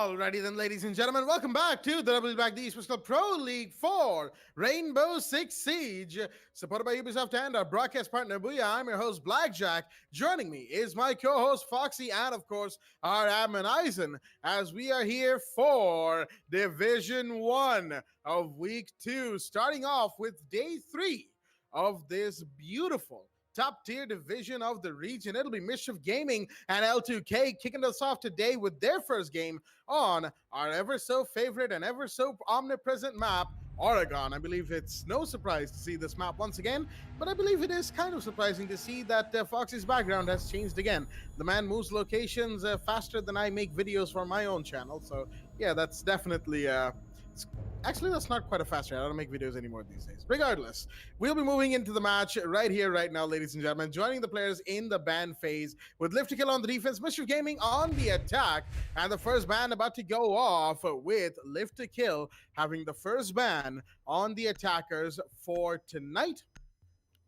Alrighty then, ladies and gentlemen, welcome back to the WD BLACK Esports Club Pro League 4 Rainbow Six Siege, supported by Ubisoft and our broadcast partner, Booyah. I'm your host, Blackjack. Joining me is my co-host, Foxy, and of course, our admin, Eisen, as we are here for Division 1 of Week 2, starting off with Day 3 of this beautiful top-tier division of the region. It'll be Mischief Gaming and L2K kicking us off today with their first game on our ever-so-favorite and ever-so-omnipresent map, Oregon. I believe it's no surprise to see this map once again, but I believe it is kind of surprising to see that Foxy's background has changed again. The man moves locations faster than I make videos for my own channel, so yeah, that's definitely... Actually, that's not quite a fast rate. I don't make videos anymore these days. Regardless, we'll be moving into the match right here, right now, ladies and gentlemen. Joining the players in the ban phase with Lift to Kill on the defense, Mischief Gaming on the attack, and the first ban about to go off with Lift to Kill having the first ban on the attackers for tonight.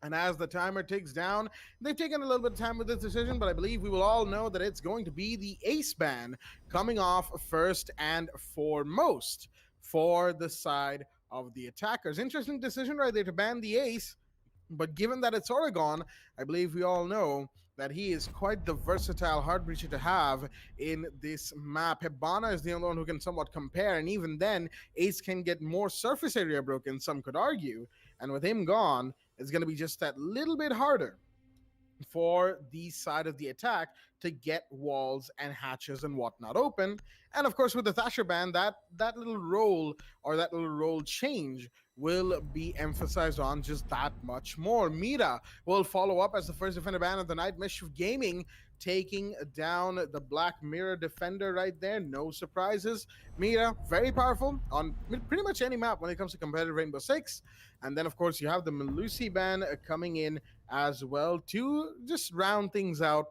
And as the timer ticks down, they've taken a little bit of time with this decision, but I believe we will all know that it's going to be the ace ban coming off first and foremost for the side of the attackers. Interesting decision right there to ban the ace, but given that it's Oregon, I believe we all know that he is quite the versatile hard breacher to have in this map. Hibana is the only one who can somewhat compare, and even then, ace can get more surface area broken, some could argue, and with him gone, it's going to be just that little bit harder for the side of the attack to get walls and hatches and whatnot open. And of course, with the Thatcher ban, that little role or that little role change will be emphasized on just that much more. Mira will follow up as the first defender ban of the night. Mischief Gaming taking down the Black Mirror defender right there. No surprises. Mira, very powerful on pretty much any map when it comes to competitive Rainbow Six. And then, of course, you have the Melusi ban coming in as well to just round things out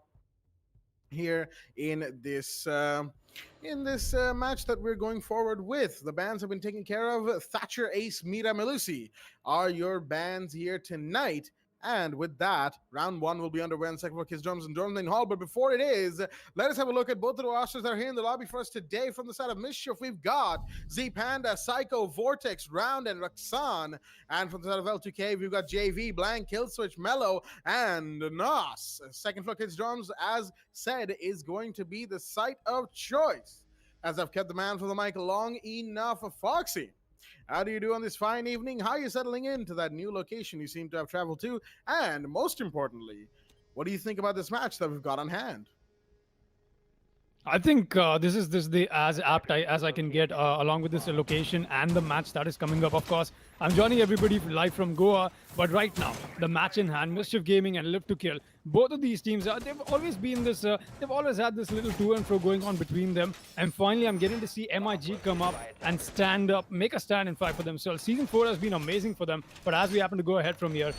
here in this match that we're going forward with. The bans have been taken care of. Thatcher, Ace, Mira, Melusi are your bans here tonight. And with that, round one will be underway on second floor Kids Drums and Dormlane Hall. But before it is, let us have a look at both of the rosters that are here in the lobby for us today. From the side of Mischief, we've got Z Panda, Psycho, Vortex, Round, and Roxanne. And from the side of L2K, we've got JV, Blank, Killswitch, Mellow, and Nos. Second floor Kids Drums, as said, is going to be the site of choice, as I've kept the man from the mic long enough. Foxy, how do you do on this fine evening? How are you settling into that new location you seem to have traveled to? And most importantly, what do you think about this match that we've got on hand? I think this is the as apt as I can get along with this location and the match that is coming up. Of course, I'm joining everybody live from Goa, but right now the match in hand, Mischief Gaming and Live to Kill. Both of these teams, they've always been this. They've always had this little to and fro going on between them. And finally, I'm getting to see MIG come up and stand up, make a stand in fact for themselves. Season 4 has been amazing for them, but as we happen to go ahead from here,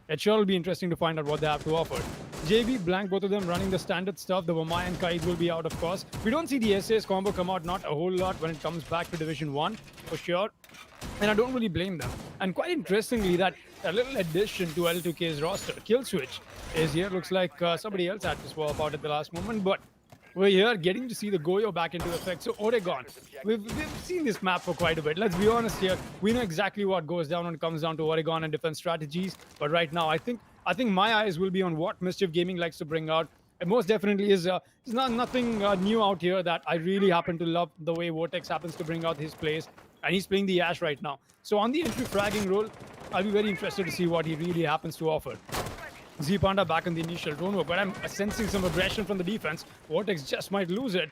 it sure will be interesting to find out what they have to offer. JB, Blank, both of them running the standard stuff. The Wamai and Kaid will be out, of course. We don't see the SAS combo come out, not a whole lot when it comes back to Division 1, for sure. And I don't really blame them. And quite interestingly, that a little addition to L2K's roster, Killswitch, is here. Looks like somebody else had to swap out at the last moment, but we're here getting to see the Goyo back into effect. So Oregon, we've seen this map for quite a bit. Let's be honest here. We know exactly what goes down when it comes down to Oregon and defense strategies. But right now, I think my eyes will be on what Mischief Gaming likes to bring out. And most definitely is nothing new out here that I really happen to love the way Vortex happens to bring out his plays. And he's playing the Ash right now. So on the entry fragging role, I'll be very interested to see what he really happens to offer. Z Panda back in the initial drone work, but I'm sensing some aggression from the defense. Vortex just might lose it.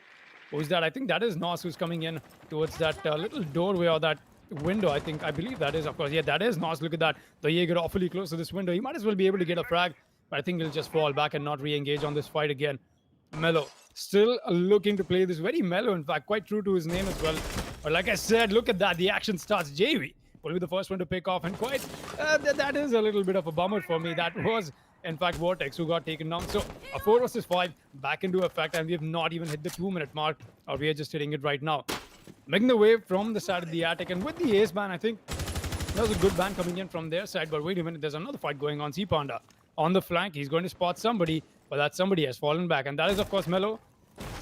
Who's that? I think that is Nos who's coming in towards that little doorway or that window. I believe that is, of course. Yeah, that is Nos. Look at that. The Jaeger awfully close to this window. He might as well be able to get a frag, but I think he'll just fall back and not re-engage on this fight again. Mellow, still looking to play this very mellow, in fact, quite true to his name as well. But like I said, look at that. The action starts. JV will be the first one to pick off, and quite that is a little bit of a bummer for me. That was, in fact, Vortex who got taken down. So a 4 versus 5 back into effect, and we have not even hit the 2-minute mark, or we are just hitting it right now. Making the way from the side of the attic, and with the ace ban, I think that was a good ban coming in from their side. But wait a minute, there's another fight going on. Z Panda on the flank. He's going to spot somebody, but that somebody has fallen back, and that is, of course, Mellow.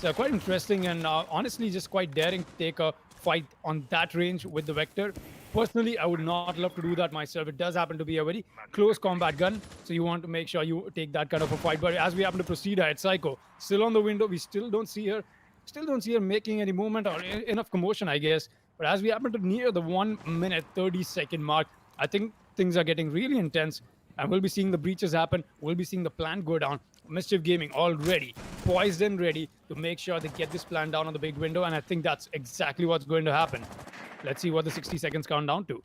So quite interesting and honestly just quite daring to take a fight on that range with the Vector. Personally, I would not love to do that myself. It does happen to be a very close combat gun, so you want to make sure you take that kind of a fight. But as we happen to proceed ahead, Psycho still on the window. We still don't see her making any movement or enough commotion, I guess. But as we happen to near the 1 minute 30-second mark, I think things are getting really intense. And we'll be seeing the breaches happen. We'll be seeing the plant go down. Mischief Gaming already poised and ready to make sure they get this plant down on the big window. And I think that's exactly what's going to happen. Let's see what the 60 seconds count down to.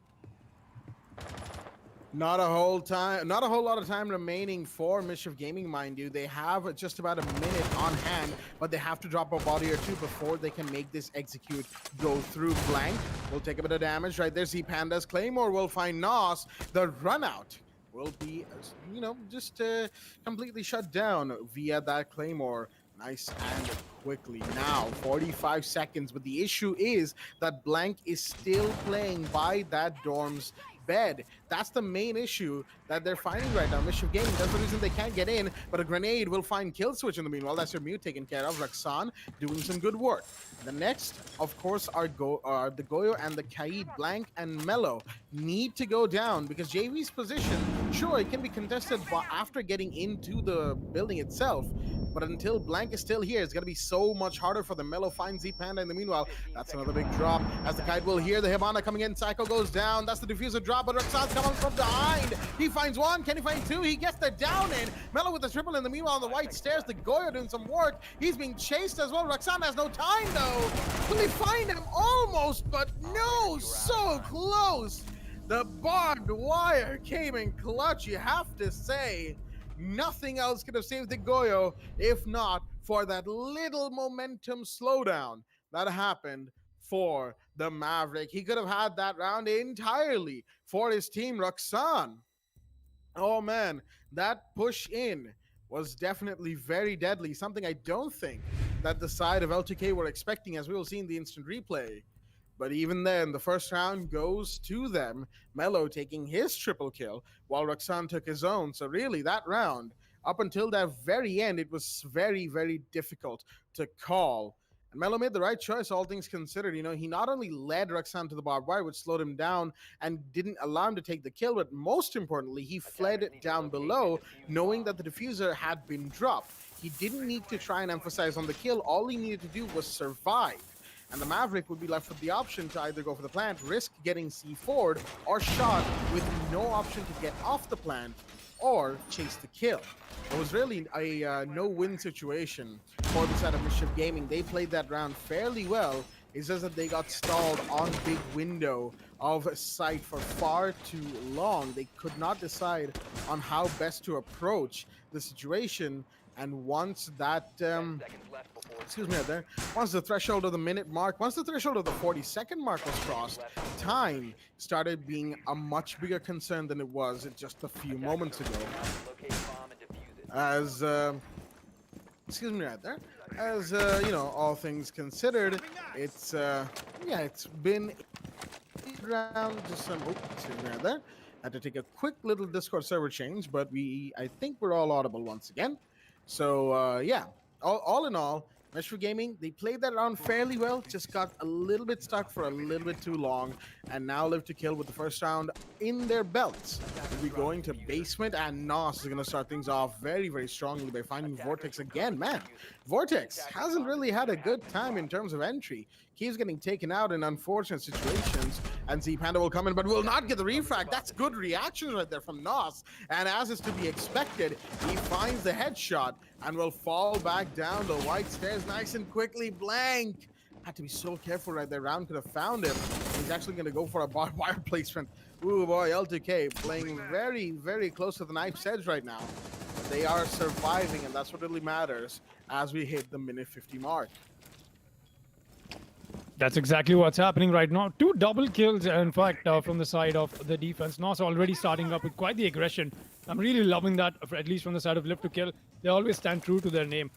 Not a whole lot of time remaining for Mischief Gaming, mind you. They have just about a minute on hand, but they have to drop a body or two before they can make this execute go through. Blank will take a bit of damage right there. Z Panda's Claymore will find Nos. The run out will be, just completely shut down via that Claymore. Nice and quickly. Now, 45 seconds, but the issue is that Blank is still playing by that Dorm's bed. That's the main issue that they're finding right now. Mischief Gaming, that's the reason they can't get in, but a grenade will find Kill Switch in the meanwhile. That's your mute taken care of. Raksan doing some good work. The next, of course, are the Goyo and the Kaid. Blank and Mellow need to go down because JV's position, sure, it can be contested after getting into the building itself, but until Blank is still here, it's going to be so much harder for the Mellow find Z Panda in the meanwhile. That's another big drop as the Kaid will hear the Hibana coming in. Psycho goes down. That's the diffuser drop, but Raksan's coming from behind. He finds one. Can he find two? He gets the down in. Mellow with the triple in the meanwhile on the white stairs. The Goyo doing some work. He's being chased as well. Raksan has no time though. Will he find him? Almost, but no, so close. The barbed wire came in clutch, you have to say. Nothing else could have saved the Goyo if not for that little momentum slowdown that happened for the Maverick. He could have had that round entirely for his team. Raksan, oh man, that push in was definitely very deadly, something I don't think that the side of L2K were expecting, as we will see in the instant replay. But even then, the first round goes to them. Mellow taking his triple kill while Raksan took his own. So really, that round, up until that very end, it was very, very difficult to call. And Mellow made the right choice, all things considered. He not only led Raksan to the barbed wire, which slowed him down and didn't allow him to take the kill, but most importantly, he fled down below, knowing that the diffuser had been dropped. He didn't need to try and emphasize on the kill. All he needed to do was survive. And the Maverick would be left with the option to either go for the plant, risk getting C4'd, or shot with no option to get off the plant or chase the kill. It was really a no-win situation for the side of Mischief Gaming. They played that round fairly well. It's just that they got stalled on big window of sight for far too long. They could not decide on how best to approach the situation. And once that, once the threshold of the minute mark, once the threshold of the 40-second mark was crossed, time started being a much bigger concern than it was just a few moments ago. As, all things considered, it's been around just some, had to take a quick little Discord server change, but I think we're all audible once again. So, all in all, Mischief Gaming, they played that round fairly well, just got a little bit stuck for a little bit too long, and now live to kill with the first round in their belts. We'll be going to basement, and Nos is going to start things off very, very strongly by finding Vortex again. Man, Vortex hasn't really had a good time in terms of entry. Keeps getting taken out in unfortunate situations, and Z Panda will come in, but will not get the refrag. That's good reaction right there from Nos, and as is to be expected, he finds the headshot and will fall back down the white stairs nice and quickly. Blank had to be so careful right there. Round could have found him. He's actually going to go for a barbed wire placement. Ooh boy, L2K playing very, very close to the knife's edge right now. They are surviving, and that's what really matters as we hit the minute 50 mark. That's exactly what's happening right now. 2 double kills, in fact, from the side of the defense. Nos already starting up with quite the aggression. I'm really loving that, at least from the side of Live to Kill. They always stand true to their name.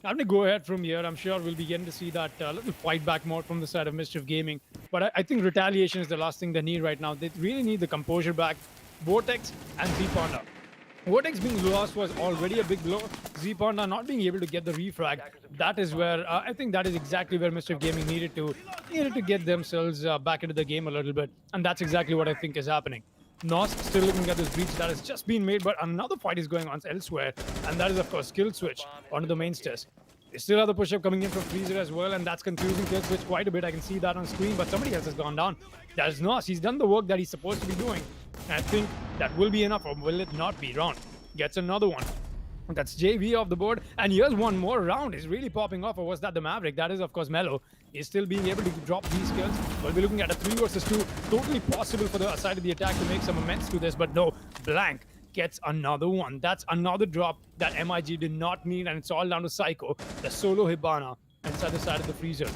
I'm going to go ahead from here. I'm sure we'll begin to see that little fight back mode from the side of Mischief Gaming. But I think retaliation is the last thing they need right now. They really need the composure back. Vortex and Z Panda. Vortex being lost was already a big blow. Zponda not being able to get the refrag. That is where I think that is exactly where Mischief Gaming needed to get themselves back into the game a little bit, and that's exactly what I think is happening. Nos still looking at this breach that has just been made, but another fight is going on elsewhere, and that is of course kill switch onto the main stairs. They still have the push-up coming in from Freezer as well, and that's confusing kill switch quite a bit. I can see that on screen, but somebody else has gone down. That is Nos. He's done the work that he's supposed to be doing. And I think that will be enough, or will it not be? Round gets another one. That's JV off the board. And here's one more round. Is really popping off. Or was that the Maverick? That is, of course, Mello. Is still being able to drop these kills. We'll be looking at a 3 versus 2. Totally possible for the side of the attack to make some amends to this. But no, Blank gets another one. That's another drop that MIG did not need. And it's all down to Psycho, the solo Hibana, inside the side of the freezer.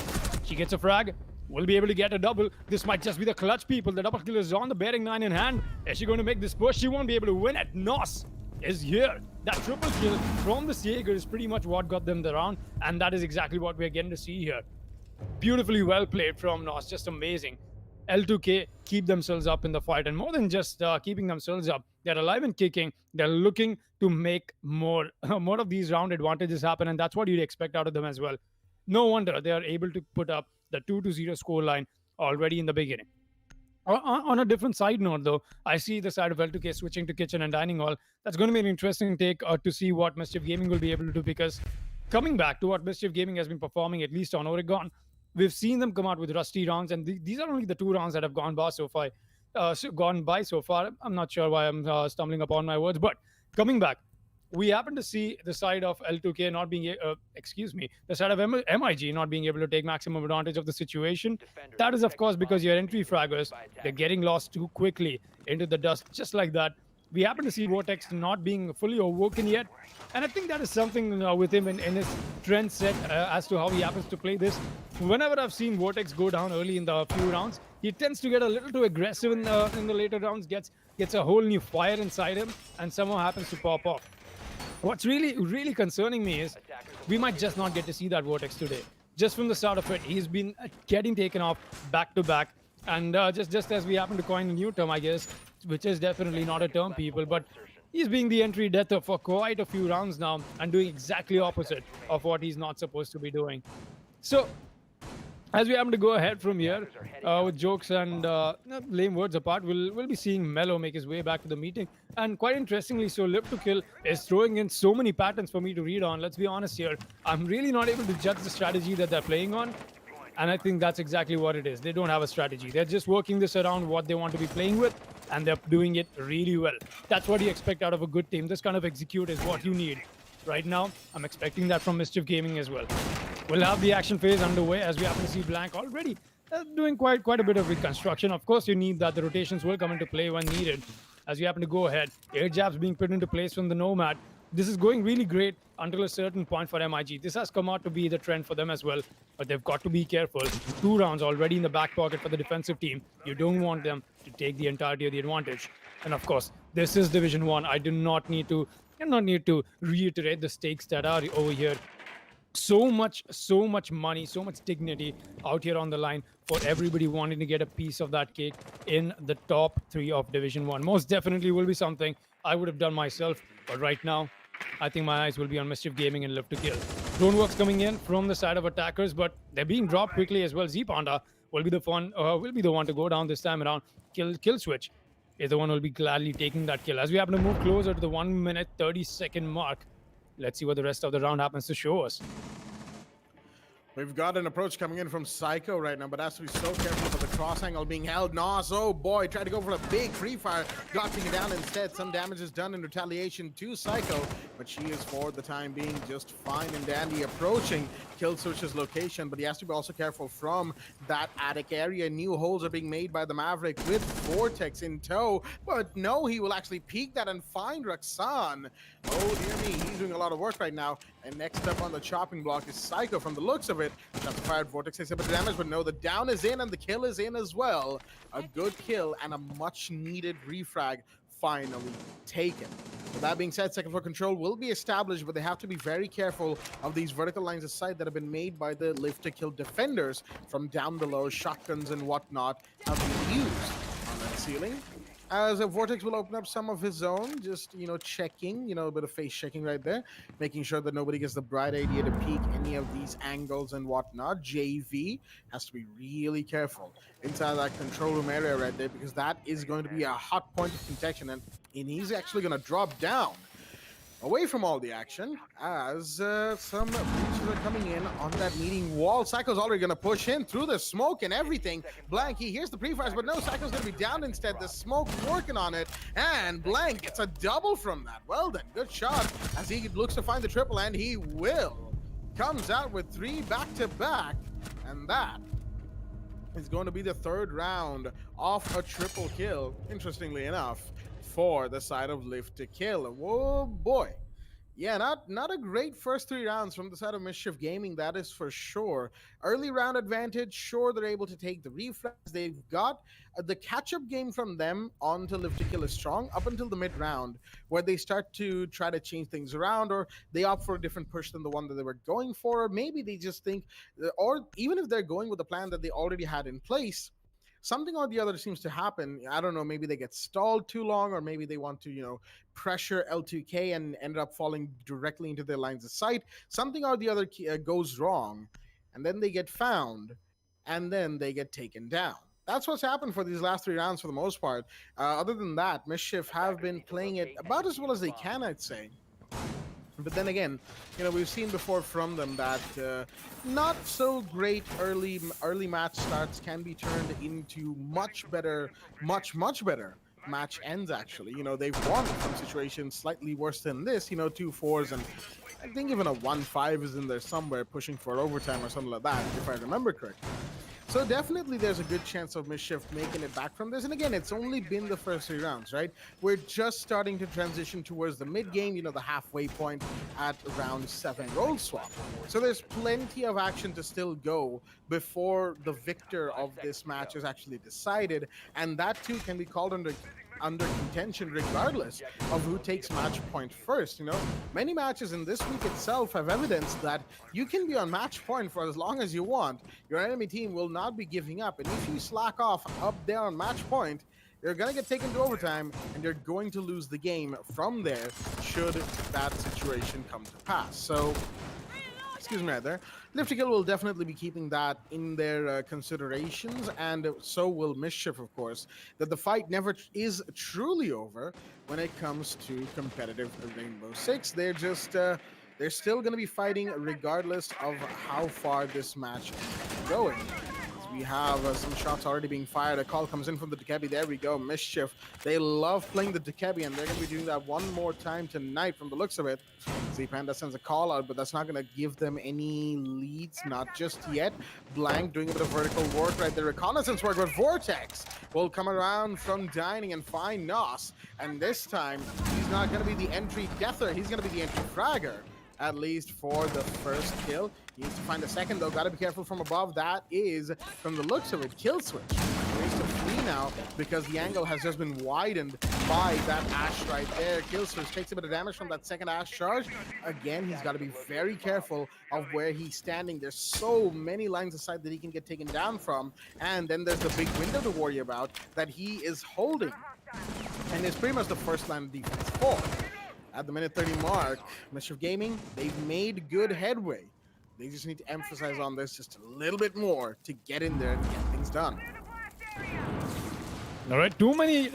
She gets a frag. Will be able to get a double. This might just be the clutch, people. The double kill is on. The bearing 9 in hand. Is she going to make this push? She won't be able to win it. Nos is here. That triple kill from the Jaeger is pretty much what got them the round. And that is exactly what we're getting to see here. Beautifully well played from Nos. Just amazing. L2K keep themselves up in the fight. And more than just keeping themselves up, they're alive and kicking. They're looking to make more of these round advantages happen. And that's what you'd expect out of them as well. No wonder they are able to put up the 2-0 score line already in the beginning. On a different side note, though, I see the side of L2K switching to kitchen and dining hall. That's going to be an interesting take to see what Mischief Gaming will be able to do, because coming back to what Mischief Gaming has been performing, at least on Oregon, we've seen them come out with rusty rounds, and these are only the 2 rounds that have gone by so far. I'm not sure why I'm stumbling upon my words, but coming back, we happen to see the side of L2K not being, the side of MIG not being able to take maximum advantage of the situation. That is, of course, because your entry fraggers, they're getting lost too quickly into the dust, just like that. We happen to see Vortex not being fully awoken yet, and I think that is something with him in his trend set as to how he happens to play this. Whenever I've seen Vortex go down early in the few rounds, he tends to get a little too aggressive in the later rounds, gets a whole new fire inside him, and somehow happens to pop off. What's really concerning me is we might just not get to see that Vortex today. Just from the start of it, he's been getting taken off back to back. And just as we happen to coin a new term, I guess, which is definitely not a term, people, but he's being the entry deather for quite a few rounds now and doing exactly opposite of what he's not supposed to be doing. So, as we happen to go ahead from here, with jokes and lame words apart, we'll be seeing Mello make his way back to the meeting. And quite interestingly, so Live to Kill is throwing in so many patterns for me to read on. Let's be honest here. I'm really not able to judge the strategy that they're playing on. And I think that's exactly what it is. They don't have a strategy. They're just working this around what they want to be playing with, and they're doing it really well. That's what you expect out of a good team. This kind of execute is what you need. Right now, I'm expecting that from Mischief Gaming as well. We'll have the action phase underway as we happen to see Blank already doing quite a bit of reconstruction. Of course, you need that. The rotations will come into play when needed. As you happen to go ahead, air jabs being put into place from the Nomad. This is going really great until a certain point for MIG. This has come out to be the trend for them as well, but they've got to be careful. 2 rounds already in the back pocket for the defensive team. You don't want them to take the entirety of the advantage. And of course, this is Division 1. I do not need to reiterate the stakes that are over here. So much money, so much dignity out here on the line for everybody wanting to get a piece of that cake in the top 3 of Division 1. Most definitely will be something I would have done myself, but right now, I think my eyes will be on Mischief Gaming and Live to Kill. Drone works coming in from the side of attackers, but they're being dropped quickly as well. Zponda will be the one to go down this time around. Kill switch is the one who will be gladly taking that kill. As we happen to move closer to the 1 minute 30-second mark, let's see what the rest of the round happens to show us. We've got an approach coming in from Psycho right now, but has to be so careful for the cross angle being held. Nos, oh boy, tried to go for a big free fire, got taken down instead. Some damage is done in retaliation to Psycho, but she is for the time being just fine and dandy approaching Kill Switch's location, but he has to be also careful from that attic area. New holes are being made by the Maverick with Vortex in tow, but no, he will actually peek that and find Roxanne. Oh dear me, he's doing a lot of work right now. And next up on the chopping block is Psycho. From the looks of it, shots fired, Vortex takes a bit of damage, but no, the down is in and the kill is in as well. A good kill and a much needed refrag finally taken. With that being said, second floor control will be established, but they have to be very careful of these vertical lines of sight that have been made by the Live to Kill defenders from down below. Shotguns and whatnot have been used on that ceiling. as Vortex will open up some of his own, just checking, a bit of face checking right there, making sure that nobody gets the bright idea to peek any of these angles and whatnot. JV has to be really careful inside that control room area right there, because that is going to be a hot point of contention, and he's actually going to drop down away from all the action as some breaches are coming in on that meeting wall. Psycho's already going to push in through the smoke and everything. Blank, he hears the pre-fires, but no, Psycho's going to be down instead. The smoke working on it, and Blank gets a double from that. Well then, good shot as he looks to find the triple, and he will. Comes out with 3 back-to-back, and that is going to be the 3rd round of a triple kill, interestingly enough, for the side of Lift to Kill. Whoa, boy. Yeah, not a great first 3 rounds from the side of Mischief Gaming, that is for sure. Early round advantage, sure, they're able to take the reflex. They've got the catch-up game from them onto Lift to Kill is strong up until the mid-round, where they start to try to change things around, or they opt for a different push than the one that they were going for, or maybe they just think, or even if they're going with the plan that they already had in place, something or the other seems to happen. I don't know, maybe they get stalled too long, or maybe they want to, pressure L2K and ended up falling directly into their lines of sight. Something or the other goes wrong, and then they get found, and then they get taken down. That's what's happened for these last 3 rounds for the most part. Other than that, Mischief have been playing it about as well as they can, I'd say. But then again, we've seen before from them that not so great early match starts can be turned into much better match ends, actually. They've won some situations slightly worse than this, 2-4s, and I think even a 1-5 is in there somewhere pushing for overtime or something like that, if I remember correctly. So definitely there's a good chance of Mischief making it back from this. And again, it's only been the first 3 rounds, right? We're just starting to transition towards the mid-game, the halfway point at round 7 roll swap. So there's plenty of action to still go before the victor of this match is actually decided. And that too can be called under contention regardless of who takes match point first. Many matches in this week itself have evidenced that you can be on match point for as long as you want. Your enemy team will not be giving up, and if you slack off up there on match point, you're gonna get taken to overtime, and you're going to lose the game from there should that situation come to pass. So excuse me right there. Lift to Kill will definitely be keeping that in their considerations, and so will Mischief, of course, that the fight never is truly over when it comes to competitive Rainbow Six. They're just, they're still going to be fighting regardless of how far this match is going. We have some shots already being fired. A call comes in from the Dekebi. There we go. Mischief. They love playing the Dekebi, and they're going to be doing that one more time tonight from the looks of it. Z-Panda sends a call out, but that's not going to give them any leads, not just yet. Blank doing a bit of vertical work right there. Reconnaissance work, but Vortex will come around from dining and find Nos. And this time, he's not going to be the entry deather. He's going to be the entry fragger, at least for the first kill. He needs to find a second, though. Gotta be careful from above. That is, from the looks of it, Kill Switch. He needs to flee now because the angle has just been widened by that Ash right there. Kill Switch takes a bit of damage from that second Ash charge. Again, he's got to be very careful of where he's standing. There's so many lines of sight that he can get taken down from. And then there's the big window to worry about that he is holding. And it's pretty much the first line of defense for. At the minute 30 mark, Mischief Gaming, they've made good headway. They just need to emphasize on this just a little bit more to get in there and get things done. All right, too many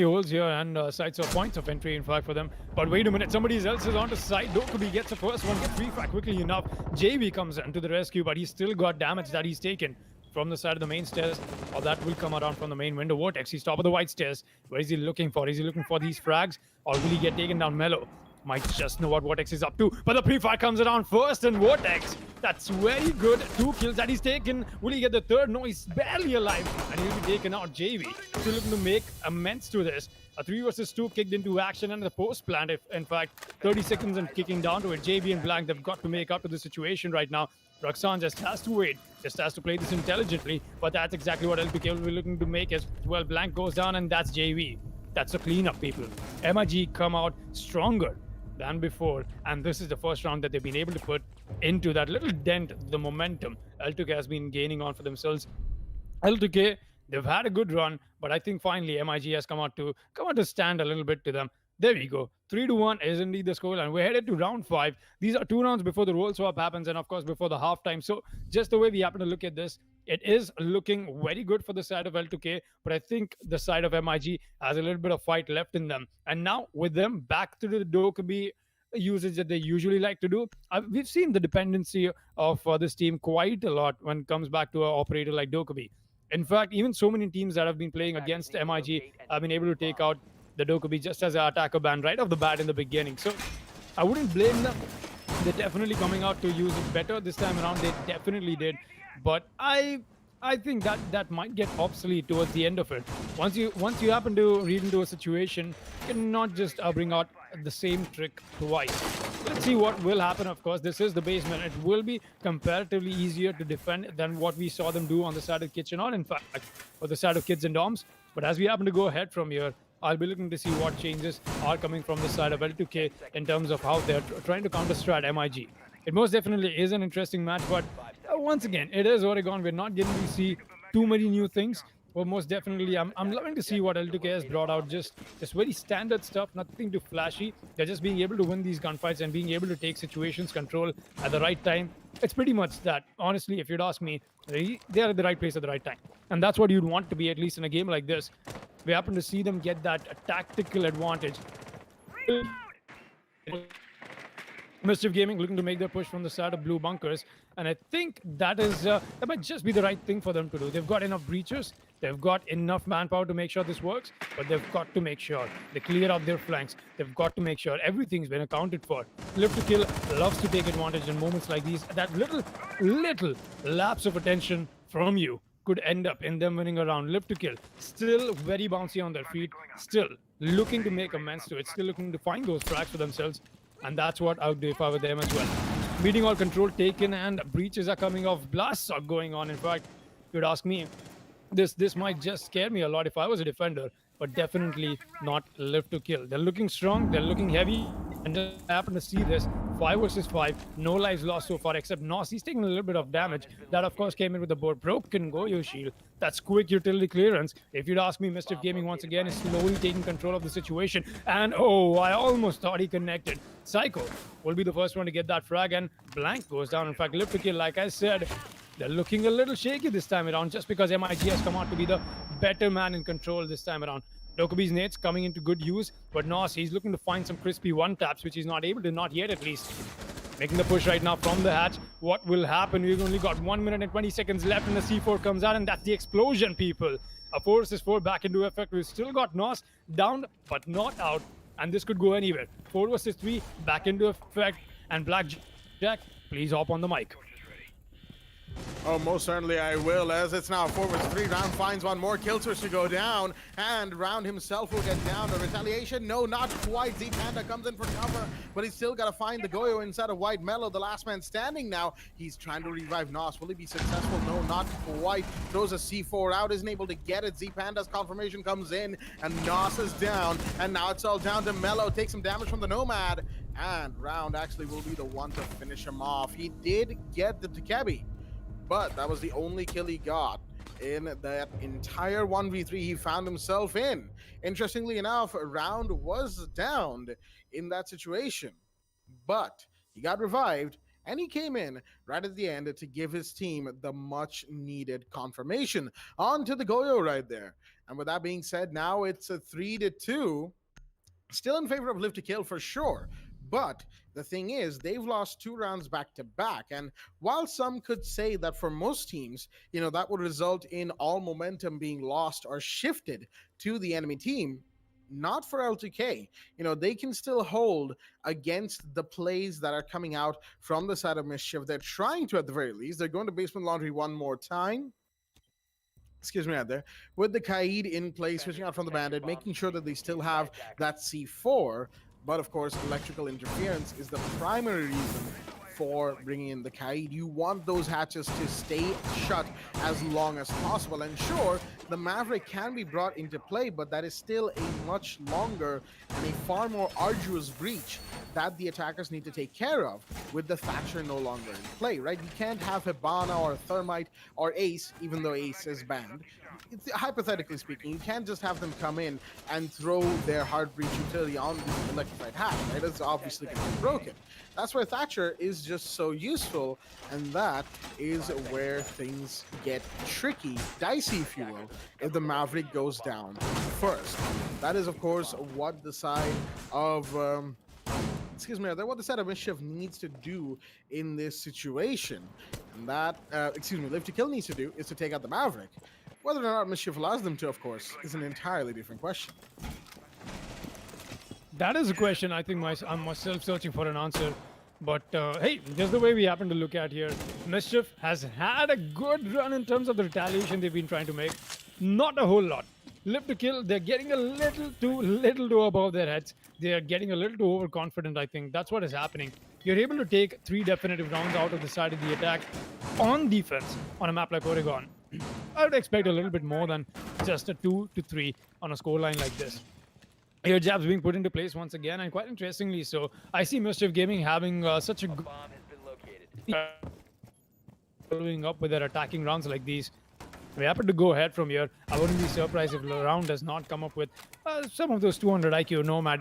holes here and sites or points of entry, in fact, for them. But wait a minute, somebody else is on the side. Dokubi gets the first one, gets free flag quickly enough. JB comes in to the rescue, but he's still got damage that he's taken from the side of the main stairs. Or that will come around from the main window. Vortex, he's top of the white stairs. Where is he looking for? Is he looking for these frags? Or will he get taken down mellow? Might just know what Vortex is up to. But the pre-fire comes around first, and Vortex, that's very good. 2 kills that he's taken. Will he get the third? No, he's barely alive. And he'll be taken out. JV still looking to make amends to this. A 3 versus 2 kicked into action, and the post planned. In fact, 30 seconds and kicking down to it. JB and Blank, they've got to make up to the situation right now. Roxanne just has to wait, just has to play this intelligently, but that's exactly what LPK will be looking to make as well. Blank goes down, and that's JV. That's a cleanup, people. MIG come out stronger than before, and this is the first round that they've been able to put into that little dent, the momentum L2K has been gaining on for themselves. L2K, They've had a good run, but I think finally MIG has come out to stand a little bit to them. There we go. 3-1 is indeed the score, and we're headed to round 5. These are 2 rounds before the roll swap happens, and of course before the halftime. So just the way we happen to look at this, it is looking very good for the side of L2K, but I think the side of MIG has a little bit of fight left in them. And now with them back to the Dokkaebi usage that they usually like to do, we've seen the dependency of this team quite a lot when it comes back to an operator like Dokkaebi. In fact, even so many teams that have been playing against MIG have been able to take out the Dokkaebi just as an attacker ban right off the bat in the beginning. So I wouldn't blame them. They're definitely coming out to use it better this time around. They definitely did, but I think that might get obsolete towards the end of it. Once you happen to read into a situation, you cannot just bring out the same trick twice. Let's see what will happen. Of course, this is the basement. It will be comparatively easier to defend than what we saw them do on the side of Kitchen, or in fact, for the side of Kids and Doms. But as we happen to go ahead from here, I'll be looking to see what changes are coming from the side of L2K in terms of how they're trying to counter-strat MIG. It most definitely is an interesting match, but once again, it is Oregon. We're not getting to see too many new things. But most definitely, I'm loving to see what L2K has brought out. Just very standard stuff, nothing too flashy. They're just being able to win these gunfights and being able to take situations control at the right time. It's pretty much that. Honestly, if you'd ask me, they're at the right place at the right time. And that's what you'd want to be, at least in a game like this. We happen to see them get that tactical advantage. Mischief Gaming looking to make their push from the side of blue bunkers, and I think that might just be the right thing for them to do. They've got enough breachers, they've got enough manpower to make sure this works, but they've got to make sure they clear out their flanks. They've got to make sure everything's been accounted for. Live to Kill loves to take advantage in moments like these. That little lapse of attention from you could end up in them winning a round. Live to Kill still very bouncy on their feet, still looking to make amends to it, still looking to find those frags for themselves. And that's what I would do if I were them as well. Meeting all control taken, and breaches are coming off. Blasts are going on. In fact, if you'd ask me, this might just scare me a lot if I was a defender, but definitely not Live to Kill. They're looking strong, they're looking heavy, and just happen to see this 5 versus 5, no lives lost so far except Nos. He's taking a little bit of damage. That of course came in with the broken Goyo shield. That's quick utility clearance. If you'd ask me, Mischief Gaming once again is slowly taking control of the situation, and oh, I almost thought he connected. Psycho will be the first one to get that frag, and Blank goes down. In fact, Live to Kill, like I said, they're looking a little shaky this time around, just because MIG has come out to be the better man in control this time around. Dokkaebi's nades coming into good use, but Nos, he's looking to find some crispy one-taps, which he's not able to, not yet at least. Making the push right now from the hatch. What will happen? We've only got 1 minute and 20 seconds left, and the C4 comes out, and that's the explosion, people. A 4 versus 4 back into effect. We've still got Nos down, but not out, and this could go anywhere. 4 versus 3 back into effect, and Blackjack, please hop on the mic. Oh, most certainly I will, as it's now 4 vs 3. Round finds one more kill switch to go down, and Round himself will get down. A retaliation? No, not quite. Z Panda comes in for cover, but he's still got to find the Goyo inside of White Mellow, the last man standing now. He's trying to revive Nos. Will he be successful? No, not quite. Throws a C4 out, isn't able to get it. Z Panda's confirmation comes in, and Nos is down, and now it's all down to Mellow. Takes some damage from the Nomad, and Round actually will be the one to finish him off. He did get the Dokkaebi, but that was the only kill he got in that entire 1v3 he found himself in. Interestingly enough, Round was downed in that situation, but he got revived, and he came in right at the end to give his team the much needed confirmation onto the Goyo right there. And with that being said, now it's a 3-2, still in favor of Live to Kill for sure. But the thing is, they've lost 2 rounds back to back. And while some could say that for most teams, that would result in all momentum being lost or shifted to the enemy team, not for L2K. They can still hold against the plays that are coming out from the side of Mischief. They're trying to, at the very least. They're going to Basement Laundry one more time. Excuse me, out there, with the Kaid in place, switching out from the Bandit, making sure that they still have that C4. But of course, electrical interference is the primary reason for bringing in the Kaid. You want those hatches to stay shut as long as possible. And sure, the Maverick can be brought into play, but that is still a much longer and a far more arduous breach that the attackers need to take care of with the Thatcher no longer in play, right? You can't have Hibana or Thermite or Ace, even though Ace is banned. Hypothetically speaking, you can't just have them come in and throw their hard breach utility on the electrified hack, right? It's obviously going to be broken. That's why Thatcher is just so useful, and that is where things get tricky, dicey, if you will, if the Maverick goes down first. That is, of course, what the side of what the side of Mischief needs to do in this situation. And that, Live to Kill needs to do is to take out the Maverick. Whether or not Mischief allows them to, of course, is an entirely different question. That is a question I think I'm myself searching for an answer. But hey, just the way we happen to look at here, Mischief has had a good run in terms of the retaliation they've been trying to make. Not a whole lot. Live to Kill, they're getting a little too above their heads. They're getting a little too overconfident, I think. That's what is happening. You're able to take 3 definitive rounds out of the side of the attack on defense on a map like Oregon. I would expect a little bit more than just a 2 to 3 on a scoreline like this. Air jabs being put into place once again, and quite interestingly so. I see Mischief Gaming having such a good following up with their attacking rounds like these. We happen to go ahead from here. I wouldn't be surprised if the round does not come up with some of those 200 IQ Nomad.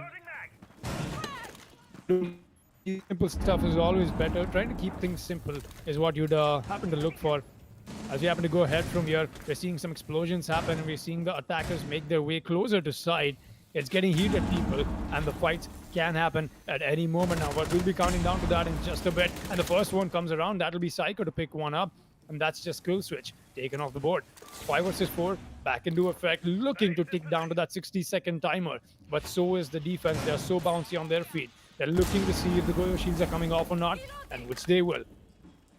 Simple stuff is always better. Trying to keep things simple is what you'd happen to look for. As we happen to go ahead from here, we're seeing some explosions happen, and we're seeing the attackers make their way closer to side. It's getting heated, people, and the fights can happen at any moment now. But we'll be counting down to that in just a bit. And the first one comes around. That'll be Psycho to pick one up. And that's just Kill Switch taken off the board. 5 versus 4 back into effect, looking to tick down to that 60-second timer. But so is the defense. They're so bouncy on their feet. They're looking to see if the Goyo shields are coming off or not, and which they will.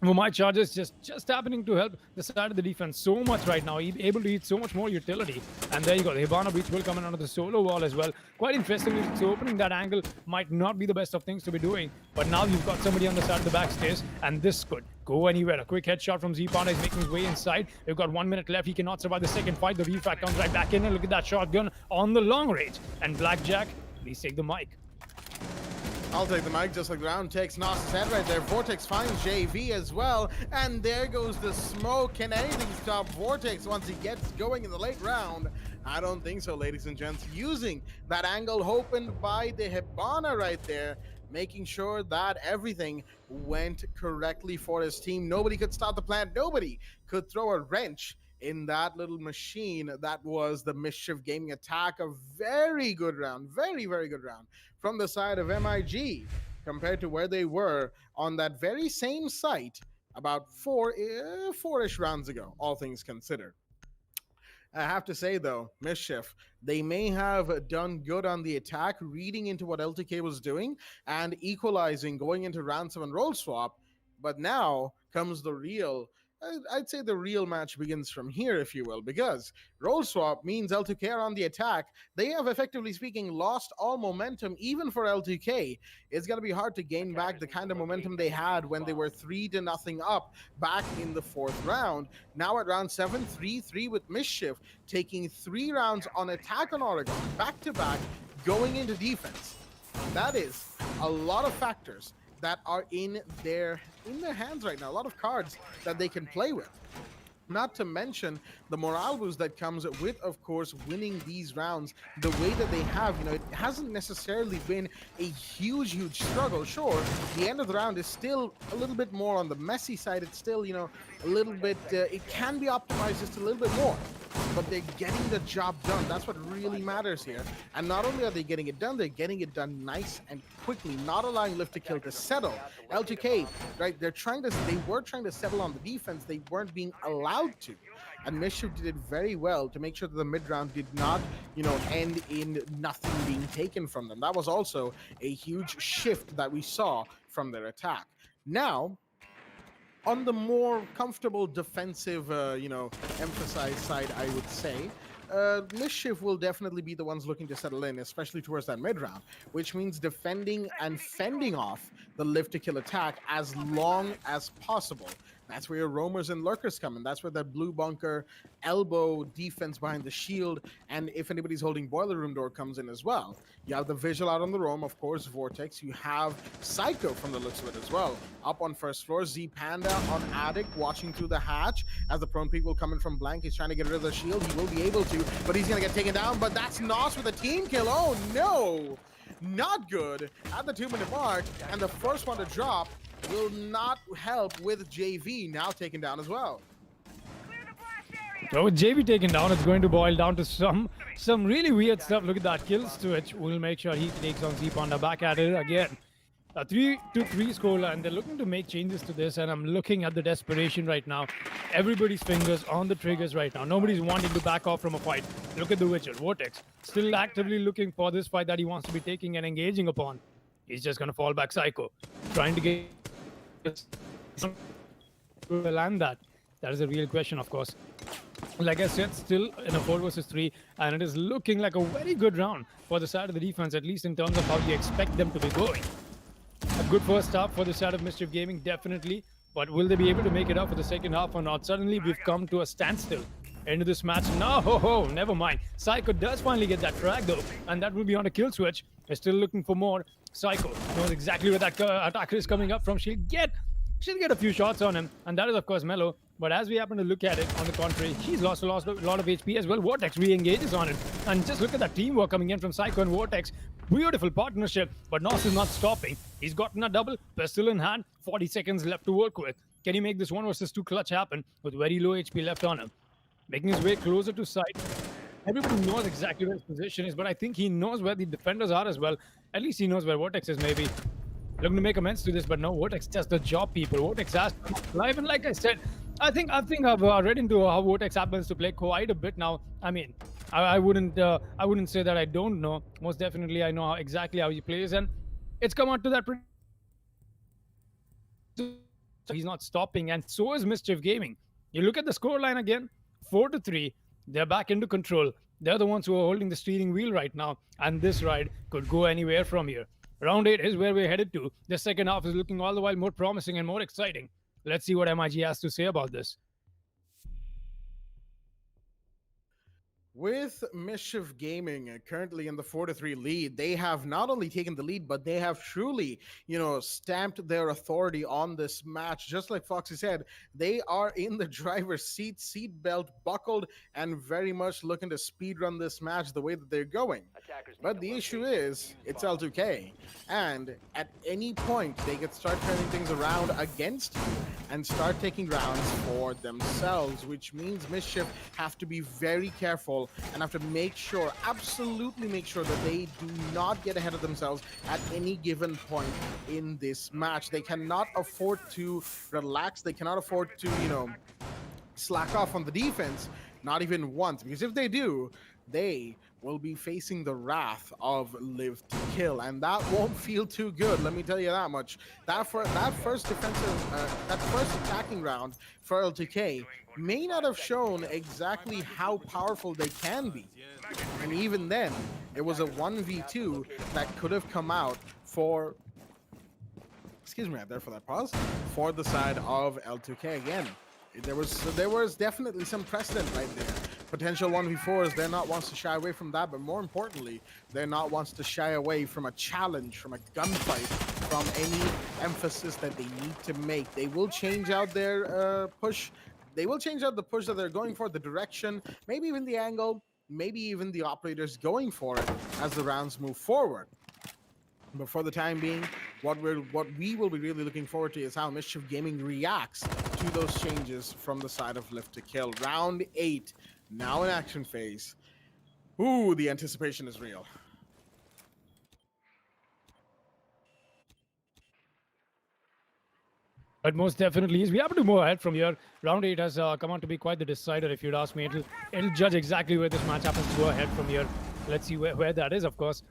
For my Chargers just happening to help the side of the defense so much right now, able to eat so much more utility. And there you go, the Hibana breach will come in onto the solo wall as well. Quite interestingly, so opening that angle might not be the best of things to be doing, but now you've got somebody on the side of the backstairs, and this could go anywhere. A quick headshot from Z-Panda is making his way inside. We've got 1 minute left. He cannot survive the second fight. The refact comes right back in, and look at that shotgun on the long range. And Blackjack, please take the mic. I'll take the mic, just like the round takes Nos' head right there. Vortex finds JV as well, and there goes the smoke. Can anything stop Vortex once he gets going in the late round? I don't think so, ladies and gents. Using that angle opened by the Hibana right there, making sure that everything went correctly for his team. Nobody could stop the plan. Nobody could throw a wrench in that little machine that was the Mischief Gaming attack. A very good round, very, very good round from the side of MIG compared to where they were on that very same site about four-ish rounds ago, all things considered. I have to say, though, Mischief, they may have done good on the attack, reading into what LTK was doing and equalizing going into round 7 roll swap, but now comes the real I'd say the real match begins from here, if you will, because roll swap means L2K are on the attack. They have, effectively speaking, lost all momentum, even for L2K. It's going to be hard to gain back the kind of momentum they had when they were 3-0 up back in the 4th round. Now at round 7, 3-3 with Mischief, taking 3 rounds on attack on Oregon, back-to-back, going into defense. That is a lot of factors that are in their hands right now. A lot of cards that they can play with. Not to mention the morale boost that comes with, of course, winning these rounds the way that they have. You know, it hasn't necessarily been a huge struggle. Sure, the end of the round is still a little bit more on the messy side. It's still, you know, a little bit, it can be optimized just a little bit more. But they're getting the job done. That's what really matters here. And not only are they getting it done, they're getting it done nice and quickly, not allowing Live to Kill to settle. L2K, right, they were trying to settle on the defense. They weren't being allowed to. And Mischief did it very well to make sure that the mid-round did not, you know, end in nothing being taken from them. That was also a huge shift that we saw from their attack. Now, on the more comfortable defensive, you know, emphasized side, I would say, Mischief will definitely be the ones looking to settle in, especially towards that mid-round, which means defending and fending off the Live to Kill attack as long as possible. That's where your roamers and lurkers come in. That's where that blue bunker, elbow defense behind the shield, and if anybody's holding boiler room door comes in as well. You have the visual out on the roam, of course, Vortex. You have Psycho from the looks of it as well. Up on first floor, Z Panda on Addict watching through the hatch as the prone peak will come in from blank. He's trying to get rid of the shield. He will be able to, but he's going to get taken down. But that's Nos with a team kill. Oh, no. Not good at the 2-minute mark, and the first one to drop will not help with JV now taken down as well. So with JV taken down, it's going to boil down to some really weird stuff. Look at that kill switch. We'll make sure he takes on Z Panda back at it again. A 3-3 scoreline. They're looking to make changes to this, and I'm looking at the desperation right now. Everybody's fingers on the triggers right now. Nobody's wanting to back off from a fight. Look at the Witcher. Vortex still actively looking for this fight that he wants to be taking and engaging upon. He's just going to fall back Psycho. Trying to get land that. That is a real question, of course. Like I said, still in a 4 versus 3, and it is looking like a very good round for the side of the defense, at least in terms of how you expect them to be going. A good first half for the side of Mischief Gaming, definitely. But will they be able to make it up for the second half or not? Suddenly, we've come to a standstill into this match. No, never mind. Psycho does finally get that frag, though. And that will be on a kill switch. We're still looking for more. Psycho knows exactly where that attacker is coming up from. She'll get a few shots on him. And that is, of course, Mellow. But as we happen to look at it, on the contrary, he's lost a lot of HP as well. Vortex re-engages on it. And just look at that teamwork coming in from Psycho and Vortex. Beautiful partnership, but Nos is not stopping. He's gotten a double, pistol in hand, 40 seconds left to work with. Can he make this 1 versus 2 clutch happen with very low HP left on him? Making his way closer to site. Everybody knows exactly where his position is, but I think he knows where the defenders are as well. At least he knows where Vortex is, maybe. Looking to make amends to this, but no, Vortex does the job, people. Vortex has to come live, and like I said, I think I've read into how Vortex happens to play quite a bit now. I mean, I wouldn't say that I don't know. Most definitely, I know exactly how he plays, and it's come out to that. He's not stopping, and so is Mischief Gaming. You look at the scoreline again, 4-3. They're back into control. They're the ones who are holding the steering wheel right now, and this ride could go anywhere from here. Round 8 is where we're headed to. The second half is looking all the while more promising and more exciting. Let's see what MIG has to say about this. With Mischief Gaming currently in the 4-3 lead, they have not only taken the lead, but they have truly, stamped their authority on this match. Just like Foxy said, they are in the driver's seat belt buckled, and very much looking to speedrun this match the way that they're going. But the issue is, it's L2K, and at any point, they could start turning things around against you and start taking rounds for themselves, which means Mischief have to be very careful and have to absolutely make sure that they do not get ahead of themselves at any given point in this match. They cannot afford to relax. They cannot afford to, slack off on the defense, not even once, because if they do, they will be facing the wrath of Live to Kill, and that won't feel too good, let me tell you that much. That first attacking round for L2K may not have shown exactly how powerful they can be. And even then, it was a 1v2 that could have come out for, excuse me right there for that pause, for the side of L2K again. There was definitely some precedent right there. Potential 1v4s, they're not ones to shy away from that, but more importantly, they're not ones to shy away from a challenge, from a gunfight, from any emphasis that they need to make. They will change out their push. They will change out the push that they're going for, the direction, maybe even the angle, maybe even the operators going for it as the rounds move forward. But for the time being, what we will be really looking forward to is how Mischief Gaming reacts to those changes from the side of Live to Kill. Round 8, now in action phase. Ooh, the anticipation is real. But most definitely is. We have to move ahead from here. Round 8 has come out to be quite the decider, if you'd ask me. It'll judge exactly where this match happens to go ahead from here. Let's see where that is, of course.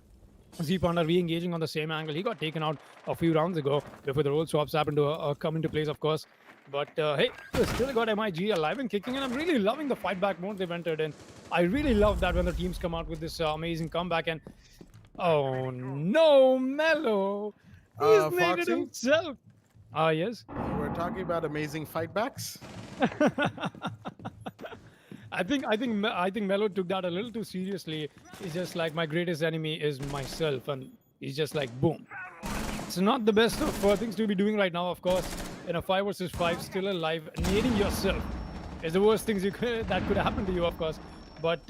Z Panda re-engaging on the same angle. He got taken out a few rounds ago before the role swaps happened to come into place, of course. But hey, we still got MIG alive and kicking, and I'm really loving the fight back mode they've entered in. I really love that when the teams come out with this amazing comeback. And oh no, Mellow, he's made it Foxy? himself. Yes. We're we're talking about amazing fightbacks. I think Melo took that a little too seriously. He's just like, my greatest enemy is myself, and he's just like, boom. It's not the best of things to be doing right now, of course. In a 5 versus 5, still alive, nading yourself is the worst things that could happen to you, of course. But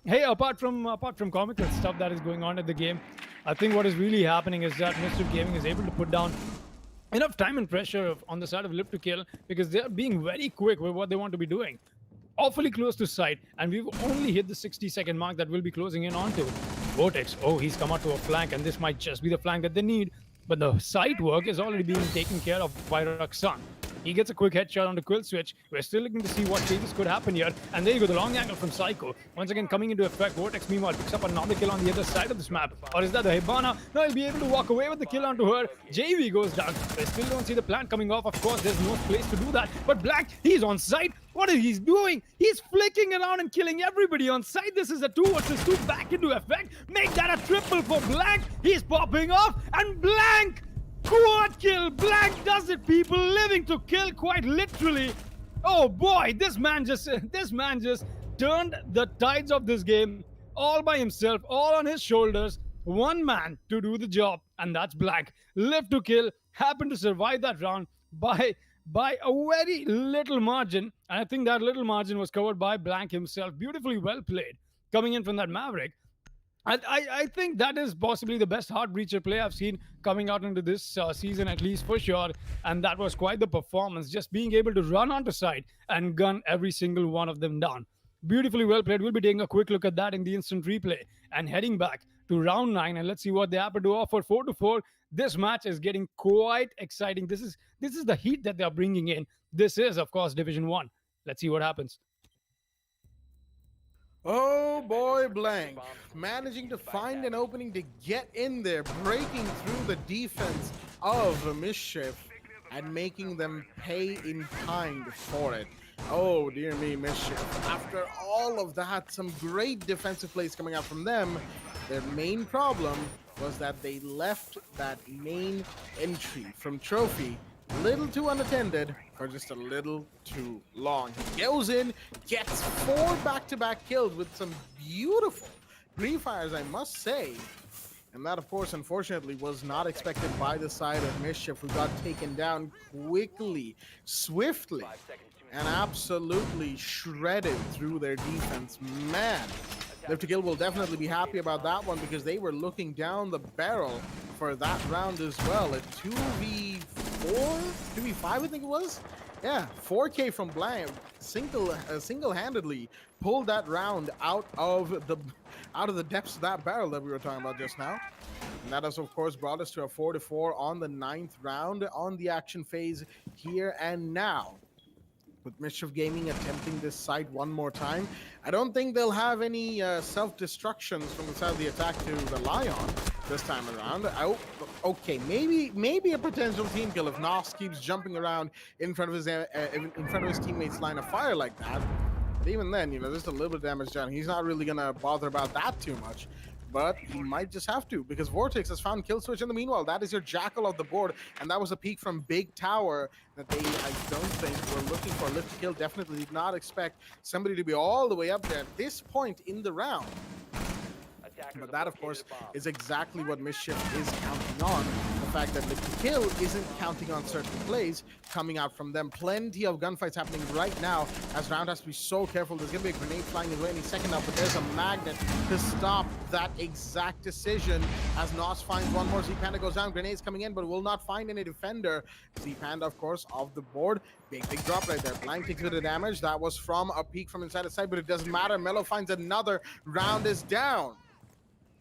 hey, apart from comical stuff that is going on at the game, I think what is really happening is that Mischief Gaming is able to put down enough time and pressure on the side of Live to Kill, because they're being very quick with what they want to be doing. Awfully close to sight, and we've only hit the 60-second mark that we'll be closing in onto. Vortex, oh, he's come out to a flank, and this might just be the flank that they need. But the sight work is already being taken care of by Raksan. He gets a quick headshot on the kill switch. We're still looking to see what changes could happen here. And there you go, the long angle from Psycho. Once again coming into effect. Vortex, meanwhile, picks up another kill on the other side of this map. Or is that the Hibana? No, he'll be able to walk away with the kill onto her. JV goes down. We still don't see the plant coming off. Of course, there's no place to do that. But Black, he's on site. What is he doing? He's flicking around and killing everybody on site. This is a 2 versus 2 back into effect. Make that a triple for Blank. He's popping off. And Blank! Quad kill! Blank does it, people! Living to kill, quite literally. Oh boy, this man just turned the tides of this game all by himself, all on his shoulders. One man to do the job, and that's Blank. Live to kill, happened to survive that round by a very little margin, and I think that little margin was covered by Blank himself. Beautifully well played, coming in from that Maverick. I think that is possibly the best heart breacher play I've seen coming out into this season, at least for sure. And that was quite the performance, just being able to run onto side and gun every single one of them down. Beautifully well played. We'll be taking a quick look at that in the instant replay and heading back to round 9, and let's see what they happen to offer. 4-4. This match is getting quite exciting. This is the heat that they're bringing in. This is, of course, Division 1. Let's see what happens. Oh boy, Blank. Managing to find an opening to get in there, breaking through the defense of Mischief and making them pay in kind for it. Oh dear me, Mischief. After all of that, some great defensive plays coming out from them. Their main problem was that they left that main entry from Trophy little too unattended for just a little too long. He goes in, gets 4 back-to-back kills with some beautiful pre-fires, I must say. And that, of course, unfortunately, was not expected by the side of Mischief, who got taken down quickly, swiftly, and absolutely shredded through their defense. Man, Live to Kill will definitely be happy about that one, because they were looking down the barrel for that round as well. A 2v4, 2v5, I think it was. Yeah, 4K from Blank single-handedly pulled that round out of the depths of that barrel that we were talking about just now. And that has, of course, brought us to a 4-4 on the 9th round on the action phase here and now. With Mischief Gaming attempting this site one more time. I don't think they'll have any self-destructions from the side of the attack to rely on this time around. Oh, okay, maybe a potential team kill if Nos keeps jumping around in front of his teammates' line of fire like that. But even then, just a little bit of damage done. He's not really gonna bother about that too much. But he might just have to, because Vortex has found kill switch in the meanwhile. That is your Jackal of the board, and that was a peek from Big Tower that they, I don't think, were looking for. Live to Kill definitely did not expect somebody to be all the way up there at this point in the round. But that, of course, is exactly what Mischief is counting on. The fact that Live to Kill isn't counting on certain plays coming out from them. Plenty of gunfights happening right now, as Round has to be so careful. There's going to be a grenade flying away any second now, but there's a magnet to stop that exact decision. As Nos finds one more, Z-Panda goes down. Grenades coming in, but will not find any defender. Z-Panda, of course, off the board. Big drop right there. Blank takes a bit of damage. That was from a peek from inside the side, but it doesn't matter. Melo finds another. Round is down.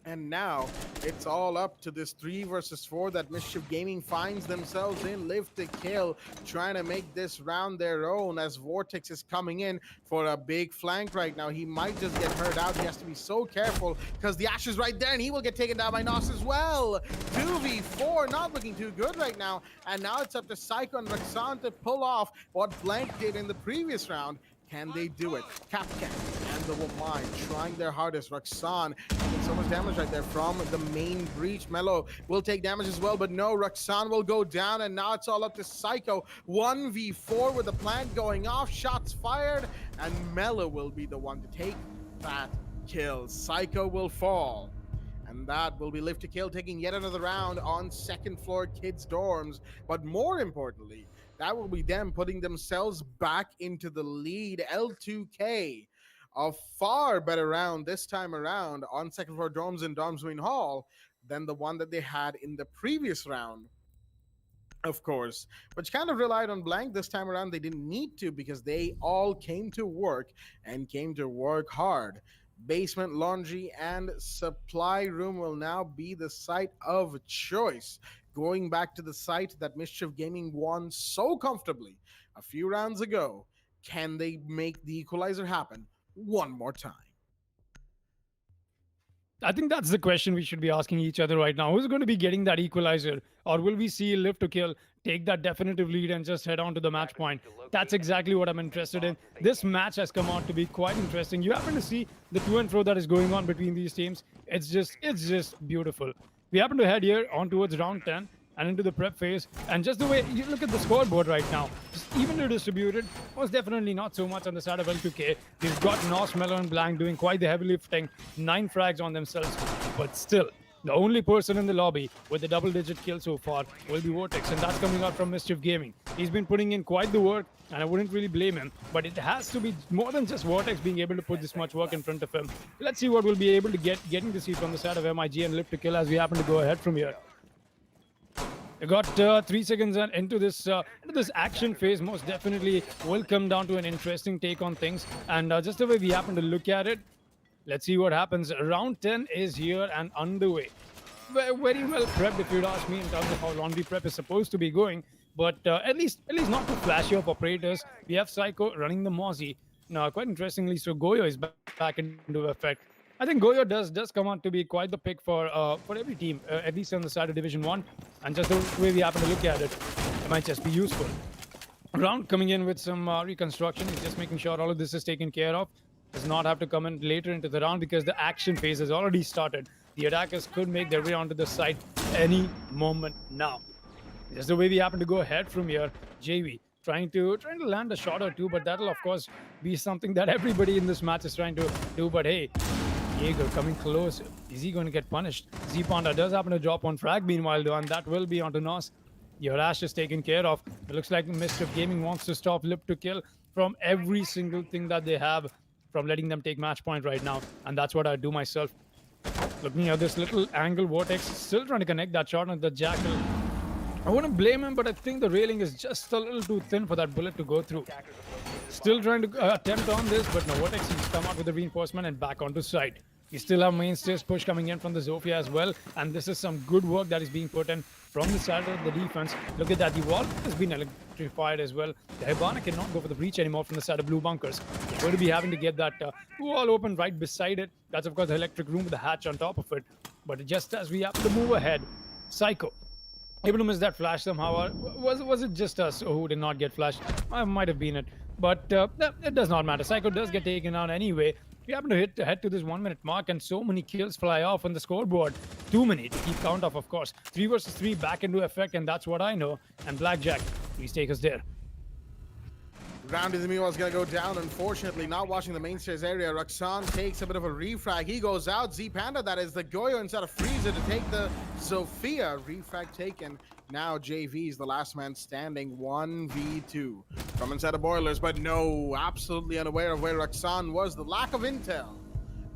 And now it's all up to this 3 versus 4 that Mischief Gaming finds themselves in. Live to Kill, trying to make this round their own, as Vortex is coming in for a big flank right now. He might just get hurt out. He has to be so careful, because the Ash is right there, and he will get taken down by Nos as well. 2v4, not looking too good right now. And now it's up to Psycho and Raksan to pull off what Blank did in the previous round. Can they do it? Capcan and the mine, trying their hardest. Roxanne taking so much damage right there from the main breach. Mello will take damage as well, but no, Roxanne will go down, and now it's all up to Psycho. 1v4 with the plant going off, shots fired, and Mello will be the one to take that kill. Psycho will fall. And that will be Live to Kill taking yet another round on second floor kids' dorms. But more importantly, that will be them putting themselves back into the lead. L2K, a far better round this time around on second floor dorms in Dormsween Hall than the one that they had in the previous round, of course, which kind of relied on blank this time around. They didn't need to because they all came to work and came to work hard. Basement, laundry, and supply room will now be the site of choice. Going back to the site that Mischief Gaming won so comfortably a few rounds ago, can they make the equalizer happen one more time? I think that's the question we should be asking each other right now. Who's going to be getting that equalizer? Or will we see Live to Kill take that definitive lead and just head on to the match point? That's exactly what I'm interested in. This match has come out to be quite interesting. You happen to see the to and fro that is going on between these teams. It's just beautiful. We happen to head here on towards round 10 and into the prep phase. And just the way you look at the scoreboard right now, just evenly distributed, was definitely not so much on the side of L2K. We've got Nos, Mello, and Blank doing quite the heavy lifting, 9 frags on themselves. But still, the only person in the lobby with a double-digit kill so far will be Vortex, and that's coming out from Mischief Gaming. He's been putting in quite the work, and I wouldn't really blame him, but it has to be more than just Vortex being able to put this much work in front of him. Let's see what we'll be able to getting to see from the side of MIG and Live to Kill as we happen to go ahead from here. We got 3 seconds into this action phase. Most definitely will come down to an interesting take on things, and just the way we happen to look at it, let's see what happens. Round 10 is here and underway. Very well prepped, if you'd ask me, in terms of how laundry prep is supposed to be going. But at least not too flashy of operators. We have Psycho running the Mozzie. Now, quite interestingly, so Goyo is back into effect. I think Goyo does come out to be quite the pick for every team, at least on the side of Division 1. And just the way we happen to look at it, it might just be useful. Round coming in with some reconstruction. He's just making sure all of this is taken care of. Does not have to come in later into the round because the action phase has already started. The attackers could make their way onto the site any moment now. Just the way we happen to go ahead from here. JV trying to land a shot or two, but that'll of course be something that everybody in this match is trying to do. But hey, Jaeger coming close. Is he going to get punished? Z-Panda does happen to drop one frag meanwhile though, and that will be onto Nos. Your Ash is taken care of. It looks like Mischief Gaming wants to stop Live to Kill from every single thing that they have, from letting them take match point right now, and that's what I do myself. Looking at this little angle, Vortex still trying to connect that shot on the Jackal. I wouldn't blame him, but I think the railing is just a little too thin for that bullet to go through. Still trying to attempt on this, but no, Vortex has come out with the reinforcement and back onto site. We still have mainstays push coming in from the Zofia as well, and this is some good work that is being put in from the side of the defense. Look at that, the wall has been electrified as well. The Hibana cannot go for the breach anymore from the side of blue bunkers. They're going to be having to get that wall open right beside it. That's of course the electric room with the hatch on top of it. But just as we have to move ahead, Psycho able to miss that flash somehow. Was it just us who did not get flashed? Might have been it. But it does not matter. Psycho does get taken out anyway. We happen to head to this 1 minute mark, and so many kills fly off on the scoreboard. Too many to keep count of course. 3 versus 3 back into effect, and that's what I know. And Blackjack, please take us there. Round in the meanwhile is going to go down, unfortunately. Not watching the mainstairs area. Roxanne takes a bit of a refrag. He goes out. Z-Panda, that is the Goyo inside of Freezer to take the Sophia. Refrag taken. Now JV is the last man standing. 1v2 from inside the boilers, but no, absolutely unaware of where Roxanne was. The lack of intel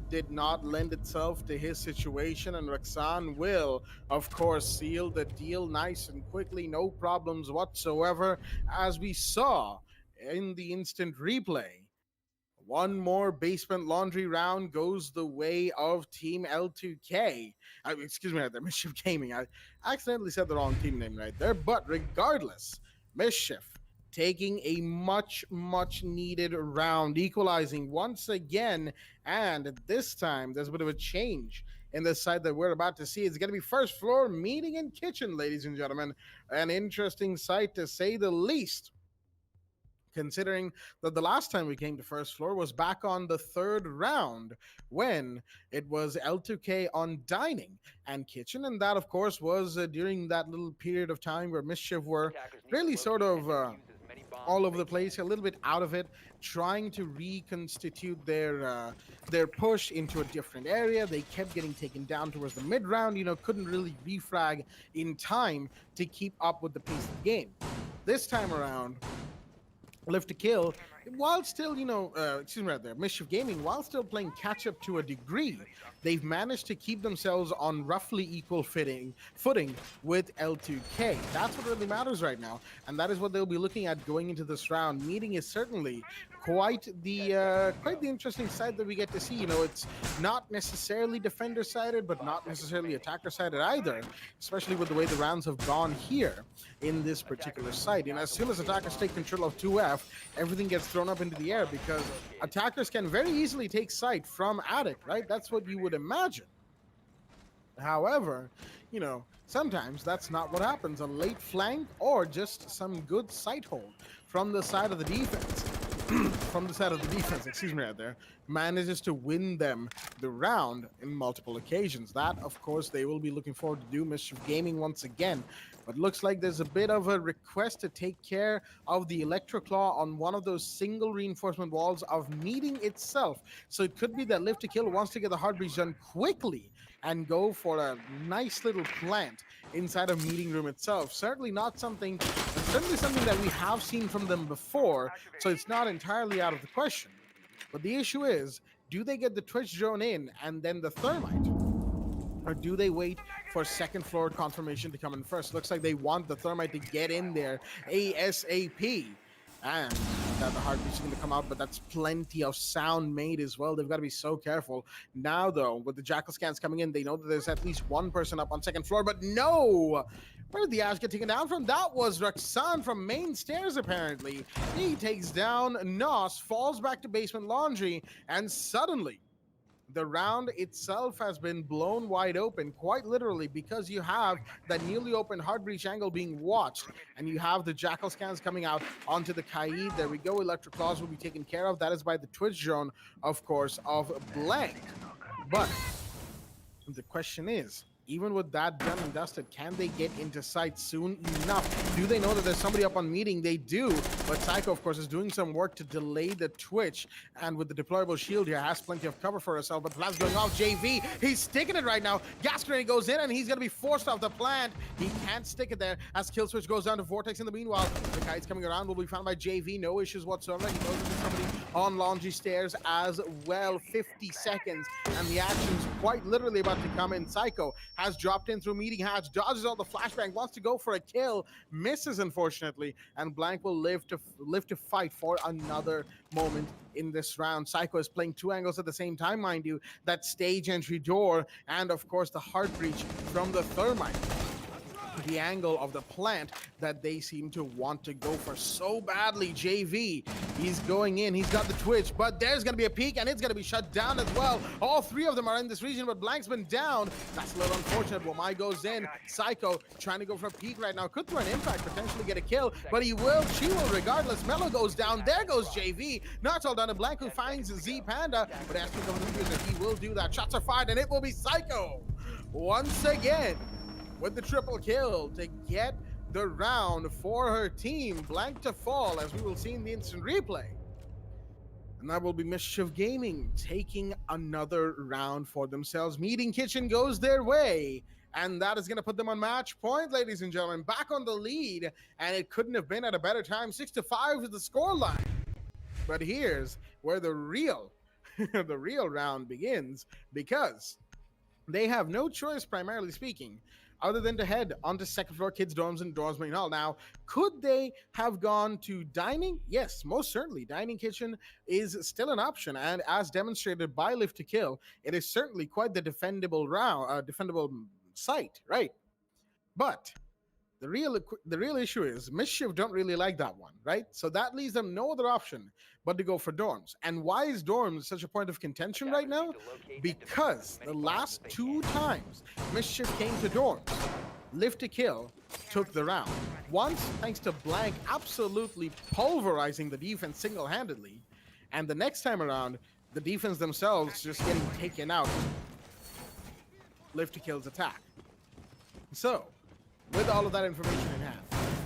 did not lend itself to his situation, and Roxanne will, of course, seal the deal nice and quickly. No problems whatsoever, as we saw in the instant replay. One more basement laundry round goes the way of Team L2K. Excuse me, the Mischief Gaming. I accidentally said the wrong team name right there, but regardless, Mischief taking a much needed round, equalizing once again, and this time there's a bit of a change in the side that we're about to see. It's going to be first floor meeting and kitchen, ladies and gentlemen. An interesting sight to say the least. considering that the last time we came to first floor was back on the third round when it was L2K on dining and kitchen, and that of course was during that little period of time where Mischief were really sort of all over the place, a little bit out of it, trying to reconstitute their push into a different area. They kept getting taken down towards the mid round, couldn't really refrag in time to keep up with the pace of the game. This time around, Live to Kill, while still, excuse me right there, Mischief Gaming, while still playing catch up to a degree, they've managed to keep themselves on roughly equal footing with L2K. That's what really matters right now, and that is what they'll be looking at going into this round. Meeting is certainly quite the interesting side that we get to see. It's not necessarily defender sided, but not necessarily attacker sided either, especially with the way the rounds have gone here in this particular site. And as soon as attackers take control of 2F, everything gets thrown up into the air because attackers can very easily take site from Attic, right? That's what you would imagine. However, sometimes that's not what happens. A late flank or just some good site hold from the side of the defense. Excuse me right there, manages to win them the round in multiple occasions. That, of course, they will be looking forward to do. Mischief Gaming once again. But looks like there's a bit of a request to take care of the Electroclaw on one of those single reinforcement walls of meeting itself. So it could be that Live to Kill wants to get the hard breach done quickly and go for a nice little plant inside of meeting room itself. Certainly something that we have seen from them before, so it's not entirely out of the question. But the issue is, do they get the Twitch drone in and then the thermite? Or do they wait for second floor confirmation to come in first? Looks like they want the thermite to get in there ASAP. And that the heartbeat is going to come out, but that's plenty of sound made as well. They've got to be so careful. Now, though, with the Jackal scans coming in, they know that there's at least one person up on second floor, but no! Where did the Ash get taken down from? That was Roxanne from main stairs, apparently. He takes down Nos, falls back to basement laundry, and suddenly, the round itself has been blown wide open, quite literally, because you have that newly opened hard breach angle being watched, and you have the Jackal scans coming out onto the Kaid. There we go. Electric Claws will be taken care of. That is by the Twitch drone, of course, of Blank. But the question is, even with that done and dusted, can they get into sight soon enough? Do they know that there's somebody up on meeting? They do, but Psycho, of course, is doing some work to delay the Twitch, and with the deployable shield here, has plenty of cover for herself, but Blast going off. JV, he's sticking it right now. Gas grenade goes in, and he's going to be forced off the plant. He can't stick it there as Kill Switch goes down to Vortex. In the meanwhile, the Kite's coming around, will be found by JV. No issues whatsoever. He knows that there's somebody on laundry stairs as well. 50 seconds, and the action's quite literally about to come in. Psycho has dropped in through meeting hatch, dodges all the flashbang, wants to go for a kill, misses unfortunately, and Blank will live to fight for another moment in this round. Psycho is playing two angles at the same time, mind you, that stage entry door, and of course the heart breach from the thermite. The angle of the plant that they seem to want to go for so badly. JV, he's going in, he's got the Twitch, but there's gonna be a peek and it's gonna be shut down as well. All three of them are in this region, but Blank's been down. That's a little unfortunate. Wamai goes in. Psycho trying to go for a peek right now. Could throw an impact, potentially get a kill, but she will regardless. Mello goes down. There goes JV. Now it's all down to Blank, who finds Z Panda, but as he will do that. Shots are fired and it will be Psycho once again with the triple kill to get the round for her team. Blank to fall, as we will see in the instant replay. And that will be Mischief Gaming taking another round for themselves. Meeting Kitchen goes their way, and that is going to put them on match point, ladies and gentlemen. Back on the lead, and it couldn't have been at a better time. 6-5 is the scoreline. But here's where the real round begins, because they have no choice, primarily speaking, other than to head onto second floor kids' dorms and dorms main hall. Now, could they have gone to dining? Yes, most certainly. Dining kitchen is still an option, and as demonstrated by Live to Kill, it is certainly quite the defendable site, right? But the real issue is Mischief don't really like that one, right? So that leaves them no other option but to go for dorms. And why is dorms such a point of contention right now? Because the last two times Mischief came to dorms, Live to Kill took the round. Once, thanks to Blank absolutely pulverizing the defense single-handedly, and the next time around, the defense themselves just getting taken out. Live to Kill's attack. So, with all of that information in hand,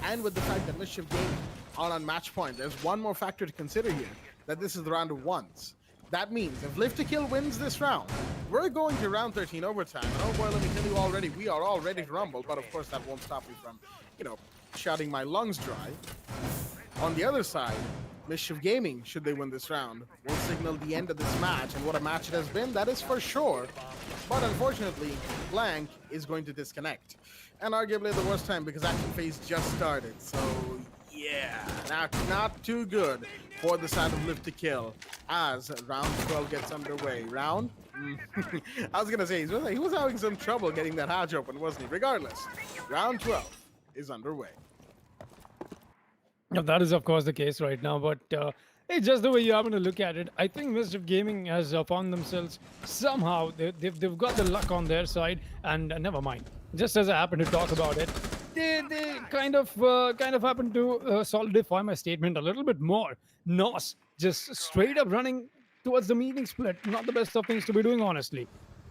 and with the fact that Mischief Gaming are on match point, there's one more factor to consider here, that this is the round of ones. That means if Live to Kill wins this round, we're going to round 13 overtime. And oh boy, let me tell you already, we are all ready to rumble, but of course that won't stop me from, shouting my lungs dry. On the other side, Mischief Gaming, should they win this round, will signal the end of this match, and what a match it has been, that is for sure. But unfortunately, Blank is going to disconnect. And arguably the worst time, because action phase just started. So, yeah, not too good for the side of Live to Kill as round 12 gets underway. Round? I was going to say, he was having some trouble getting that hatch open, wasn't he? Regardless, round 12 is underway. Now, that is, of course, the case right now, but it's just the way you happen to look at it. I think Mischief Gaming has found themselves somehow, they've got the luck on their side, and never mind. Just as I happen to talk about it, they kind of happen to solidify my statement a little bit more. NOS just straight up running towards the meeting split. Not the best of things to be doing, honestly.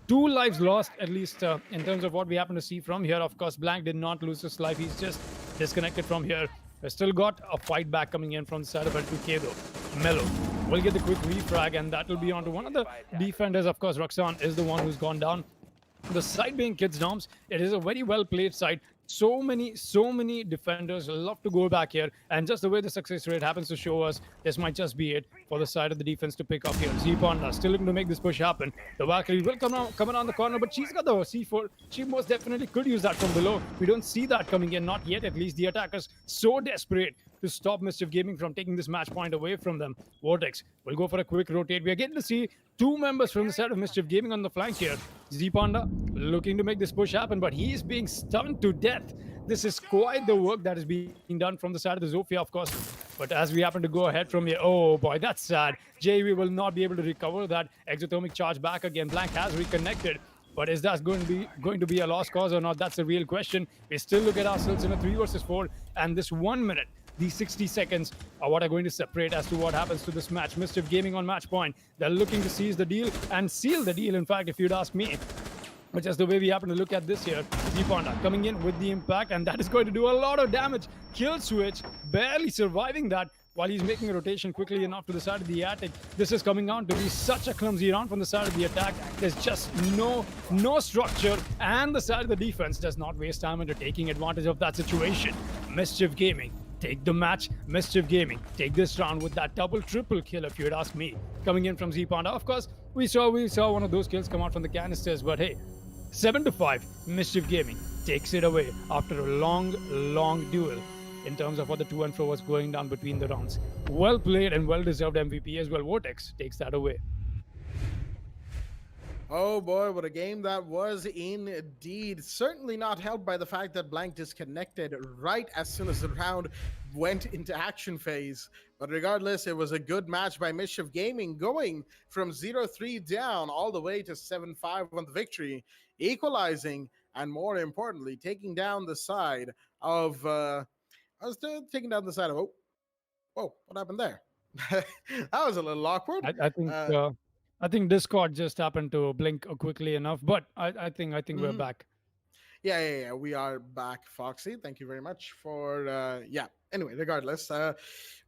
2 lives lost, at least in terms of what we happen to see from here. Of course, Blank did not lose his life. He's just disconnected from here. We've still got a fight back coming in from the side of L2K though. Mellow will get the quick refrag, and that will be onto one of the defenders. Of course, Roxanne is the one who's gone down. The side being Kids Norms, it is a very well played side. So many defenders love to go back here, and just the way the success rate happens to show us, this might just be it for the side of the defense to pick up here. Z-Panda still looking to make this push happen. The Valkyrie will come around the corner, but she's got the C4. She most definitely could use that from below. We don't see that coming in, not yet at least. The attackers so desperate to stop Mischief Gaming from taking this match point away from them. Vortex will go for a quick rotate. We are getting to see 2 members from the side of Mischief Gaming on the flank here. Z-Panda looking to make this push happen, but he is being stunned to death. This is quite the work that is being done from the side of the Zofia, of course. But as we happen to go ahead from here, oh boy, that's sad. JV will not be able to recover that exothermic charge back again. Blank has reconnected. But is that going to be a lost cause or not? That's a real question. We still look at ourselves in a 3 versus 4, and this 1 minute, these 60 seconds are what are going to separate as to what happens to this match. Mischief Gaming on match point. They're looking to seize the deal and seal the deal, in fact, if you'd ask me. But just the way we happen to look at this here, Z-Panda coming in with the impact, and that is going to do a lot of damage. Kill switch, barely surviving that while he's making a rotation quickly enough to the side of the attic. This is coming out to be such a clumsy round from the side of the attack. There's just no structure, and the side of the defense does not waste time into taking advantage of that situation. Mischief Gaming take the match. Mischief Gaming take this round with that triple kill, if you'd ask me. Coming in from Z-Panda, of course, we saw one of those kills come out from the canisters, but hey, 7-5, Mischief Gaming takes it away after a long duel in terms of what the to and fro was going down between the rounds. Well played and well-deserved MVP as well. Vortex takes that away. Oh boy, what a game that was indeed. Certainly not helped by the fact that Blank disconnected right as soon as the round went into action phase. But regardless, it was a good match by Mischief Gaming, going from 0-3 down all the way to 7-5 on the victory, equalizing, and more importantly, taking down the side of... taking down the side of... Whoa, what happened there? That was a little awkward. I think Discord just happened to blink quickly enough, but I think we're back. Yeah, we are back, Foxy. Thank you very much for Anyway, regardless, what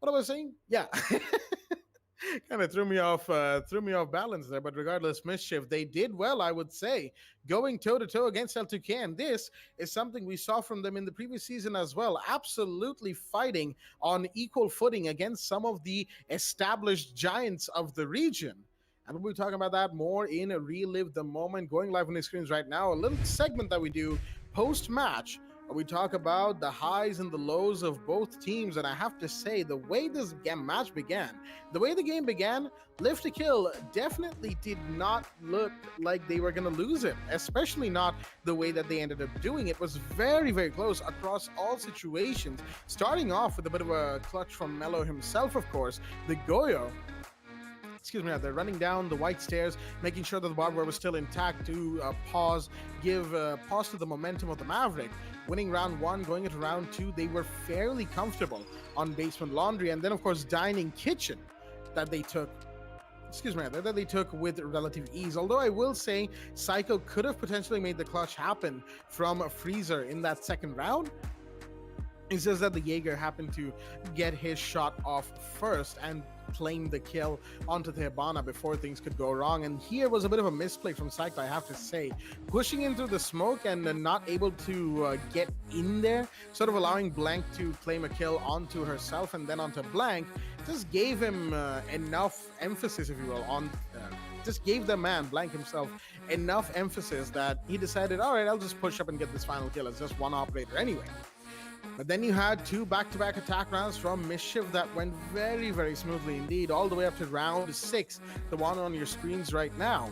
I was saying, kind of threw me off balance there. But regardless, Mischief, they did well, I would say, going toe-to-toe against L2K, and this is something we saw from them in the previous season as well. Absolutely fighting on equal footing against some of the established giants of the region. And we'll be talking about that more in Relive the Moment, going live on the screens right now. A little segment that we do post-match, where we talk about the highs and the lows of both teams. And I have to say, the way this match began, the way the game began, Live to Kill definitely did not look like they were going to lose it, especially not the way that they ended up doing. It was very, very close across all situations, starting off with a bit of a clutch from Mello himself, of course, the Goyo. excuse me, they're running down the white stairs, making sure that the barbed wire was still intact to give pause to the momentum of the Maverick. Winning round one, going into round two, they were fairly comfortable on basement laundry, and then of course dining kitchen that they took. Excuse me, that they took with relative ease. Although I will say, Psycho could have potentially made the clutch happen from Freezer in that second round. It says that the Jaeger happened to get his shot off first and claim the kill onto the Hibana before things could go wrong. And here was a bit of a misplay from Psycho, I have to say. Pushing into the smoke and not able to get in there, sort of allowing Blank to claim a kill onto herself and then onto Blank, just gave him enough emphasis, if you will, on... just gave the man, Blank himself, enough emphasis that he decided, all right, I'll just push up and get this final kill as just one operator anyway. But then you had two back-to-back attack rounds from Mischief that went very, very smoothly indeed, all the way up to round 6, the one on your screens right now.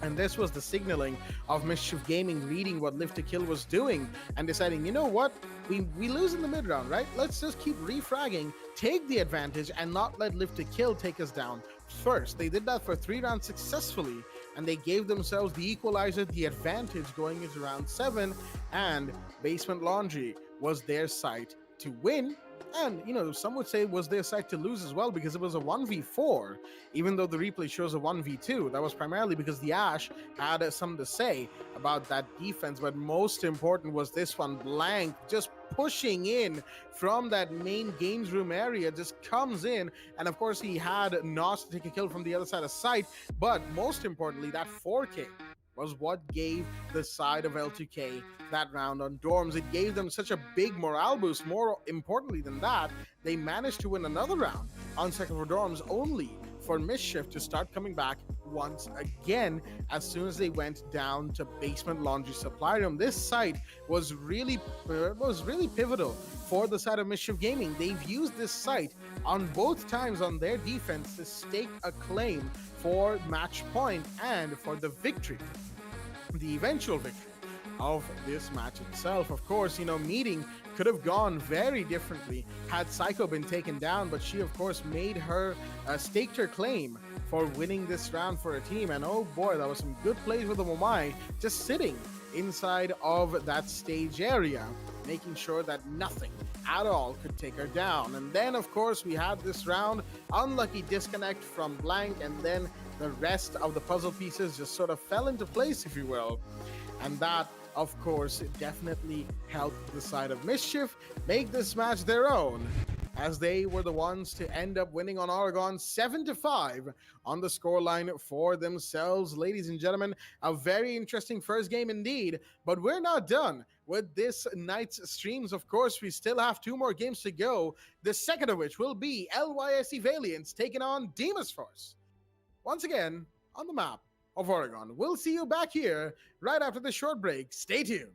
And this was the signaling of Mischief Gaming reading what Live to Kill was doing and deciding, you know what, we lose in the mid round, right? Let's just keep refragging, take the advantage, and not let Live to Kill take us down first. They did that for 3 rounds successfully, and they gave themselves the equalizer, the advantage going into round 7, and Basement Laundry was their site to win. And, you know, some would say it was their side to lose as well because it was a 1v4, even though the replay shows a 1v2. That was primarily because the Ash had something to say about that defense. But most important was this one, Blank, just pushing in from that main games room area, just comes in. And of course, he had Nos to take a kill from the other side of site. But most importantly, that 4K was what gave the side of L2K that round on Dorms. It gave them such a big morale boost. More importantly than that, they managed to win another round on Second for Dorms, only for Mischief to start coming back once again as soon as they went down to Basement Laundry Supply Room. This site was really pivotal for the side of Mischief Gaming. They've used this site on both times on their defense to stake a claim for match point and for the victory, the eventual victory of this match itself. Of course, you know, meeting could have gone very differently had Psycho been taken down, but she of course made her staked her claim for winning this round for her team. And oh boy, that was some good plays with the Momai, just sitting inside of that stage area, making sure that nothing at all could take her down. And then of course we had this round, unlucky disconnect from Blank, and then the rest of the puzzle pieces just sort of fell into place, if you will. And that of course definitely helped the side of Mischief make this match their own, as they were the ones to end up winning on Oregon 7-5 on the scoreline for themselves. Ladies and gentlemen, a very interesting first game indeed, but we're not done with this night's streams. Of course, we still have 2 more games to go, the second of which will be LYSE Valiants taking on Demon's Force, once again on the map of Oregon. We'll see you back here right after the short break. Stay tuned.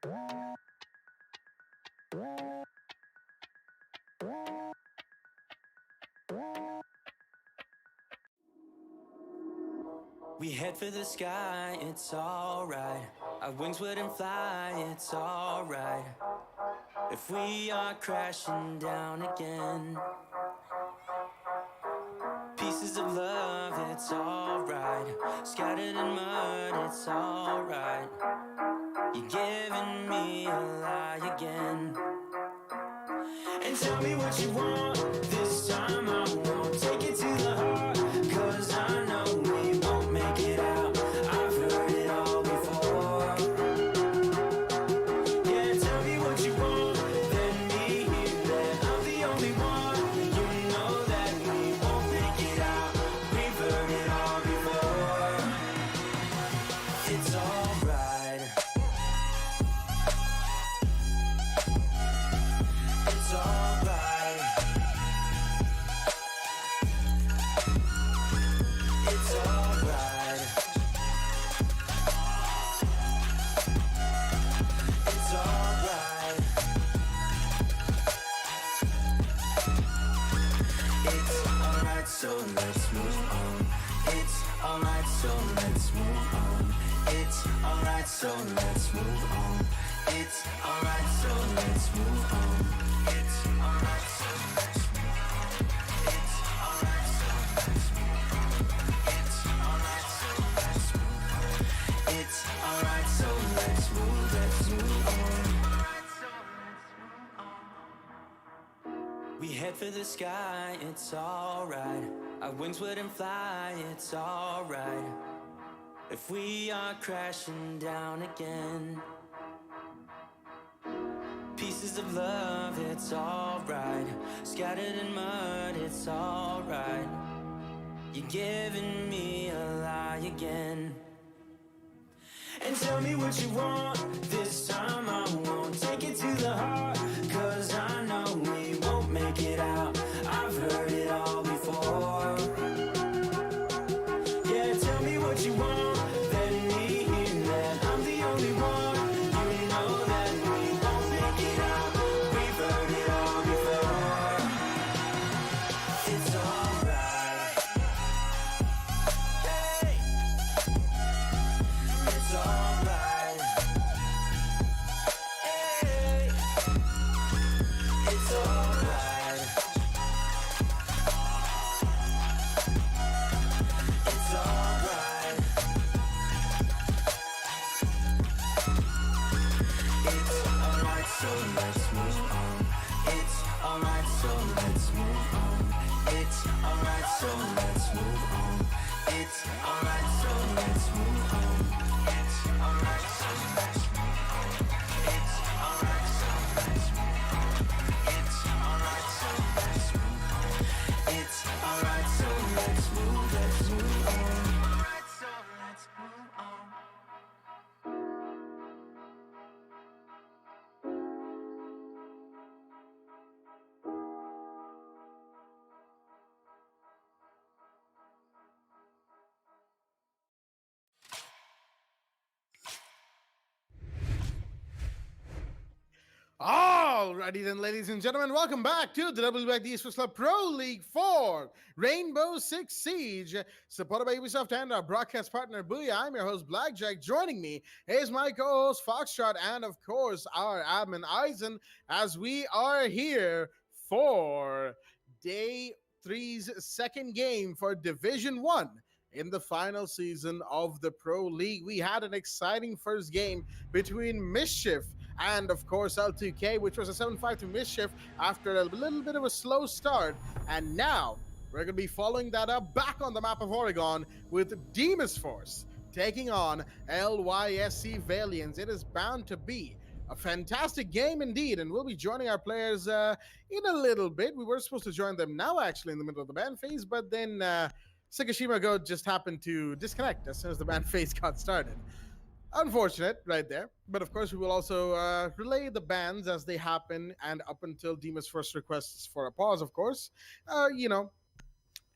We head for the sky, it's alright. Our wings wouldn't fly, it's alright. If we are crashing down again, pieces of love, it's alright. Scattered in mud, it's alright. You're giving me a lie again. And tell me what you want, this time I won't take it to the heart. Cause I know we won't make it out, I've heard it all before. Yeah, tell me what you want, let me hear that I'm the only one. You know that we won't make it out, we've heard it all before. It's alright. It's alright. It's alright. It's alright. It's alright, so let's move on. It's alright, so let's move on. It's alright, so let's move on. It's alright, so let's move on. It's alright, so let's move on. It's alright, so let's move on. It's alright, so let's move on. It's alright, so let's move on. We head for the sky, it's alright. Our wings wouldn't fly, it's alright. If we are crashing down again, pieces of love, it's alright. Scattered in mud, it's alright. You're giving me a lie again. And tell me what you want, this time I won't take it to the heart. Cause I know we won't make it out, I've heard it all before. Yeah, tell me what you want, let me hear that I'm the only one. You know that we won't make it out, we've heard it all before. It's alright. Hey. It's alright. Hey. It's alright. It's alright. It's alright, so let's move on. It's alright, so let's move on. It's alright, so let's move on. It's alright, so let's move on. It's alright, so let's move on. It's alright, so let's move on. It's alright, so let's move on. It's alright, so let's move on. Alright, so let's move on. Alrighty then, ladies and gentlemen, welcome back to the WD BLACK Esports Club Pro League 4 Rainbow Six Siege, supported by Ubisoft and our broadcast partner Booyah. I'm your host Blackjack. Joining me is my co-host Foxtrot and of course our admin Eisen, as we are here for Day 3's second game for Division 1 in the final season of the Pro League. We had an exciting first game between Mischief and, of course, L2K, which was a 7-5 to Mischief after a little bit of a slow start. And now we're going to be following that up back on the map of Oregon with Demas Force taking on LYSC Valiants. It is bound to be a fantastic game indeed, and we'll be joining our players in a little bit. We were supposed to join them now, actually, in the middle of the ban phase, but then Sakashima Go just happened to disconnect as soon as the ban phase got started. Unfortunate right there. But of course, we will also relay the bans as they happen and up until Demas Force requests for a pause, of course. You know,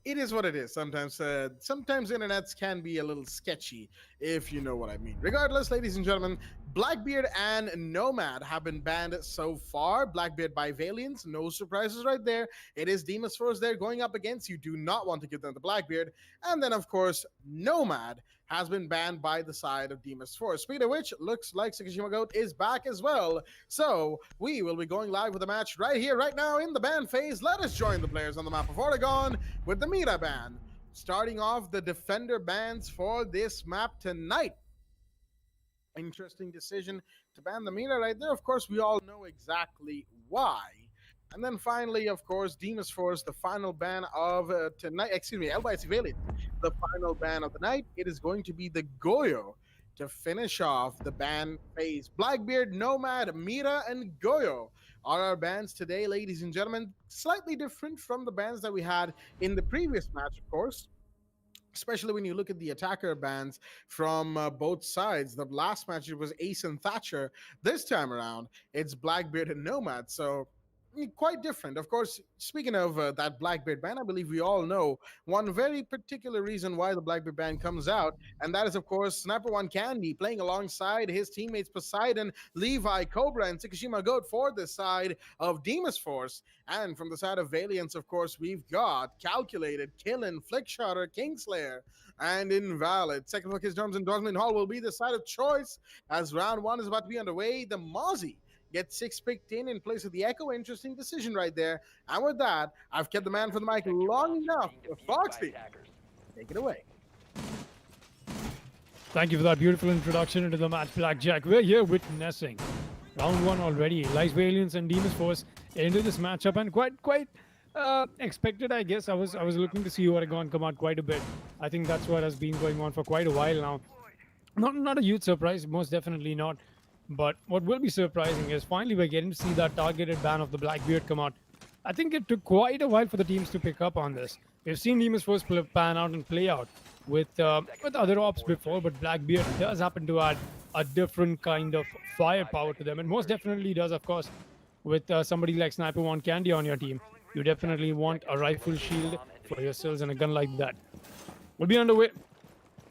it is what it is. Sometimes internets can be a little sketchy, if you know what I mean. Regardless, ladies and gentlemen, Blackbeard and Nomad have been banned so far. Blackbeard by Valiance, no surprises right there. It is Demon's Force they're going up against. You do not want to give them the Blackbeard. And then, of course, Nomad has been banned by the side of Demon's Force. Speaking of which, looks like Tsukishima Goat is back as well. So we will be going live with the match right here, right now in the ban phase. Let us join the players on the map of Oregon with the Meta ban. Starting off the Defender bans for this map tonight. Interesting decision to ban the Meta right there. Of course, we all know exactly why. And then finally, of course, Demon's Force, the final ban of tonight. Excuse me, LYC Valiant, the final ban of the night. It is going to be the Goyo to finish off the ban phase. Blackbeard, Nomad, Meta, and Goyo are our bans today, ladies and gentlemen. Slightly different from the bans that we had in the previous match, of course. Especially when you look at the attacker bans from both sides. The last match, it was Ace and Thatcher. This time around, it's Blackbeard and Nomad. So quite different. Of course, speaking of that Blackbeard ban, I believe we all know one very particular reason why the Blackbeard ban comes out, and that is, of course, Sniper One Candy playing alongside his teammates Poseidon, Levi, Cobra, and Tsukishima Goat for the side of Demon's Force. And from the side of Valiance, of course, we've got Calculated, Killin, Flickshotter, Kingslayer, and Invalid. Second look, his terms endorsement hall will be the side of choice as round one is about to be underway. The Mozzie gets 6 picked in place of the Echo. Interesting decision right there. And with that, I've kept the man for the mic long enough. Foxy, take it away. Thank you for that beautiful introduction into the match, Blackjack. We're here witnessing round one already. Lies Valiance and Demon's Force into this matchup, and quite expected, I guess. I was looking to see Oregon come out quite a bit. I think that's what has been going on for quite a while now. Not a huge surprise, most definitely not. But what will be surprising is finally we're getting to see that targeted ban of the Blackbeard come out. I think it took quite a while for the teams to pick up on this. We've seen Demon's Force pan out and play out with other ops before, but Blackbeard does happen to add a different kind of firepower to them, and most definitely does, of course, with somebody like Sniper One Candy on your team. You definitely want a rifle shield for yourselves and a gun like that. We'll be underway.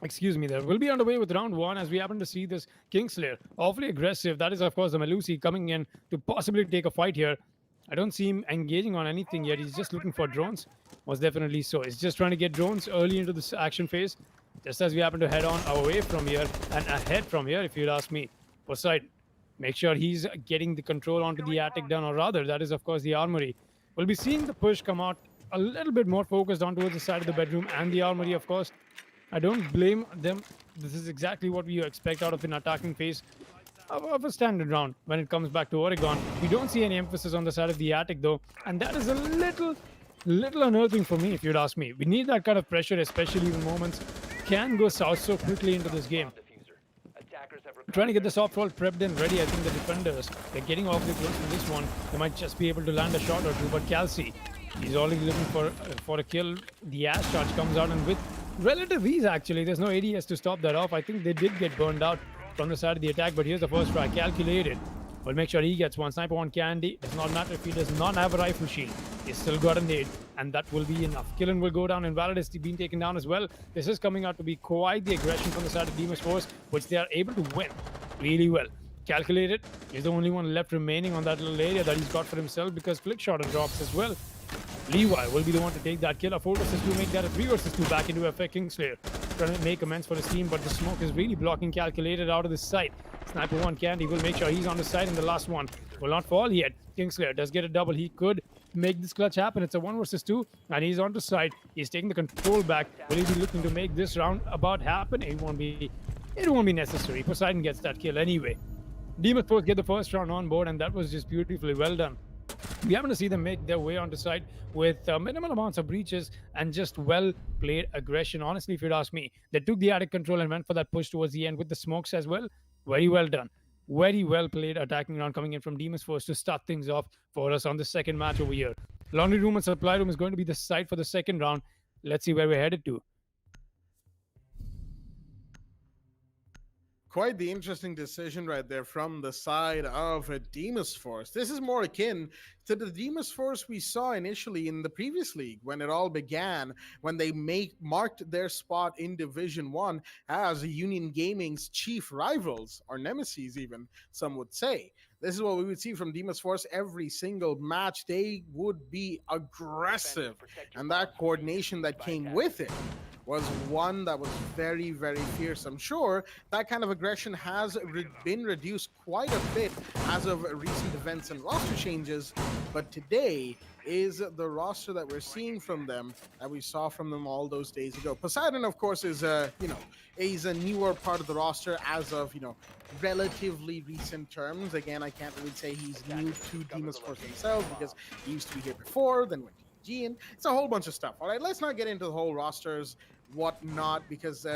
Excuse me there. We'll be underway with round one as we happen to see this Kingslayer. Awfully aggressive. That is, of course, the Melusi coming in to possibly take a fight here. I don't see him engaging on anything yet. He's just looking for drones. Most definitely so. He's just trying to get drones early into this action phase. Just as we happen to head on away from here and ahead from here, if you'd ask me. Poseidon, make sure he's getting the control onto the attic done, or rather, that is, of course, the armory. We'll be seeing the push come out a little bit more focused on towards the side of the bedroom and the armory, of course. I don't blame them. This is exactly what we expect out of an attacking phase of a standard round when it comes back to Oregon. We don't see any emphasis on the side of the attic, though, and that is a little unearthing for me, if you'd ask me. We need that kind of pressure, especially when moments can go south so quickly into this game. Trying to get the soft wall prepped and ready. I think the defenders, they're getting awfully close to this one. They might just be able to land a shot or two, but Clancy, he's already looking for a kill. The ash charge comes out, and with relative ease, actually. There's no ADS to stop that off. I think they did get burned out from the side of the attack, but here's the first try. Calculated. We'll make sure he gets one. Sniper One Candy. Does not matter if he does not have a rifle shield. He's still got a nade, and that will be enough. Killen will go down. Invalid is being taken down as well. This is coming out to be quite the aggression from the side of Demon's Force, which they are able to win really well. Calculated is the only one left remaining on that little area that he's got for himself, because Flickshotter drops as well. Levi will be the one to take that kill. A 4 versus 2, make that a 3 versus 2 back into effect. Kingslayer trying to make amends for his team, but the smoke is really blocking Calculated out of the sight. Sniper One Candy will make sure he's on the side, and the last one will not fall yet. Kingslayer does get a double. He could make this clutch happen. It's a 1 versus 2, and he's on the side. He's taking the control back. Will he be looking to make this round about happen? It won't be necessary. Poseidon gets that kill anyway. Demon's Force get the first round on board, and that was just beautifully well done. We happen to see them make their way onto site with minimal amounts of breaches and just well-played aggression. Honestly, if you'd ask me, they took the attic control and went for that push towards the end with the smokes as well. Very well done. Very well-played attacking round coming in from Demon's Force to start things off for us on the second match over here. Laundry room and supply room is going to be the site for the second round. Let's see where we're headed to. Quite the interesting decision right there from the side of Demus Force. This is more akin to the Demus Force we saw initially in the previous league when it all began, when they marked their spot in Division 1 as Union Gaming's chief rivals, or nemesis even, some would say. This is what we would see from Demus Force every single match. They would be aggressive, and that coordination that came with it was one that was very, very fierce. I'm sure that kind of aggression has been reduced quite a bit as of recent events and roster changes, but today is the roster that we're seeing from them that we saw from them all those days ago. Poseidon, of course, is he's a newer part of the roster as of relatively recent terms. Again, I can't really say he's new to Demus Force themselves because he used to be here before, then went to EG, and it's a whole bunch of stuff. All right, let's not get into the whole rosters whatnot because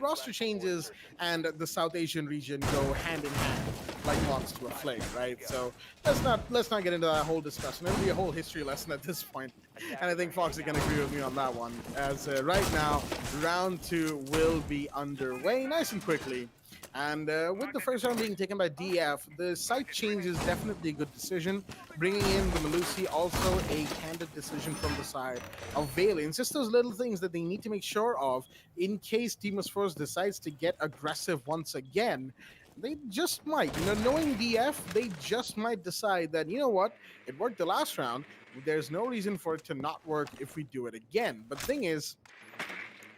roster changes and the South Asian region go hand in hand like moths to a flame, right? So let's not get into that whole discussion. It'll be a whole history lesson at this point, and I think Fox is going to agree with me on that one. As right now, round 2 will be underway nice and quickly. And with the first round being taken by DF, the site change is definitely a good decision. Bringing in the Malusi, also a candid decision from the side of Valiance. Just those little things that they need to make sure of in case Demus Force decides to get aggressive once again. They just might, knowing DF, they just might decide that, you know what, it worked the last round. There's no reason for it to not work if we do it again. But the thing is,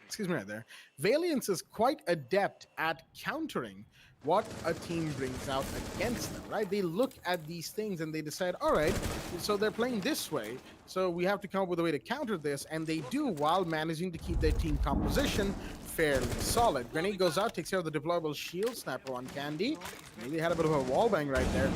excuse me right there, Valiance is quite adept at countering what a team brings out against them, right? They look at these things and they decide, all right, so they're playing this way, so we have to come up with a way to counter this, and they do while managing to keep their team composition fairly solid. Grenade goes out, takes care of the deployable shield, sniper on Candy. Maybe had a bit of a wallbang right there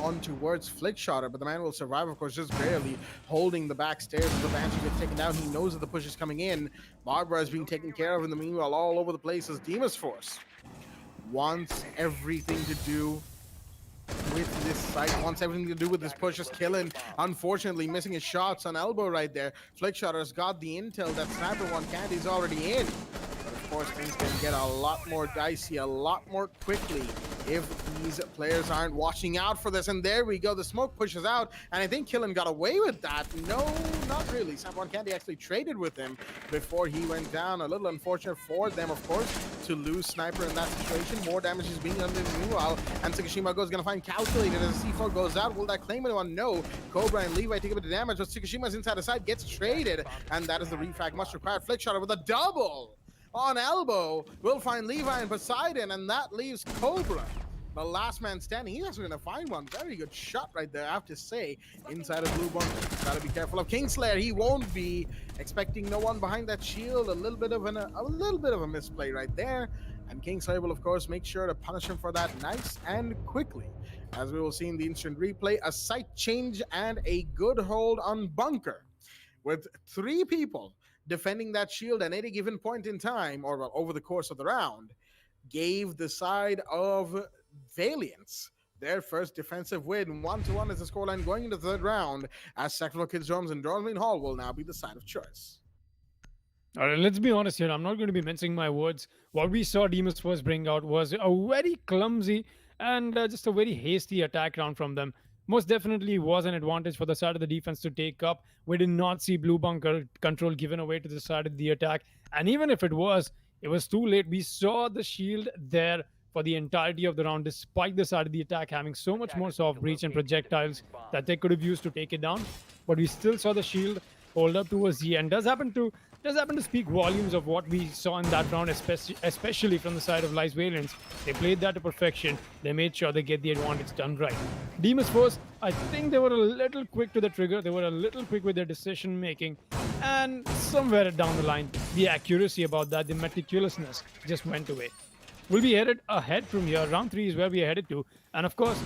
on towards Flickshotter, but the man will survive, of course, just barely holding the back stairs as the Banshee gets taken down. He knows that the push is coming in. Barbara is being taken care of in the meanwhile all over the place as Demus Force wants everything to do with this site, wants everything to do with this push. Just killing, unfortunately missing his shots on elbow right there. Flickshotter's got the intel that Sniper One Candy's already in. But of course, things can get a lot more dicey, a lot more quickly if these players aren't watching out for this. And there we go, the smoke pushes out, and I think Killen got away with that. No, not really. Sniper One Candy actually traded with him before he went down. A little unfortunate for them, of course, to lose Sniper in that situation. More damage is being done in the meanwhile, and Tsukishima is going to find Calculated as the C4 goes out. Will that claim anyone? No. Cobra and Levi take a bit of damage, but Tsukishima's inside the side, gets traded, and that is the refag much required. Flickshotter with a double on elbow will find Levi and Poseidon, and that leaves Cobra, the last man standing. He's actually going to find one. Very good shot right there, I have to say, inside of Blue Bunker. Gotta be careful of Kingslayer. He won't be expecting no one behind that shield. A little bit of a misplay right there. And Kingslayer will, of course, make sure to punish him for that nice and quickly. As we will see in the instant replay, a site change and a good hold on Bunker. With 3 people defending that shield at any given point in time, or over the course of the round, gave the side of Valiance their first defensive win. 1-1 is the scoreline going into the third round, as Sacramento Kids Drums and Dormlin Hall will now be the side of choice. All right, let's be honest here. I'm not going to be mincing my words. What we saw Demus Force bring out was a very clumsy and just a very hasty attack round from them. Most definitely was an advantage for the side of the defense to take up. We did not see Blue Bunker control given away to the side of the attack. And even if it was too late. We saw the shield there for the entirety of the round, despite the side of the attack having so much more soft breach and projectiles that they could have used to take it down. But we still saw the shield hold up towards the end. Does happen to speak volumes of what we saw in that round, especially from the side of Lies Valiance. They played that to perfection. They made sure they get the advantage done right. Demus Force, I think they were a little quick to the trigger. They were a little quick with their decision making. And somewhere down the line, the accuracy about that, the meticulousness just went away. We'll be headed ahead from here. Round 3 is where we are headed to. And of course,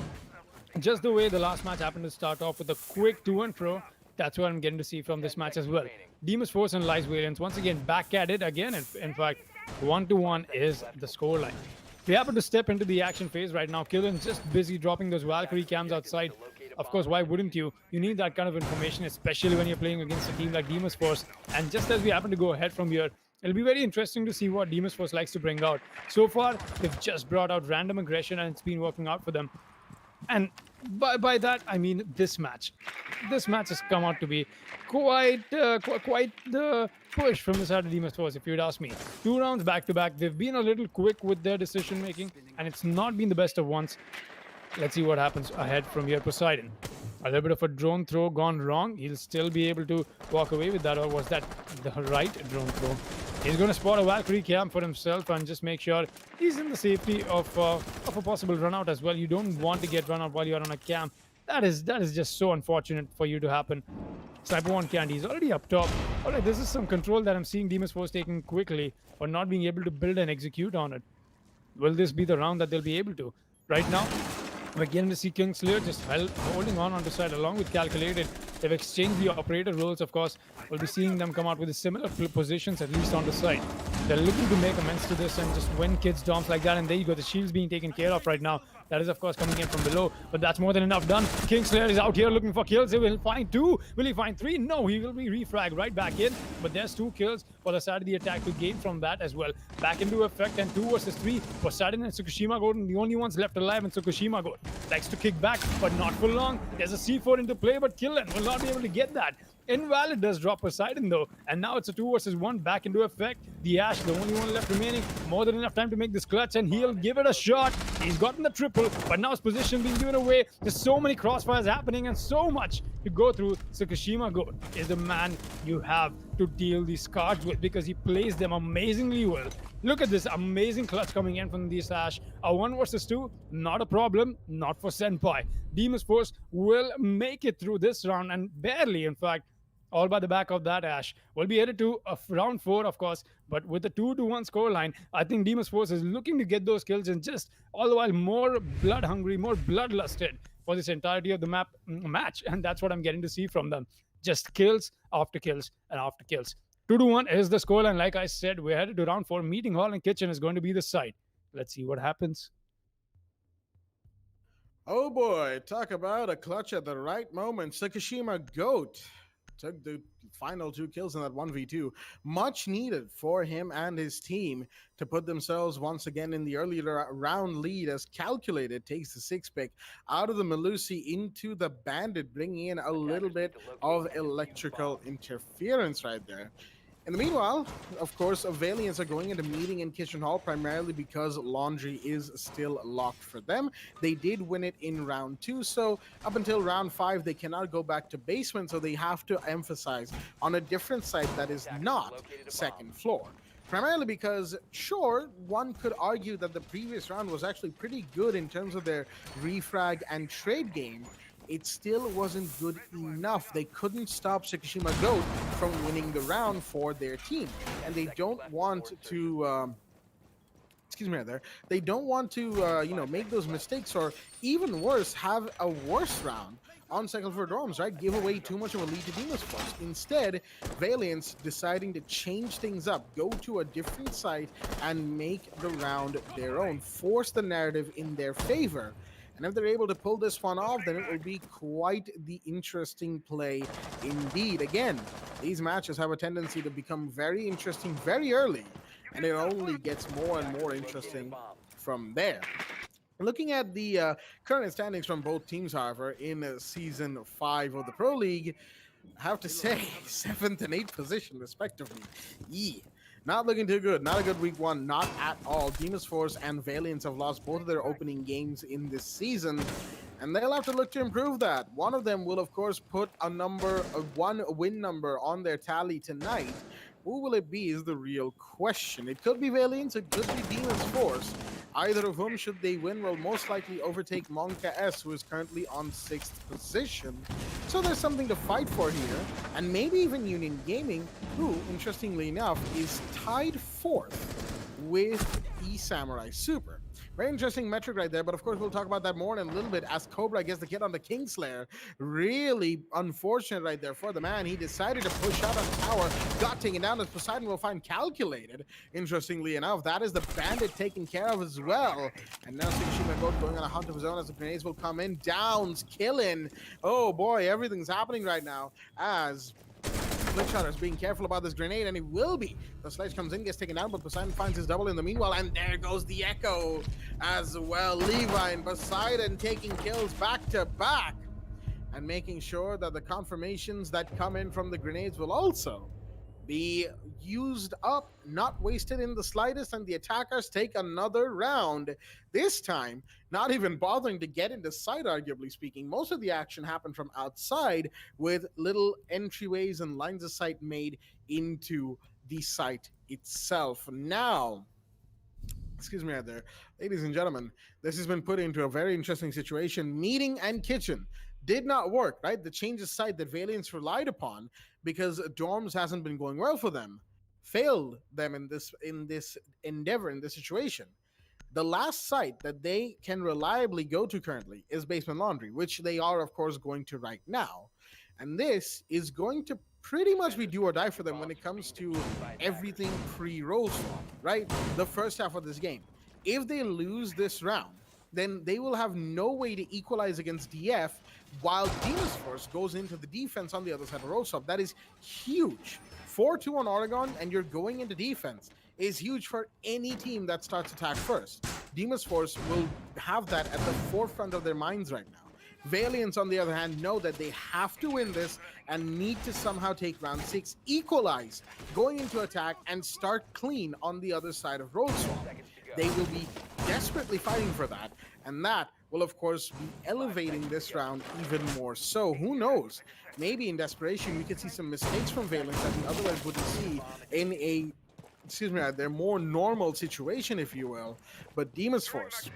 just the way the last match happened to start off with a quick to and fro, that's what I'm getting to see from this match as well. Demus Force and Lies Valiance once again back at it again. In fact, 1-1 is the scoreline. We happen to step into the action phase right now. Killen's just busy dropping those Valkyrie cams outside. Of course, why wouldn't you? You need that kind of information, especially when you're playing against a team like Demus Force. And just as we happen to go ahead from here, It'll be very interesting to see what Demon's Force likes to bring out. So far, they've just brought out random aggression and it's been working out for them. And by that I mean this match. This match has come out to be quite the push from the side of Demon's Force, if you'd ask me. 2 rounds back to back. They've been a little quick with their decision making, and it's not been the best of ones. Let's see what happens ahead from here. Poseidon, a little bit of a drone throw gone wrong. He'll still be able to walk away with that, or was that the right drone throw? He's going to spot a Valkyrie camp for himself and just make sure he's in the safety of a possible run out as well. You don't want to get run out while you're on a camp. That is just so unfortunate for you to happen. Sniper 1 Candy is already up top. Alright, this is some control that I'm seeing Demon's Force taking quickly, but not being able to build and execute on it. Will this be the round that they'll be able to? Right now, we're getting to see Kingslayer just holding on onto side along with Calculated. They've exchanged the operator roles, of course. We'll be seeing them come out with similar positions, at least on the side. They're looking to make amends to this and just win kids' doms like that. And there you go, the shield's being taken care of right now. That is, of course, coming in from below, but that's more than enough done. Kingslayer is out here looking for kills. He will find 2. Will he find 3? No, he will be refragged right back in. But there's 2 kills for the side of the attack to gain from that as well. Back into effect, and 2 versus 3. Poseidon and Tsukushima Goat, the only ones left alive, and Tsukushima Goat likes to kick back, but not for long. There's a C4 into play, but Killen will not be able to get that. Invalid does drop Poseidon though, and now it's a 2 versus 1 back into effect. The Ash, the only one left remaining, more than enough time to make this clutch, and he'll give it a shot. He's gotten the triple, but now his position being given away. There's so many crossfires happening and so much to go through. Tsukushima Goat is the man you have to deal these cards with because he plays them amazingly well. Look at this amazing clutch coming in from the Ash. A 1 versus 2, not a problem, not for Senpai. Demon's Force will make it through this round, and barely, in fact. All by the back of that Ash. We'll be headed to round 4, of course, but with a 2-1 scoreline, I think Demon's Force is looking to get those kills and just all the while more blood hungry, more bloodlusted for this entirety of the match, and that's what I'm getting to see from them. Just kills after kills and after kills. 2-1 is the scoreline. Like I said, we're headed to round 4. Meeting Hall and Kitchen is going to be the site. Let's see what happens. Oh boy, talk about a clutch at the right moment. Tsukushima Goat took the final 2 kills in that 1v2. Much needed for him and his team to put themselves once again in the early round lead, as Calculated takes the 6 pick out of the Melusi into the Bandit, bringing in a little bit of electrical interference right there. In the meanwhile, of course, Valiants are going into meeting in Kitchen Hall primarily because Laundry is still locked for them. They did win it in round 2, so up until round 5, they cannot go back to basement, so they have to emphasize on a different site that is not second floor. Primarily because, sure, one could argue that the previous round was actually pretty good in terms of their refrag and trade game. It still wasn't good enough. They couldn't stop Tsukushima Goat from winning the round for their team. And they don't want to, excuse me right there, they don't want to, make those mistakes, or even worse, have a worse round on second floor dorms, right? Give away too much of a lead to Demon's Force. Instead, Valiants deciding to change things up, go to a different site and make the round their own, force the narrative in their favor. And if they're able to pull this one off, then it will be quite the interesting play indeed. Again, these matches have a tendency to become very interesting very early, and it only gets more and more interesting from there. Looking at the current standings from both teams, however, in Season 5 of the Pro League, I have to say, 7th and 8th position, respectively. Yeah. Not looking too good. Not a good week 1. Not at all. Demon's Force and Valiants have lost both of their opening games in this season, and they'll have to look to improve that. One of them will, of course, put a 1 win number on their tally tonight. Who will it be is the real question. It could be Valiants, it could be Demon's Force. Either of whom, should they win, will most likely overtake Monka S, who is currently on 6th position. So there's something to fight for here. And maybe even Union Gaming, who, interestingly enough, is tied 4th with E-Samurai Super. Very interesting metric right there, but of course we'll talk about that more in a little bit as Cobra gets the kid on the Kingslayer. Really unfortunate right there for the man. He decided to push out on tower, got taken down, as Poseidon will find Calculated. Interestingly enough, that is the Bandit taken care of as well. And now Tsukushima Goat going on a hunt of his own as the grenades will come in. Downs, killing. Oh boy, everything's happening right now as Blitzshutter is being careful about this grenade, and he will be. The sledge comes in, gets taken down, but Poseidon finds his double in the meanwhile, and there goes the Echo as well. Levi and Poseidon taking kills back to back, and making sure that the confirmations that come in from the grenades will also be used up, not wasted in the slightest, and the attackers take another round. This time, not even bothering to get into sight, arguably speaking. Most of the action happened from outside with little entryways and lines of sight made into the site itself. Now, excuse me right there, ladies and gentlemen, this has been put into a very interesting situation. Meeting and kitchen did not work, right? The change of site that Valiance relied upon because dorms hasn't been going well for them failed them in this endeavor, in this situation. The last site that they can reliably go to currently is Basement Laundry, which they are of course going to right now, and this is going to pretty much be do or die for them when it comes to everything pre-roll swap, right? The first half of this game. If they lose this round, then they will have no way to equalize against DF while Demon's Force goes into the defense on the other side of roll swap. That is huge. 4-2 on Oregon, and you're going into defense is huge for any team that starts attack first. Demon's Force will have that at the forefront of their minds right now. Valiance, on the other hand, know that they have to win this and need to somehow take round 6, equalize, going into attack, and start clean on the other side of road swap. They will be desperately fighting for that, and that will, of course, be elevating this round even more so. Who knows? Maybe in desperation, we could see some mistakes from Valiance that we otherwise wouldn't see in a, excuse me, their more normal situation, if you will. But Demon's Force,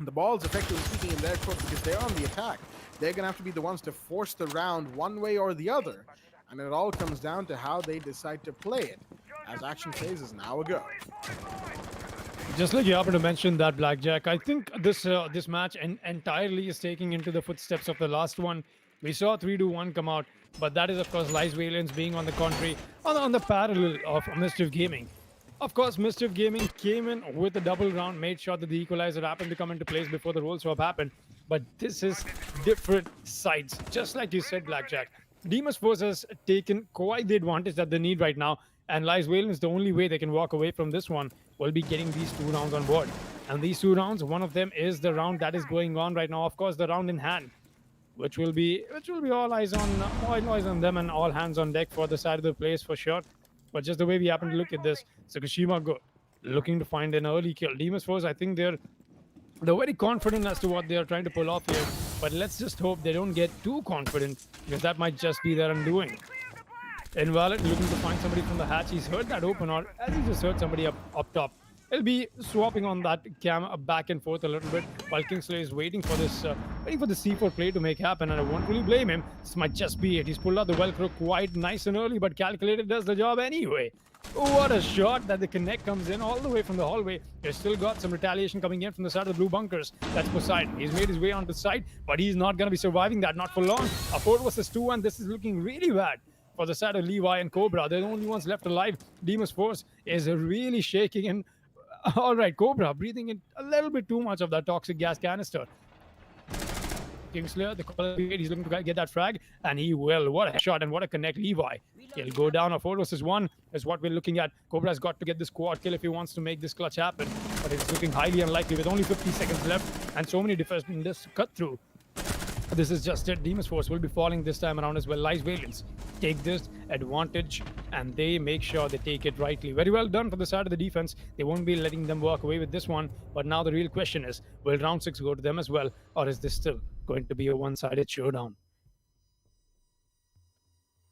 the ball's effectively speaking in their court because they're on the attack. They're going to have to be the ones to force the round one way or the other. And it all comes down to how they decide to play it, as action phase is now a go. Just like you happened to mention that, Blackjack, I think this match entirely is taking into the footsteps of the last one. We saw 3-1 come out, but that is, of course, Lies Valiance being on the contrary, on the parallel of Mischief Gaming. Of course, Mischief Gaming came in with a double round, made sure that the equalizer happened to come into place before the roll swap happened. But this is different sides, just like you said, Blackjack. Demon's Force has taken quite the advantage that they need right now, and Lies Valiance, the only way they can walk away from this one will be getting these 2 rounds on board. And these 2 rounds, one of them is the round that is going on right now, of course, the round in hand, which will be all eyes on them and all hands on deck for the side of the place for sure. But just the way we happen to look at this, Tsukushima go looking to find an early kill. Demon's Force, I think they're very confident as to what they are trying to pull off here. But let's just hope they don't get too confident, because that might just be their undoing. Invalid looking to find somebody from the hatch. He's heard that open, or as he just heard somebody up top. He'll be swapping on that cam back and forth a little bit while Kingsley is waiting for this C4 play to make happen, and I won't really blame him. This might just be it. He's pulled out the Velcro quite nice and early, but calculated does the job anyway. What a shot that the connect comes in all the way from the hallway. He's still got some retaliation coming in from the side of the blue bunkers. That's Poseidon. He's made his way onto the side, but he's not going to be surviving that, not for long. A 4 versus 2, and this is looking really bad for the side of Levi and Cobra. They're the only ones left alive. Demon's Force is really shaking, and all right, Cobra breathing in a little bit too much of that toxic gas canister. Kingslayer, the color brigade, he's looking to get that frag, and he will. What a shot and what a connect. Levi, he'll go down. A 4 versus 1 is what we're looking at. Cobra's got to get this quad kill if he wants to make this clutch happen, but it's looking highly unlikely with only 50 seconds left and so many defenders cut through. This is just it. Demon's Force will be falling this time around as well. Lies Valiance take this advantage, and they make sure they take it rightly. Very well done for the side of the defense. They won't be letting them walk away with this one. But now the real question is, will round 6 go to them as well, or is this still going to be a one-sided showdown?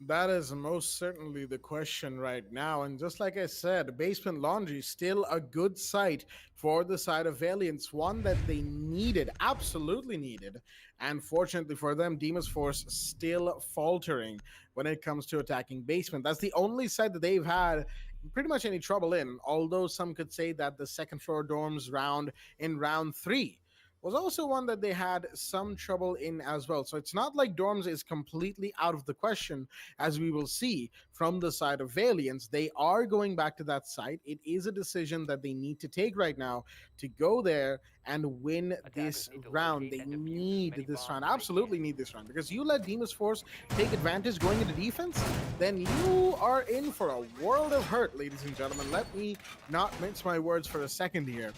That is most certainly the question right now. And just like I said, Basement Laundry still a good site for the side of Valiance, one that they needed, absolutely needed. And fortunately for them, Demon's Force still faltering when it comes to attacking Basement. That's the only site that they've had pretty much any trouble in, although some could say that the second floor dorms round in round 3 was also one that they had some trouble in as well. So it's not like Dorms is completely out of the question, as we will see from the side of Valiance. They are going back to that site. It is a decision that they need to take right now to go there and win this round. They need this round, absolutely need this round, because you let Demon's Force take advantage going into defense, then you are in for a world of hurt, ladies and gentlemen. Let me not mince my words for a second here.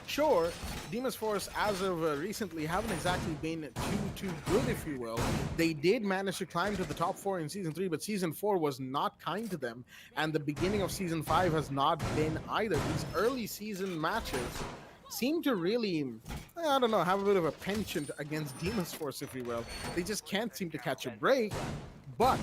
Sure, Demon's Force, as of recently, haven't exactly been too good, if you will. They did manage to climb to the top 4 in Season 3, but Season 4 was not kind to them, and the beginning of Season 5 has not been either. These early season matches seem to really, I don't know, have a bit of a penchant against Demon's Force, if you will. They just can't seem to catch a break, but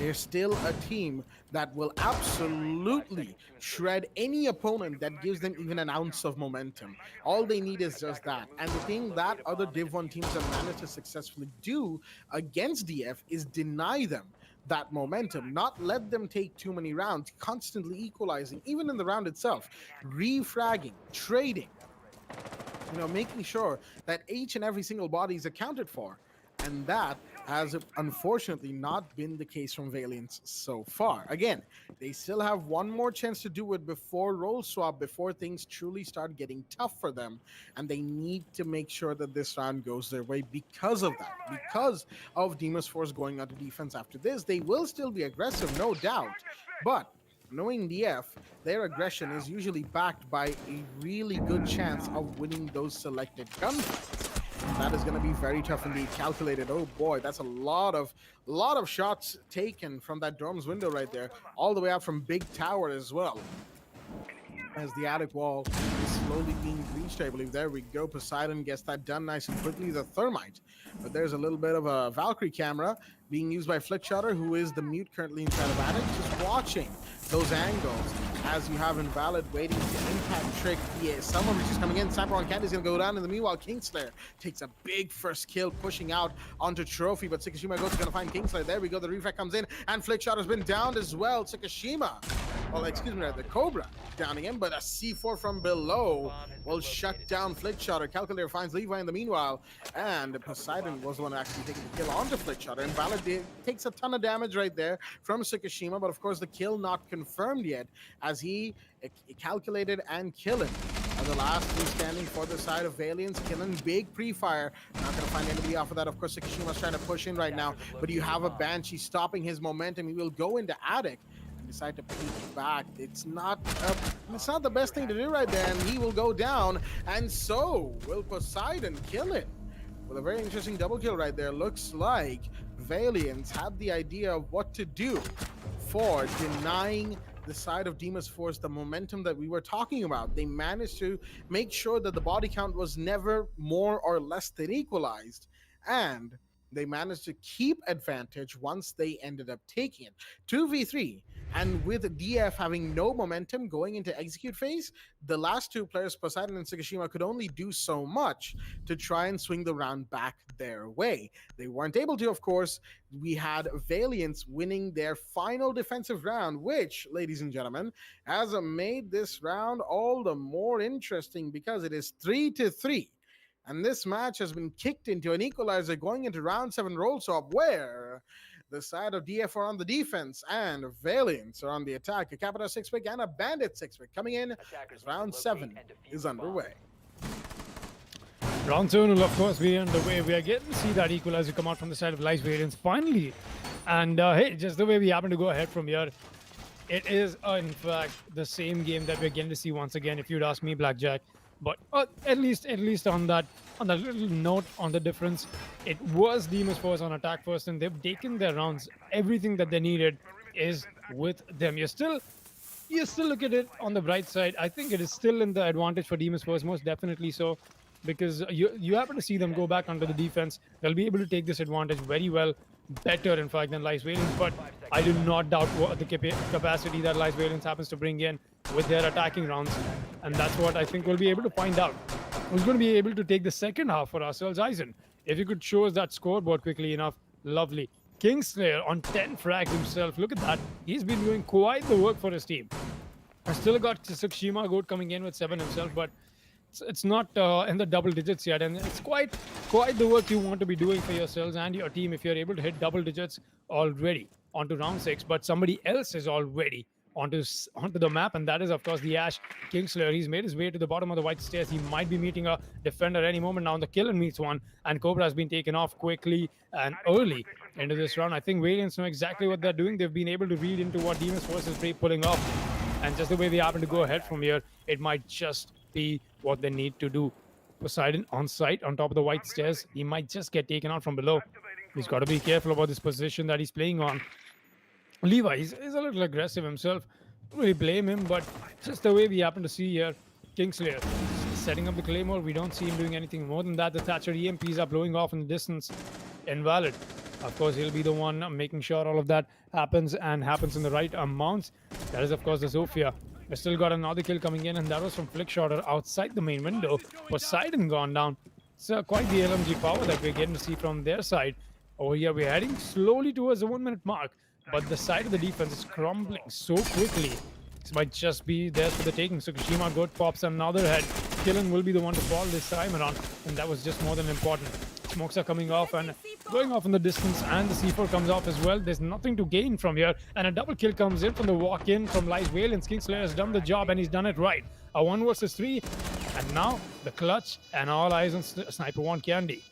they're still a team that will absolutely shred any opponent that gives them even an ounce of momentum. All they need is just that. And the thing that other Div 1 teams have managed to successfully do against DF is deny them that momentum, not let them take too many rounds, constantly equalizing, even in the round itself, refragging, trading, making sure that each and every single body is accounted for. And that has unfortunately not been the case from Valiance so far. Again, they still have one more chance to do it before role swap, before things truly start getting tough for them. And they need to make sure that this round goes their way because of that. Because of Demon's Force going onto defense after this, they will still be aggressive, no doubt. But knowing DF, their aggression is usually backed by a really good chance of winning those selected gunfights. That is going to be very tough indeed. Calculated. Oh boy, that's a lot of shots taken from that Dorm's window right there, all the way out from Big Tower as well. As the attic wall is slowly being breached, I believe. There we go. Poseidon gets that done nice and quickly. The Thermite. But there's a little bit of a Valkyrie camera being used by Flickshotter, who is the mute currently inside of attic, just watching those angles as you have Invalid waiting to impact trick. Yeah, someone is just coming in. Cyber on Candy's gonna go down. In the meanwhile, Kingslayer takes a big first kill, pushing out onto Trophy, but Tsukishima goes gonna find Kingslayer. There we go. The refract comes in, and Flickshotter's been downed as well. Tsukishima, well, excuse me, the Cobra downing him, but a C4 from below will shut down Flickshotter. Calculator finds Levi in the meanwhile, and Poseidon was the one actually taking the kill onto Flickshotter. Invalid takes a ton of damage right there from Tsukishima, but of course the kill not confirmed yet, as he calculated and killing. The last one standing for the side of Valiance, killing big pre-fire. Not going to find anybody off of that. Of course, Tsukishima's trying to push in right now, but you have a Banshee stopping his momentum. He will go into attic and decide to peek back. It's not the best thing to do right there, and he will go down, and so will Poseidon kill it. With a very interesting double kill right there. Looks like Valiance had the idea of what to do for denying the side of Demon's Force the momentum that we were talking about. They managed to make sure that the body count was never more or less than equalized, and they managed to keep advantage once they ended up taking it. 2v3, and with DF having no momentum going into execute phase, the last two players, Poseidon and Tsukishima, could only do so much to try and swing the round back their way. They weren't able to, of course. We had Valiance winning their final defensive round, which, ladies and gentlemen, has made this round all the more interesting because it is 3-3. And this match has been kicked into an equalizer going into round 7 roll swap, where the side of DF are on the defense and Valiance are on the attack. A Capita 6-pick and a Bandit 6-pick coming in as round 7 is underway. Round 7 will, of course, be underway. We are getting to see that equalizer come out from the side of Lice Valiance finally. And hey, just the way we happen to go ahead from here, it is, in fact, the same game that we're getting to see once again, if you'd ask me, Blackjack. But at least on that little note on the difference, it was Demon's Force on attack first, and they've taken their rounds. Everything that they needed is with them. You still look at it on the bright side. I think it is still in the advantage for Demon's Force, most definitely so, because you happen to see them go back under the defense. They'll be able to take this advantage very well, better in fact than Lice Valiance, but I do not doubt what the capacity that Lice Valiance happens to bring in with their attacking rounds, and that's what I think we'll be able to find out. Who's going to be able to take the second half for ourselves? Aizen, if you could show us that scoreboard quickly enough, lovely. Kingslayer on 10 frags himself, look at that. He's been doing quite the work for his team. I still got Tsukishima Goat coming in with 7 himself, but it's not in the double digits yet, and it's quite the work you want to be doing for yourselves and your team if you're able to hit double digits already onto round 6, but somebody else is already onto the map, and that is of course the Ash Kingslayer. He's made his way to the bottom of the white stairs. He might be meeting a defender any moment now. The killer meets one, and Cobra has been taken off quickly and early into this round. I think Valiants know exactly what they're doing. They've been able to read into what Demon's Force is pulling off, and just the way they happen to go ahead from here, it might just be what they need to do. Poseidon on site on top of the white stairs. He might just get taken out from below. He's got to be careful about this position that he's playing on. Levi, he's a little aggressive himself. Don't really blame him, but just the way we happen to see here, Kingslayer setting up the Claymore. We don't see him doing anything more than that. The Thatcher EMPs are blowing off in the distance. Invalid. Of course, he'll be the one making sure all of that happens and happens in the right amounts. That is, of course, the Zofia. We still got another kill coming in, and that was from Flickshotter outside the main window. Poseidon gone down. It's quite the LMG power that we're getting to see from their side. Over here, we're heading slowly towards the 1 minute mark, but the side of the defense is crumbling so quickly. This might just be there for the taking. So Kashima Goat pops another head. Killen will be the one to fall this time around, and that was just more than important. Smokes are coming off and going off in the distance, and the C4 comes off as well. There's nothing to gain from here, and a double kill comes in from the walk-in from Lies Valiance. Kingslayer has done the job, and he's done it right. A 1 versus 3, and now the clutch, and all eyes on Sniper One Candy.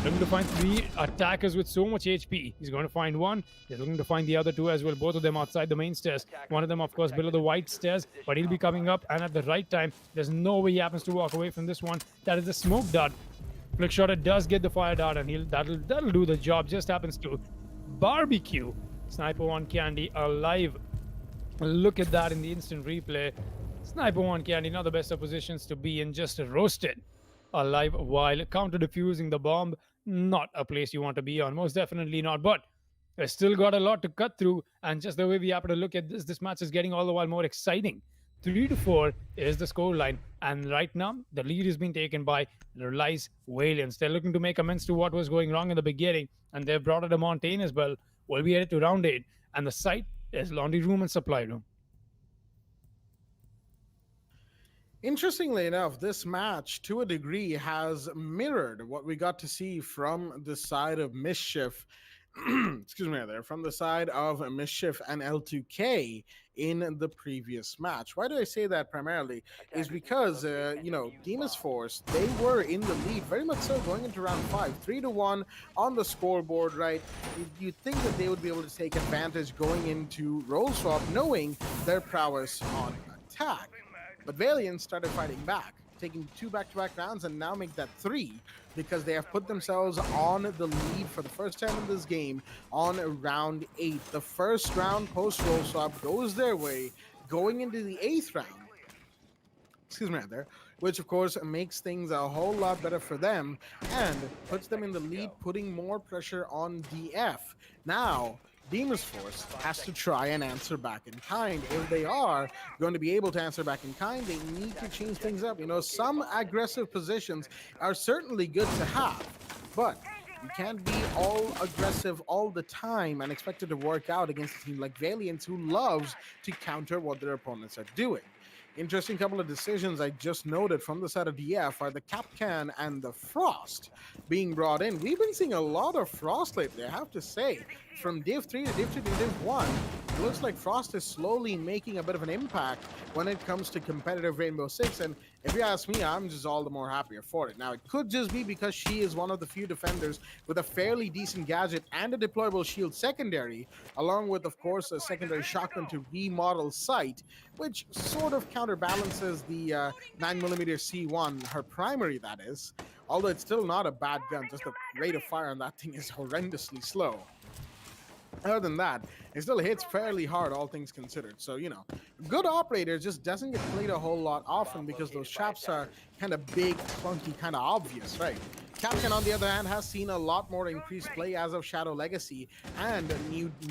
Looking to find 3 attackers with so much HP. He's going to find one. He's looking to find the other 2 as well. Both of them outside the main stairs. One of them, of course, below the white stairs. But he'll be coming up, and at the right time, there's no way he happens to walk away from this one. That is the smoke dart. Flickshotter does get the fire dart, and that'll do the job. Just happens to barbecue Sniper One Candy alive. Look at that in the instant replay. Sniper One Candy, not the best of positions to be in, just roasted alive while counter defusing the bomb. Not a place you want to be on, most definitely not. But we still got a lot to cut through, and just the way we happen to look at this match is getting all the while more exciting. 3-4 is the scoreline, and right now the lead is being taken by Lies Valiance. They're looking to make amends to what was going wrong in the beginning, and they've brought it a Montaigne as well. We'll be headed to round 8, and the site is laundry room and supply room. Interestingly enough, this match, to a degree, has mirrored what we got to see from the side of Mischief. Excuse me, there, from the side of Mischief and L2K in the previous match. Why do I say that primarily? Is because, Demon's Force, they were in the lead, very much so, going into round 5, 3-1 on the scoreboard, right? You'd think that they would be able to take advantage going into roll swap, knowing their prowess on attack. But Valiant started fighting back, taking 2 back-to-back rounds, and now make that 3 because they have put themselves on the lead for the first time in this game on round 8. The first round post-roll swap goes their way, going into the 8th round. Excuse me, there, which of course makes things a whole lot better for them and puts them in the lead, putting more pressure on DF. Now, Demon's Force has to try and answer back in kind. If they are going to be able to answer back in kind, they need to change things up. Some aggressive positions are certainly good to have, but you can't be all aggressive all the time and expect it to work out against a team like Valiant, who loves to counter what their opponents are doing. Interesting couple of decisions I just noted from the side of DF are the Capcan and the Frost being brought in. We've been seeing a lot of Frost lately, I have to say. From Div 3 to Div 2 to Div 1, it looks like Frost is slowly making a bit of an impact when it comes to competitive Rainbow Six, and if you ask me, I'm just all the more happier for it. Now, it could just be because she is one of the few defenders with a fairly decent gadget and a deployable shield secondary, along with, of course, a secondary shotgun to remodel sight, which sort of counterbalances the 9mm C1, her primary, that is. Although it's still not a bad gun, just the rate of fire on that thing is horrendously slow. Other than that, it still hits fairly hard, all things considered. So, good operator just doesn't get played a whole lot often because those traps are kind of big, clunky, kind of obvious, right? Capcan, on the other hand, has seen a lot more increased play as of Shadow Legacy and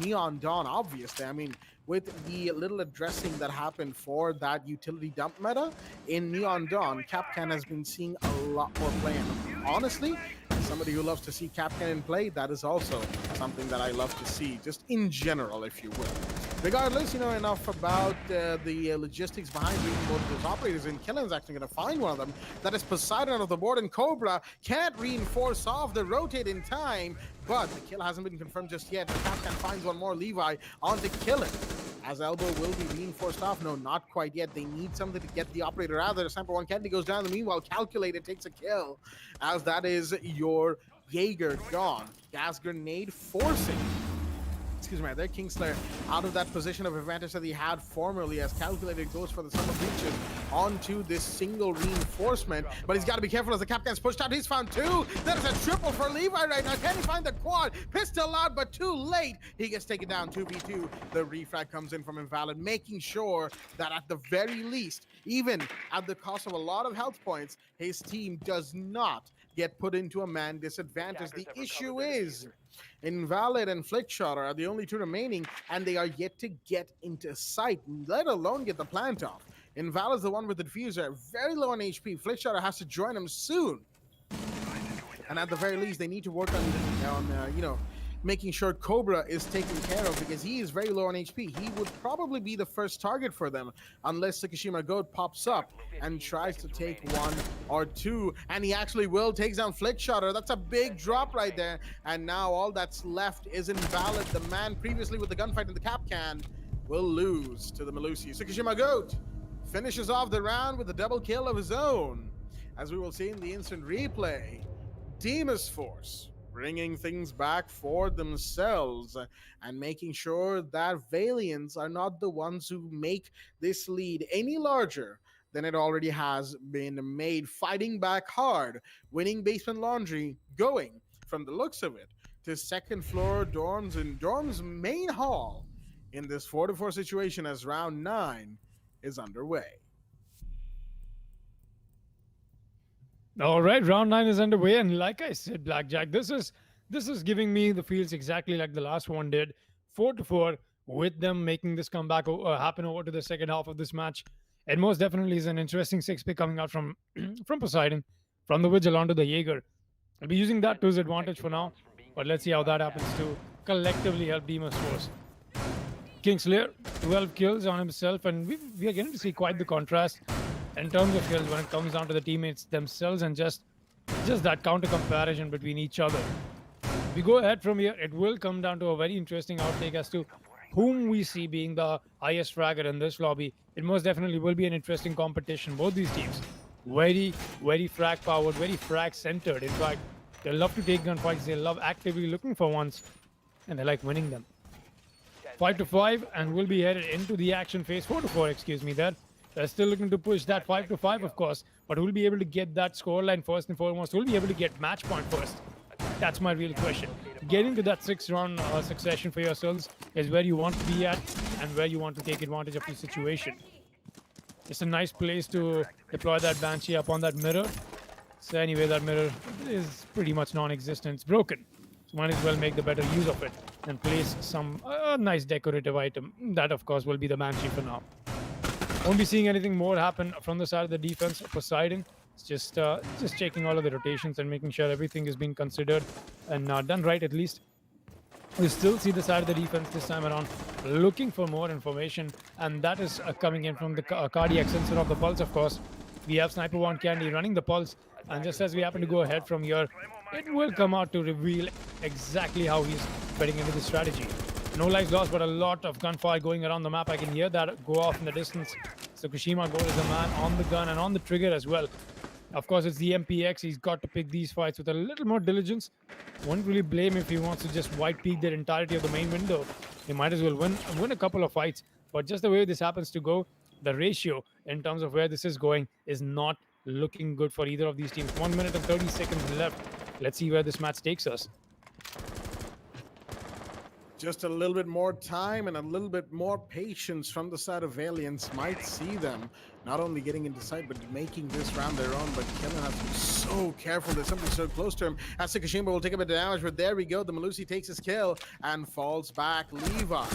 Neon Dawn, obviously. I mean, with the little addressing that happened for that utility dump meta in Neon Dawn, Capcan has been seeing a lot more play. And honestly, as somebody who loves to see Capcan in play, that is also something that I love to see, just in general, if you will. regardless, enough about the logistics behind bringing both of those operators in. Killen's actually going to find one of them. That is Poseidon of the board, and Cobra can't reinforce off the rotate in time, but the kill hasn't been confirmed just yet. The Captain finds one more Levi onto Killen. As Elbow will be reinforced off. No, not quite yet. They need something to get the operator out of there. Sniper 1 Kennedy goes down. Meanwhile, Calculated takes a kill, as that is your Jaeger gone. Gas grenade forcing their Kingslayer out of that position of advantage that he had formerly, as Calculated goes for the summer breaches onto this single reinforcement. But he's got to be careful as the Captain's pushed out. He's found two. That is a triple for Levi right now. Can he find the quad? Pistol out, but too late. He gets taken down 2v2. The refrag comes in from Invalid, making sure that at the very least, even at the cost of a lot of health points, his team does not get put into a man disadvantage. The issue is Invalid and Flickshot are the only two remaining, and they are yet to get into sight, let alone get the plant off. Invalid's the one with the diffuser, very low on HP. Flickshot has to join him soon. And at the very least, they need to work on making sure Cobra is taken care of, because he is very low on HP. He would probably be the first target for them unless Tsukushima Goat pops up and tries to take one or two. And he actually will. Takes down Flickshotter. That's a big drop right there. And now all that's left is Invalid. The man previously with the gunfight in the cap can will lose to the Melusi. Tsukushima Goat finishes off the round with a double kill of his own. As we will see in the instant replay, Demus Force bringing things back for themselves and making sure that Valiants are not the ones who make this lead any larger than it already has been made. Fighting back hard, winning Basement Laundry, going from the looks of it to second floor dorms and dorms main hall in this 4-4 situation as round 9 is underway. All right, round 9 is underway, and like I said, Blackjack, this is giving me the feels exactly like the last one did. 4-4, with them making this comeback happen over to the second half of this match. It most definitely is an interesting 6-pick coming out from from Poseidon, from the Vigil onto the Jaeger. I'll be using that to his advantage for now, but let's see how that happens to collectively help Demus Force. Kingslayer, 12 kills on himself, and we are getting to see quite the contrast in terms of kills when it comes down to the teammates themselves and just that counter comparison between each other. We go ahead from here, it will come down to a very interesting outtake as to whom we see being the highest fragger in this lobby. It most definitely will be an interesting competition. Both these teams, very, very frag powered, very frag centered. In fact, they love to take gunfights, they love actively looking for ones, and they like winning them. 5-5, and we'll be headed into the action phase. 4-4, excuse me, there. They're still looking to push that 5-5, of course, but we'll be able to get that scoreline first and foremost. We'll be able to get match point first. That's my real question. Getting to that 6-round succession for yourselves is where you want to be at and where you want to take advantage of the situation. It's a nice place to deploy that Banshee up on that mirror. So anyway, that mirror is pretty much non-existent. It's broken. So might as well make the better use of it and place some nice decorative item. That, of course, will be the Banshee for now. Won't be seeing anything more happen from the side of the defense. Poseidon, it's just checking all of the rotations and making sure everything is being considered and done right at least. We still see the side of the defense this time around looking for more information, and that is coming in from the cardiac sensor of the pulse, of course. We have Sniper 1 Candy running the pulse, and just as we happen to go ahead from here, it will come out to reveal exactly how he's betting into the strategy. No lives lost, but a lot of gunfire going around the map. I can hear that go off in the distance. Tsukushima Goat is a man on the gun and on the trigger as well. Of course, it's the MPX. He's got to pick these fights with a little more diligence. Won't really blame him if he wants to just white peek the entirety of the main window. He might as well win a couple of fights. But just the way this happens to go, the ratio in terms of where this is going is not looking good for either of these teams. 1 minute and 30 seconds left. Let's see where this match takes us. Just a little bit more time and a little bit more patience from the side of Valiants might see them not only getting into sight, but making this round their own. But Kellen has to be so careful. There's something so close to him. As Tsukushima will take a bit of damage, but there we go. The Melusi takes his kill and falls back. Levi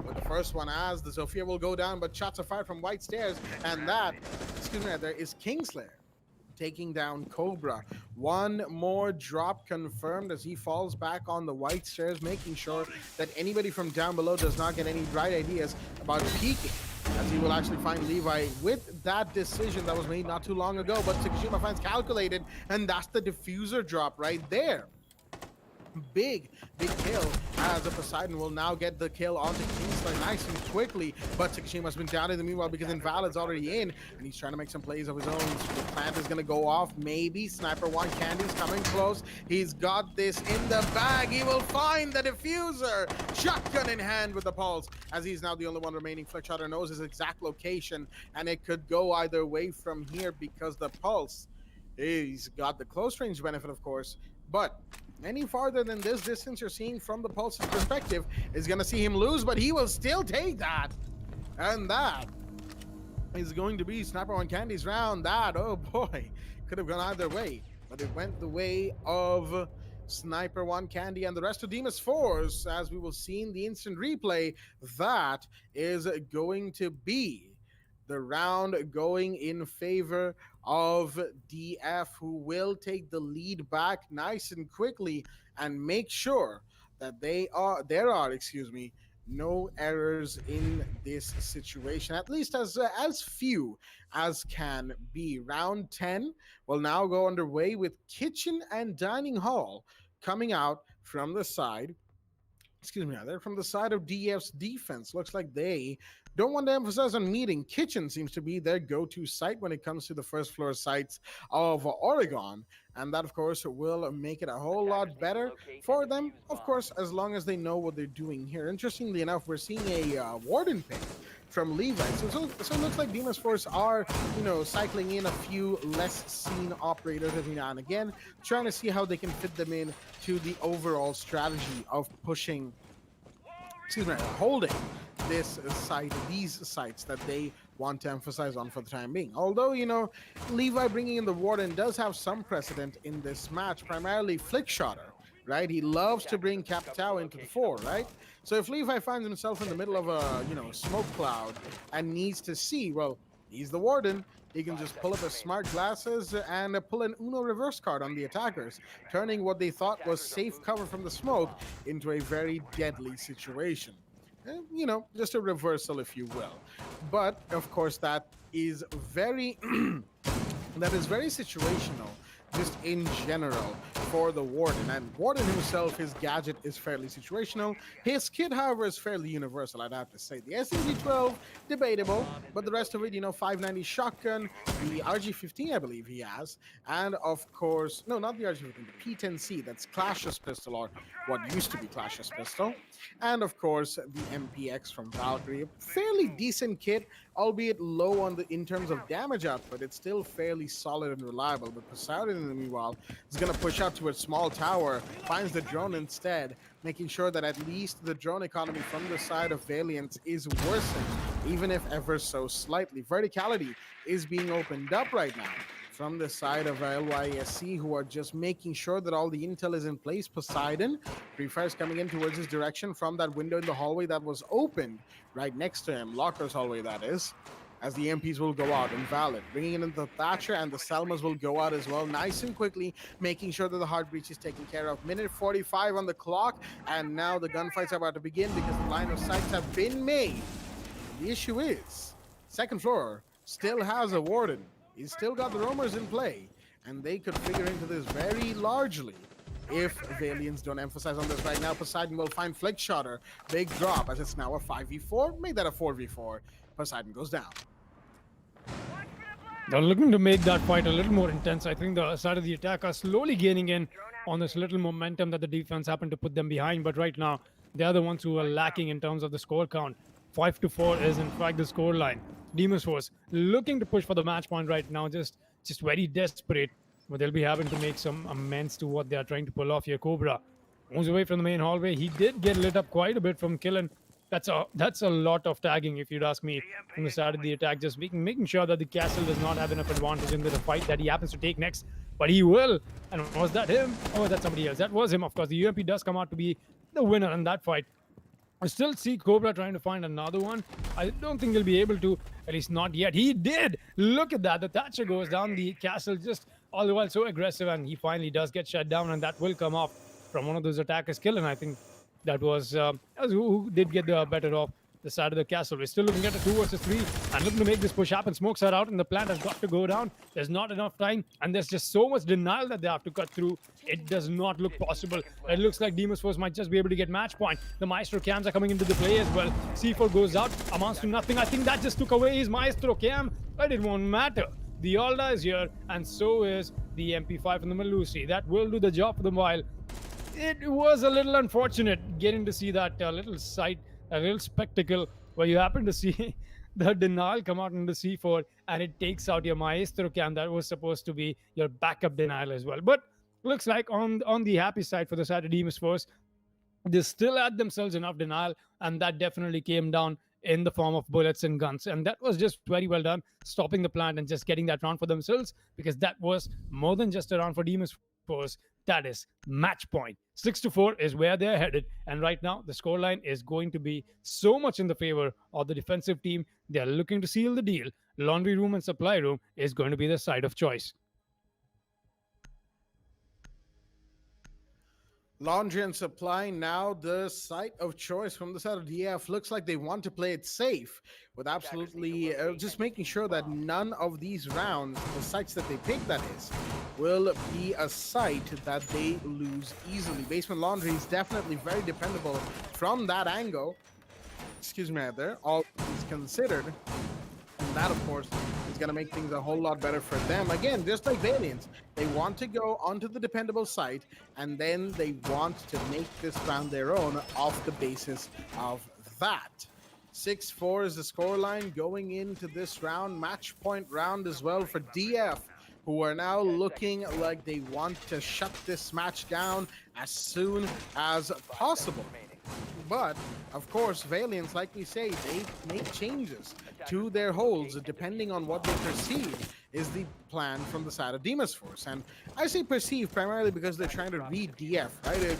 with the first one, as the Sophia will go down, but shots are fired from White Stairs, and that, there is Kingslayer taking down Cobra. One more drop confirmed as he falls back on the white stairs, making sure that anybody from down below does not get any bright ideas about peeking, as he will actually find Levi with that decision that was made not too long ago. But Tsukishima finds calculated, and that's the diffuser drop right there. Big kill, as a Poseidon will now get the kill onto Kingsler nice and quickly, but Tsukishima's been down in the meanwhile because Invalid's already in, and he's trying to make some plays of his own. So the plant is going to go off, maybe. Sniper One Candy's coming close. He's got this in the bag. He will find the diffuser. Shotgun in hand with the pulse, as he's now the only one remaining. Flickshotter knows his exact location, and it could go either way from here because the pulse, he's got the close range benefit, of course, but any farther than this distance you're seeing from the Pulse's perspective is going to see him lose, but he will still take that. And that is going to be Sniper One Candy's round. That, oh boy, could have gone either way, but it went the way of Sniper One Candy and the rest of Demas Force, as we will see in the instant replay. That is going to be the round going in favor of DF, who will take the lead back nice and quickly and make sure that there are no errors in this situation, at least as few as can be. Round 10 will now go underway with Kitchen and Dining Hall coming out from the side. They're from the side of DF's defense. Looks like they don't want to emphasize on meeting. Kitchen seems to be their go-to site when it comes to the first floor sites of Oregon. And that, of course, will make it a whole lot better for them, of course, as long as they know what they're doing here. Interestingly enough, we're seeing a Warden pick from Levi. So it looks like Demas Force are, cycling in a few less seen operators every now and again, trying to see how they can fit them in to the overall strategy of pushing, holding this site, these sites that they want to emphasize on for the time being. Although, Levi bringing in the Warden does have some precedent in this match, primarily Flickshotter, right? He loves to bring Capitao into the fore, right? So if Levi finds himself in the middle of a, smoke cloud and needs to see, well, he's the Warden. He can just pull up his smart glasses and pull an Uno reverse card on the attackers, turning what they thought was safe cover from the smoke into a very deadly situation. Just a reversal, if you will. But of course, that is very situational, just in general, for the Warden. And Warden himself, his gadget is fairly situational. His kit, however, is fairly universal, I'd have to say. The SMG-12, debatable, but the rest of it, 590 shotgun, the RG-15, I believe he has, and of course, no, not the RG-15, the P-10C, that's Clash's pistol, or what used to be Clash's pistol, and of course, the MPX from Valkyrie. A fairly decent kit, albeit low in terms of damage output. It's still fairly solid and reliable, but Poseidon, in the meanwhile, is going to push out to a small tower, finds the drone instead, making sure that at least the drone economy from the side of Valiant is worsened, even if ever so slightly. Verticality is being opened up right now from the side of LYSC, who are just making sure that all the intel is in place. Poseidon, pre-fires coming in towards his direction from that window in the hallway that was opened right next to him, Locker's hallway, that is, as the MPs will go out. Invalid bringing in the Thatcher, and the Selmas will go out as well, nice and quickly, making sure that the hard breach is taken care of. Minute 45 on the clock, and now the gunfights are about to begin because the line of sights have been made. The issue is, second floor still has a Warden. He's still got the roamers in play, and they could figure into this very largely if Valiants don't emphasize on this right now. Poseidon will find Flickshotter. Big drop, as it's now a 5v4. Make that a 4v4. Poseidon goes down. They're looking to make that fight a little more intense. I think the side of the attack are slowly gaining in on this little momentum that the defense happened to put them behind. But right now, they're the ones who are lacking in terms of the score count. 5-4 is in fact the score line. Demas Force looking to push for the match point right now, just very desperate. But they'll be having to make some amends to what they are trying to pull off here. Cobra moves away from the main hallway. He did get lit up quite a bit from Killen. That's a lot of tagging, if you'd ask me, from the start of the attack. Just making sure that the castle does not have enough advantage in the fight that he happens to take next. But he will. And was that him? Oh, that's somebody else. That was him, of course. The UMP does come out to be the winner in that fight. I still see Cobra trying to find another one. I don't think he'll be able to, at least not yet. He did! Look at that. The Thatcher goes down the castle just all the while so aggressive, and he finally does get shut down, and that will come off from one of those attackers killing. I think that was who did get the better of the side of the castle. We're still looking at a 2 versus 3 and looking to make this push happen. Smokes are out and the plant has got to go down. There's not enough time and there's just so much denial that they have to cut through. It does not look possible. It looks like Demon's Force might just be able to get match point. The Maestro cams are coming into the play as well. C4 goes out, amounts to nothing. I think that just took away his Maestro cam, but it won't matter. The Alda is here and so is the MP5 from the Malusi. That will do the job for them while it was a little unfortunate getting to see that little sight, a little spectacle where you happen to see the denial come out in the C4 and it takes out your Maestro cam that was supposed to be your backup denial as well. But looks like on the happy side for the side of Demon's Force, they still had themselves enough denial, and that definitely came down in the form of bullets and guns. And that was just very well done, stopping the plant and just getting that round for themselves, because that was more than just a round for Demon's Force. That is match point. 6-4 is where they're headed. And right now, the scoreline is going to be so much in the favor of the defensive team. They're looking to seal the deal. Laundry room and supply room is going to be the side of choice. Laundry and supply now the site of choice from the side of DF. Looks like they want to play it safe with absolutely just making sure that none of these rounds, the sites that they pick, that is, will be a site that they lose easily. Basement Laundry is definitely very dependable from that angle. Excuse me, there. All is considered. And that, of course, is going to make things a whole lot better for them. Again, just like Valiants, they want to go onto the dependable site, and then they want to make this round their own off the basis of that. 6-4 is the scoreline going into this round. Match point round as well for DF, who are now looking like they want to shut this match down as soon as possible. But, of course, Valiants, like we say, they make changes to their holds depending on what they perceive is the plan from the side of Demon's Force. And I say perceive primarily because they're trying to read DF, right?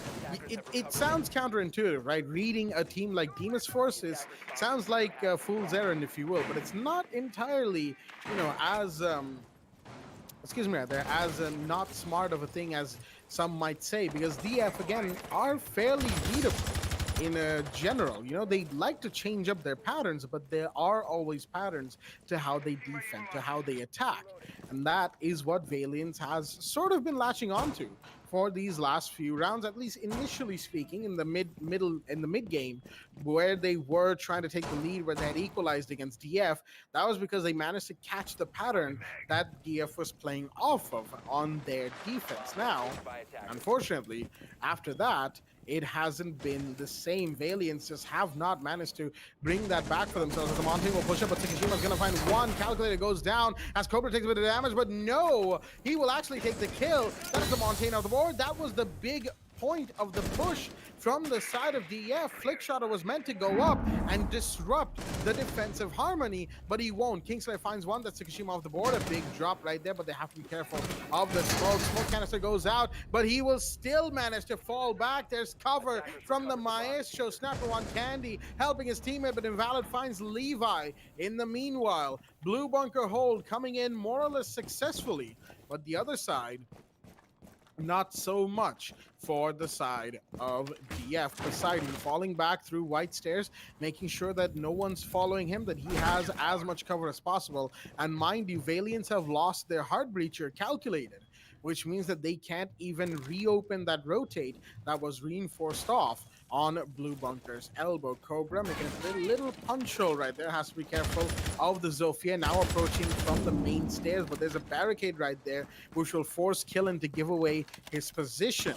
It sounds counterintuitive, right? Reading a team like Demon's Force sounds like a fool's errand, if you will, but it's not entirely, as... excuse me, they're as not smart of a thing as some might say, because DF, again, are fairly readable in general. They like to change up their patterns, but there are always patterns to how they defend, to how they attack. And that is what Valiants has sort of been latching onto for these last few rounds, at least initially speaking, in the mid game, where they were trying to take the lead, where they had equalized against DF. That was because they managed to catch the pattern that DF was playing off of on their defense. Now, unfortunately, after that, it hasn't been the same. Valiants just have not managed to bring that back for themselves. The Montaigne will push up, but Tsukishima's going to find one. Calculator goes down as Cobra takes a bit of damage, but no, he will actually take the kill. That is the Montaigne off the board. That was the big point of the push from the side of DF. Flickshotter was meant to go up and disrupt the defensive harmony, but he won't. Kingslayer finds one. That's Tsukishima off the board. A big drop right there, but they have to be careful of the smoke. Smoke canister goes out, but he will still manage to fall back. There's cover from the Maestro. Snapper one Candy helping his teammate, but Invalid finds Levi. In the meanwhile, Blue Bunker hold coming in more or less successfully, but the other side, not so much for the side of DF. Poseidon falling back through white stairs, making sure that no one's following him, that he has as much cover as possible. And mind you, Valiants have lost their Heart Breacher Calculated, which means that they can't even reopen that rotate that was reinforced off on Blue Bunker's elbow. Cobra making a little punch hole right there. Has to be careful of the Zofia now approaching from the main stairs, but there's a barricade right there which will force Killen to give away his position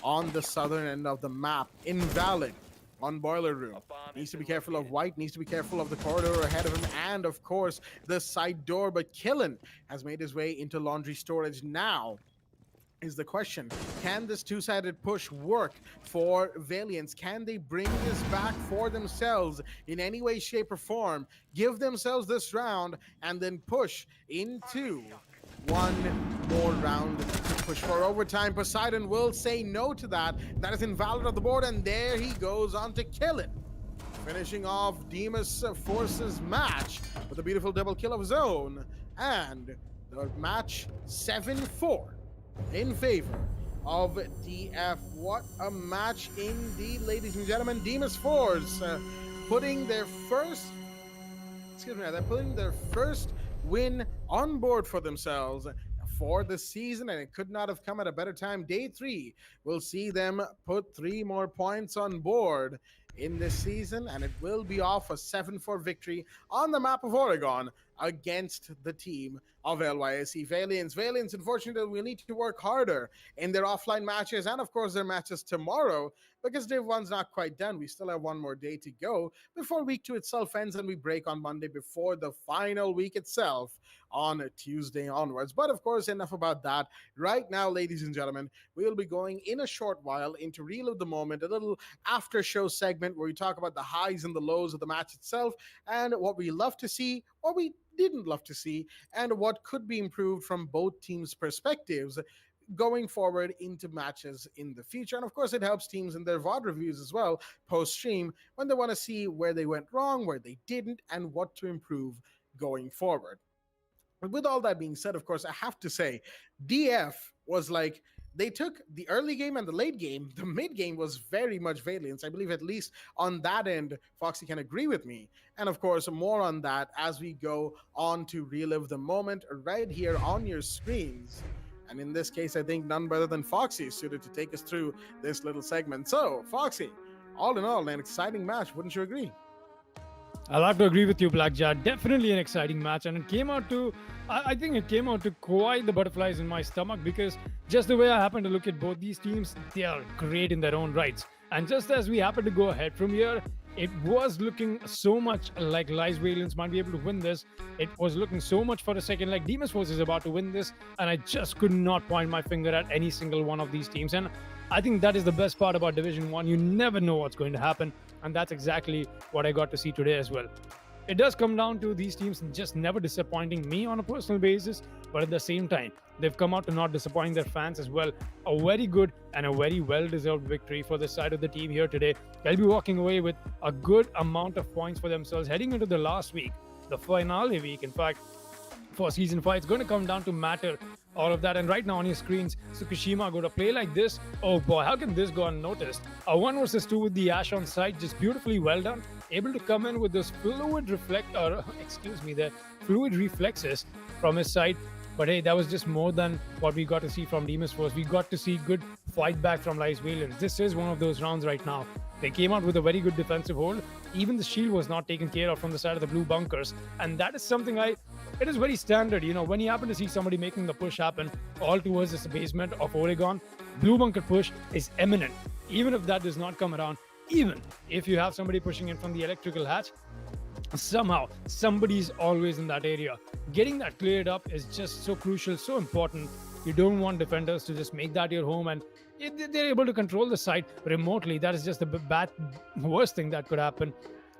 on the southern end of the map. Invalid on Boiler Room. Needs to be careful of White, needs to be careful of the corridor ahead of him, and of course the side door, but Killen has made his way into Laundry Storage. Now is the question, can this two-sided push work for Valiants? Can they bring this back for themselves in any way, shape, or form? Give themselves this round and then push into one more round to push for overtime. Poseidon will say no to that. That is Invalid on the board, and there he goes on to kill it. finishing off Demas Force's match with a beautiful double kill of his own, and the match 7-4 in favor of DF. What a match indeed, ladies and gentlemen. Demas Force putting their first, they're putting their first win on board for themselves for the season, and it could not have come at a better time. Day 3 will see them put 3 more points on board in this season, and it will be off a 7-4 victory on the map of Oregon against the team of LYSE Valiants. Valiants, unfortunately, will need to work harder in their offline matches and, of course, their matches tomorrow, because Div 1's not quite done. We still have one more day to go before week 2 itself ends, and we break on Monday before the final week itself on Tuesday onwards. But, of course, enough about that. Right now, ladies and gentlemen, we will be going in a short while into Relive the Moment, a little after show segment where we talk about the highs and the lows of the match itself and what we love to see, what we didn't love to see, and what could be improved from both teams' perspectives going forward into matches in the future. And of course, it helps teams in their VOD reviews as well post-stream when they want to see where they went wrong, where they didn't, and what to improve going forward. With all that being said, of course, I have to say, DF was like, they took the early game and the late game. The mid game was very much Valiance. I believe at least on that end, Foxy can agree with me. And of course, more on that as we go on to Relive the Moment right here on your screens. And in this case, I think none better than Foxy is suited to take us through this little segment. So, Foxy, all in all, an exciting match. Wouldn't you agree? I'll have to agree with you, Blackjack. Definitely an exciting match, and it came out to, I think it came out to quite the butterflies in my stomach, because just the way I happen to look at both these teams, they are great in their own rights. And just as we happen to go ahead from here, it was looking so much like LYSE Valiants might be able to win this. It was looking so much for a second like Demas Force is about to win this, and I just could not point my finger at any single one of these teams. And I think that is the best part about Division 1. You never know what's going to happen, and that's exactly what I got to see today as well. It does come down to these teams just never disappointing me on a personal basis, but at the same time, they've come out to not disappointing their fans as well. A very good and a very well-deserved victory for the side of the team here today. They'll be walking away with a good amount of points for themselves heading into the last week, the finale week, in fact, for Season 5. It's going to come down to matter all of that. And right now on your screens, Tsukushima go to play like this. Oh boy, how can this go unnoticed? A 1 versus 2 with the Ash on side, just beautifully well done. Able to come in with those fluid reflexes from his side. But hey, that was just more than what we got to see from Demas Force. We got to see good fight back from LYSE Valiants. This is one of those rounds right now. They came out with a very good defensive hold. Even the shield was not taken care of from the side of the blue bunkers. And that is something it is very standard. You know, when you happen to see somebody making the push happen all towards this basement of Oregon, blue bunker push is imminent. Even if that does not come around, even if you have somebody pushing in from the electrical hatch, somehow somebody's always in that area. Getting that cleared up is just so crucial, so important. You don't want defenders to just make that your home, and they're able to control the site remotely. That is just the worst thing that could happen.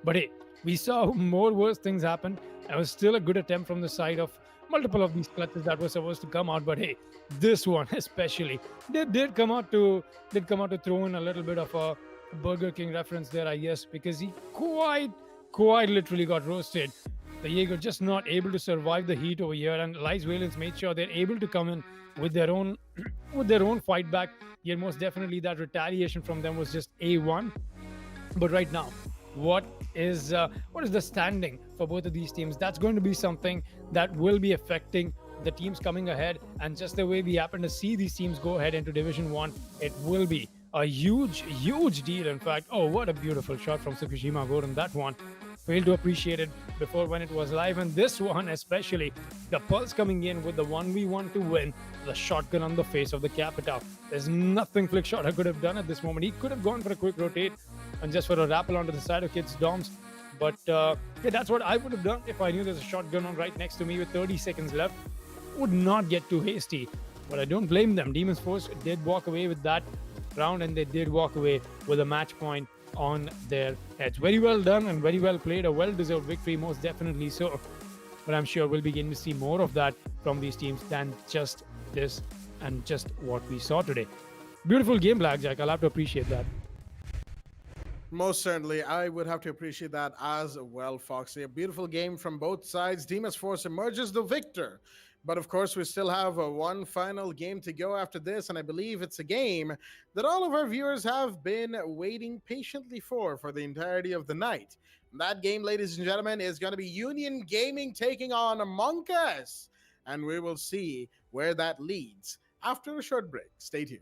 But hey, we saw more worse things happen. It was still a good attempt from the side of multiple of these clutches that were supposed to come out. But hey, this one especially, they did come out to throw in a little bit of a Burger King reference there, I guess, because he quite literally got roasted. The Jaeger just not able to survive the heat over here, and LYSE Valiants made sure they're able to come in with their own fight back. Yet most definitely that retaliation from them was just A1. But right now, what is the standing for both of these teams? That's going to be something that will be affecting the teams coming ahead. And just the way we happen to see these teams go ahead into Division 1, it will be a huge deal. In fact, oh, what a beautiful shot from Tsukushima Goran. That one, failed to appreciate it before when it was live. And this one especially, the Pulse coming in with the 1v1 to win, the shotgun on the face of the Capita. There's nothing Flickshot could have done at this moment. He could have gone for a quick rotate and just for a rappel onto the side of Kid's Doms. But yeah, that's what I would have done if I knew there's a shotgun on right next to me with 30 seconds left. Would not get too hasty, but I don't blame them. Demas Force did walk away with that round, and they did walk away with a match point on their heads. Very well done and very well played. A well-deserved victory, most definitely so. But I'm sure we'll begin to see more of that from these teams than just this and just what we saw today. Beautiful game, Blackjack. I'll have to appreciate that. Most certainly, I would have to appreciate that as well, Foxy. A beautiful game from both sides. Demas Force emerges the victor. But of course, we still have one final game to go after this, and I believe it's a game that all of our viewers have been waiting patiently for the entirety of the night. And that game, ladies and gentlemen, is going to be Union Gaming taking on Among Us, and we will see where that leads after a short break. Stay tuned.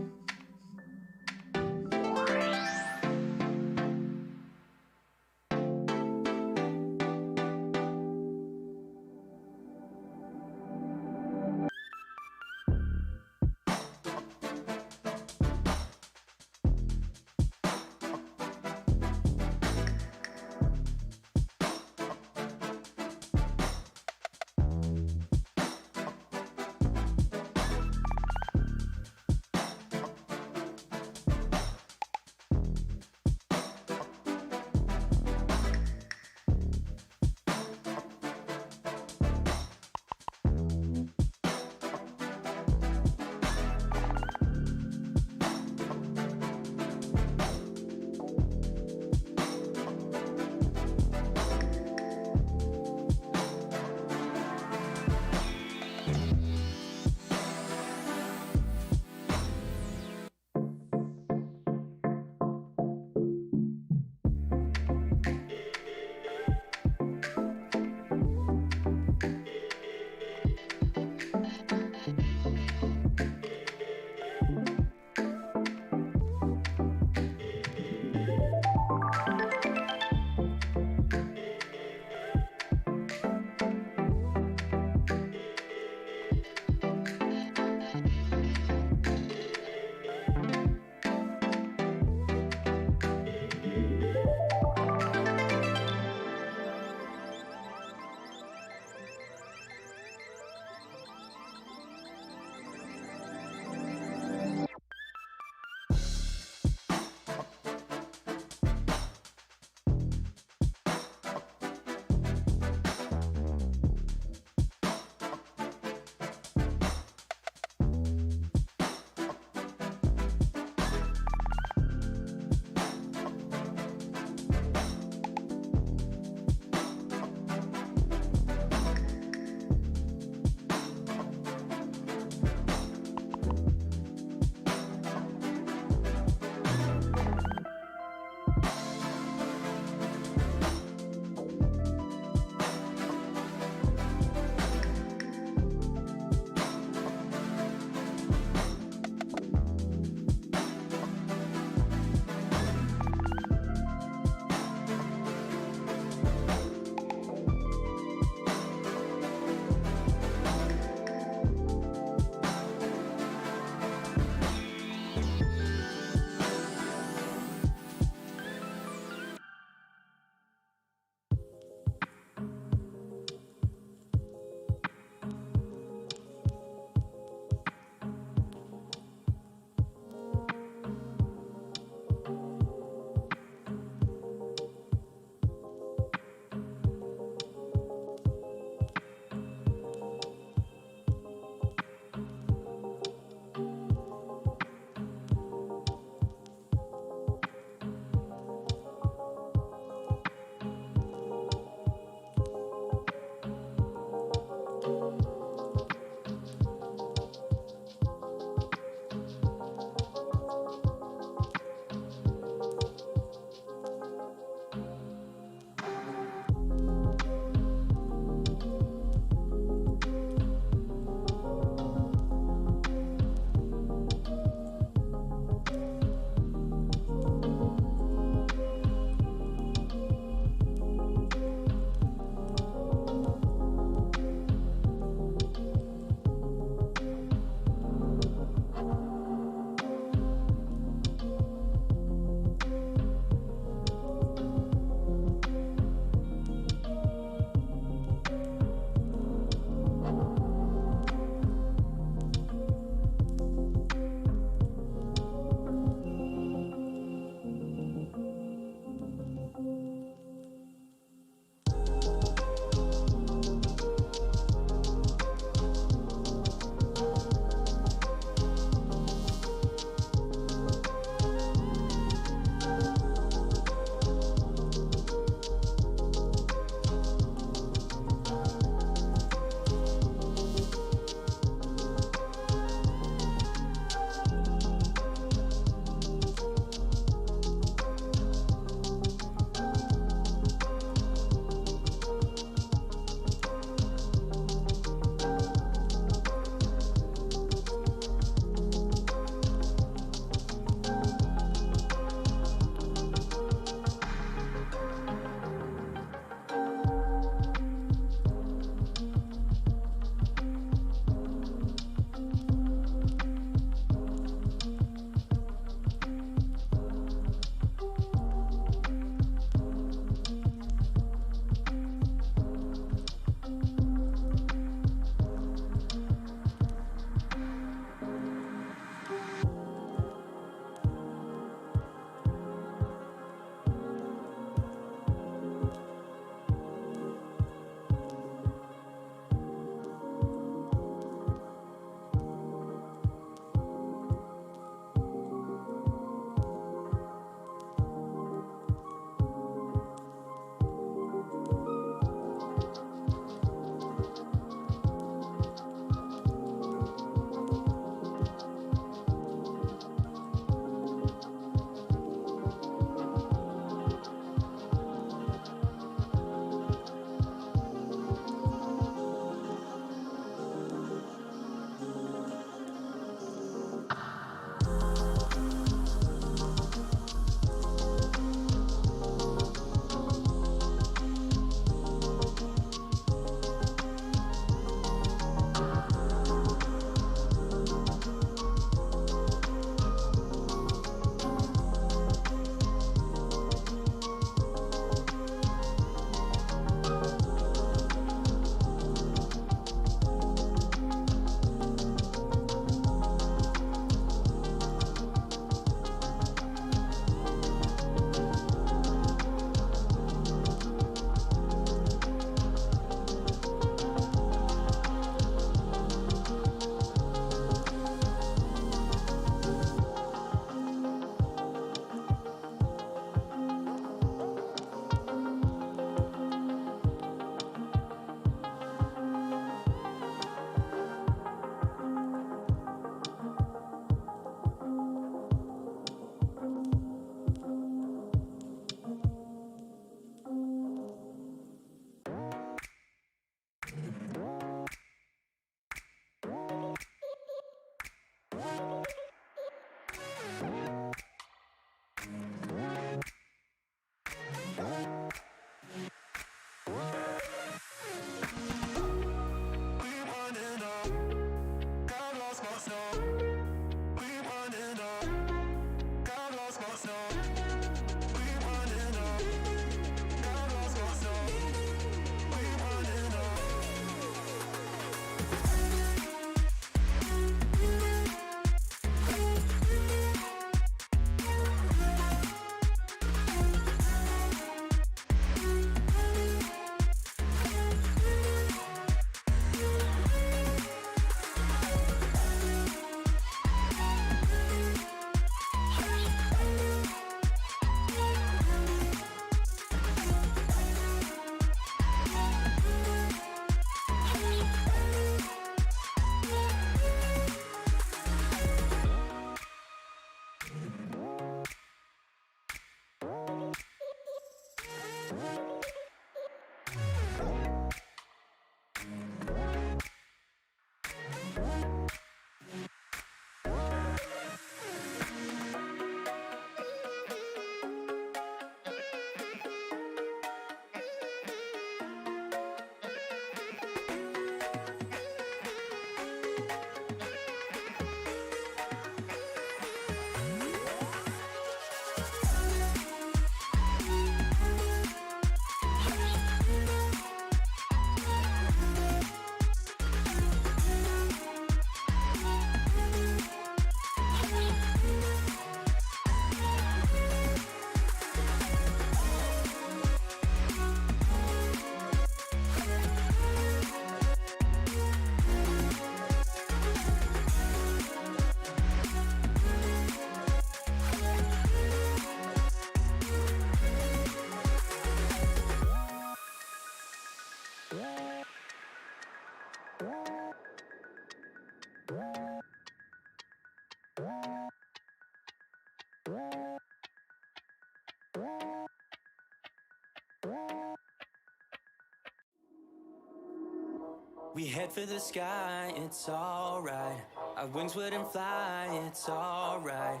We head for the sky, it's alright. Our wings wouldn't fly, it's alright.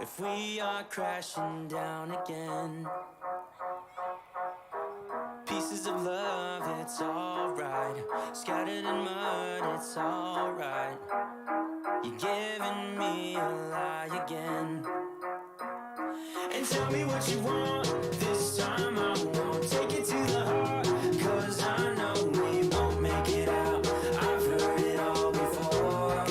If we are crashing down again, pieces of love, it's alright. Scattered in mud, it's alright. You're giving me a lie again. And tell me what you want, this time I won't take it to the heart, 'cause I know we won't make it out. I've heard it all before.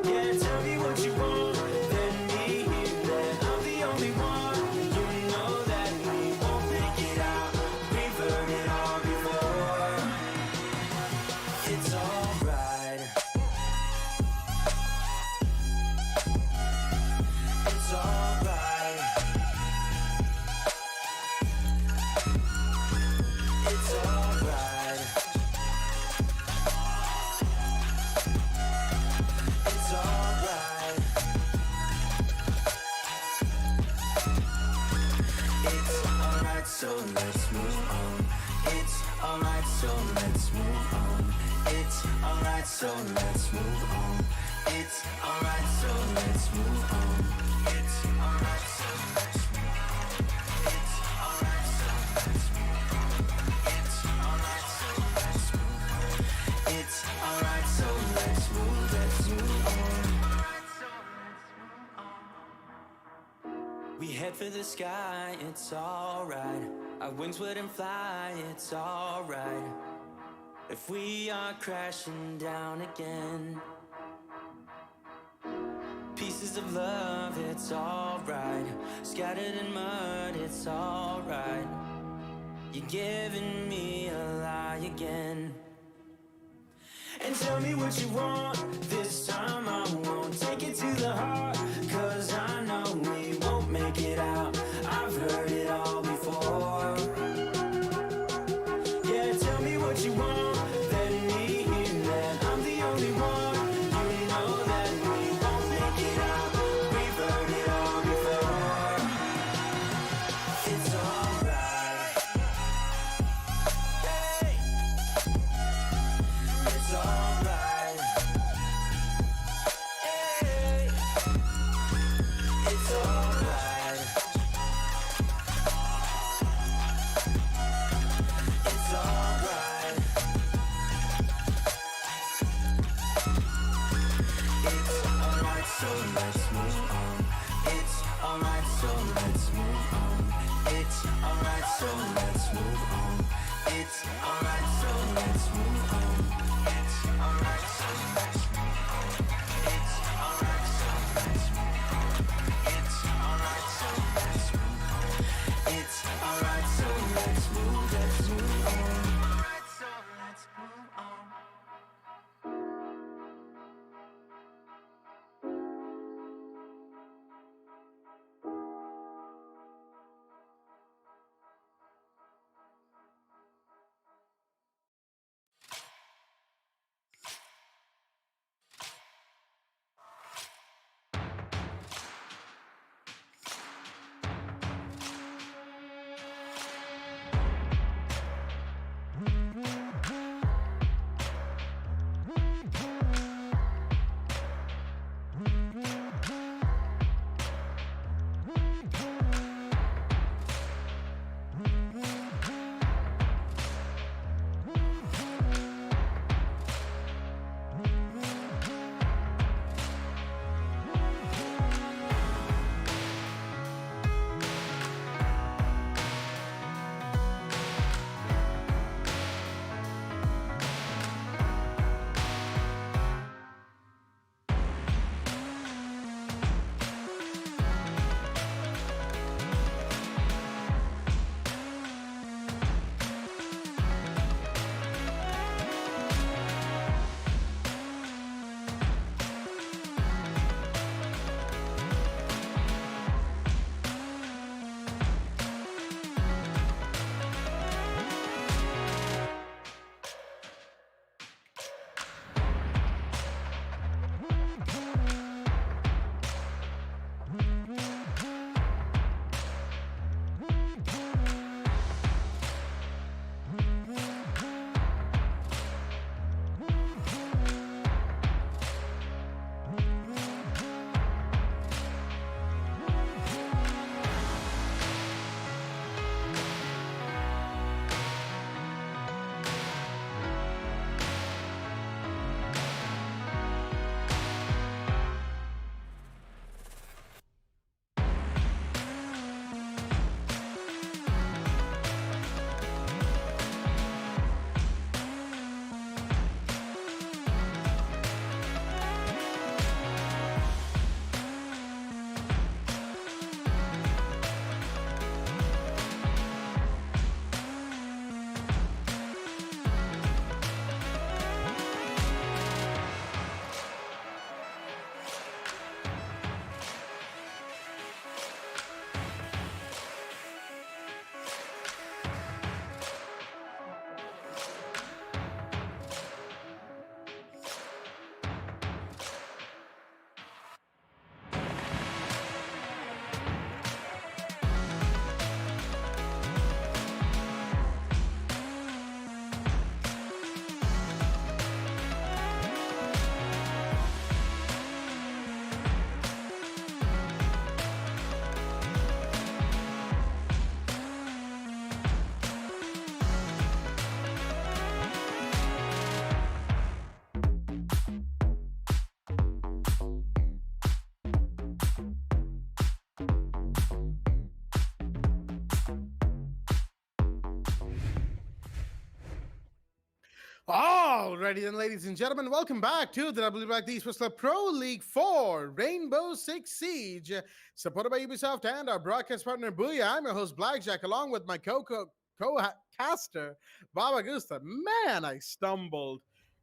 Yeah, tell me what you want, let me hear that I'm the only one. You know that we won't make it out. We've heard it all before. It's alright. It's alright. It's alright. It's alright. It's alright, so let's move on. It's alright, so let's move on. It's alright, so let's move on. It's alright, so let's move on. It's alright, so let's move on. It's alright, so let's move on. It's alright, so let's move on. It's alright, so let's move on. We head for the sky, it's alright. Our wings wouldn't fly, it's alright. If we are crashing down again, pieces of love, it's alright. Scattered in mud, it's alright. You're giving me a lie again. And tell me what you want, this time I won't take it to the heart, 'cause I know we won't make it out. I've heard it all before. Yeah, tell me what you want, let me hear that I'm the only one. You know that we won't make it out. We've heard it all before. It's alright. Hey. It's alright. Hey. It's alright. It's alright. It's alright, so let's move on. It's alright, so let's move on. It's alright, so let's move on. It's alright, so let's move on. It's alright, so let's move on. It's alright, so let's move on. It's alright, so let's move on. It's alright, so let's move on. Alright, so let's move on. Alrighty then, ladies and gentlemen, welcome back to the WD BLACK Esports Club Pro League 4 Rainbow Six Siege, supported by Ubisoft and our broadcast partner Booyah. I'm your host Blackjack, along with my co-caster Baba Gusta. Man, I stumbled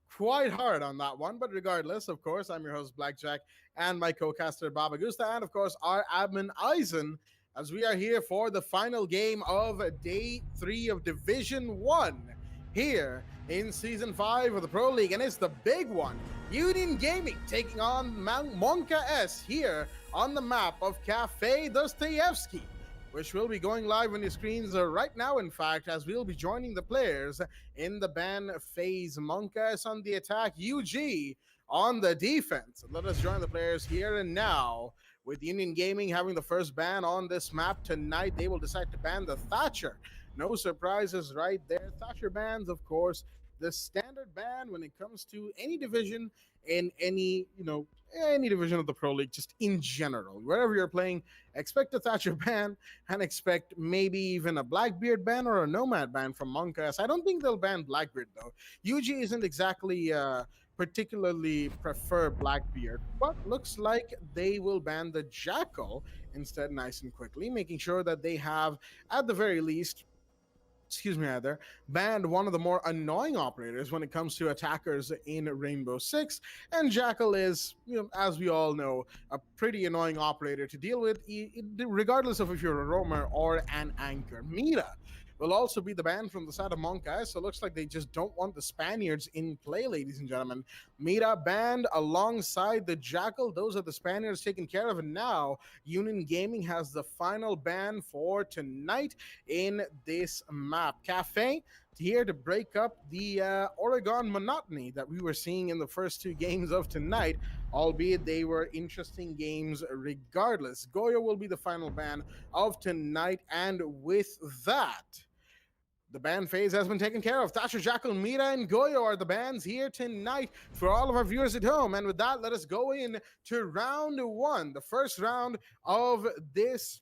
quite hard on that one, but regardless, of course, I'm your host Blackjack and my co-caster Baba Gusta, and of course our admin Eisen, as we are here for the final game of Day 3 of Division 1 here in Season 5 of the Pro League, and it's the big one. Union Gaming taking on Monka S here on the map of Cafe Dostoevsky, which will be going live on the screens right now, in fact, as we'll be joining the players in the ban phase. Monka S on the attack, UG on the defense. Let us join the players here and now. With Union Gaming having the first ban on this map tonight, they will decide to ban the Thatcher. No surprises right there. Thatcher bans, of course, the standard ban when it comes to any division in any division of the Pro League, just in general. Wherever you're playing, expect a Thatcher ban and expect maybe even a Blackbeard ban or a Nomad ban from Monkas. I don't think they'll ban Blackbeard, though. UG isn't exactly particularly prefer Blackbeard, but looks like they will ban the Jackal instead nice and quickly, making sure that they have, at the very least, banned one of the more annoying operators when it comes to attackers in Rainbow Six. And Jackal is, as we all know, a pretty annoying operator to deal with, regardless of if you're a roamer or an anchor. Mira will also be the ban from the side of Monka, so it looks like they just don't want the Spaniards in play, ladies and gentlemen. Mira banned alongside the Jackal. Those are the Spaniards taken care of, and now Union Gaming has the final ban for tonight in this map. Cafe here to break up the Oregon monotony that we were seeing in the first two games of tonight, albeit they were interesting games regardless. Goyo will be the final ban of tonight, and with that, the ban phase has been taken care of. Thatcher, Jackal, Mira, and Goyo are the bans here tonight for all of our viewers at home. And with that, let us go in to round one, the first round of this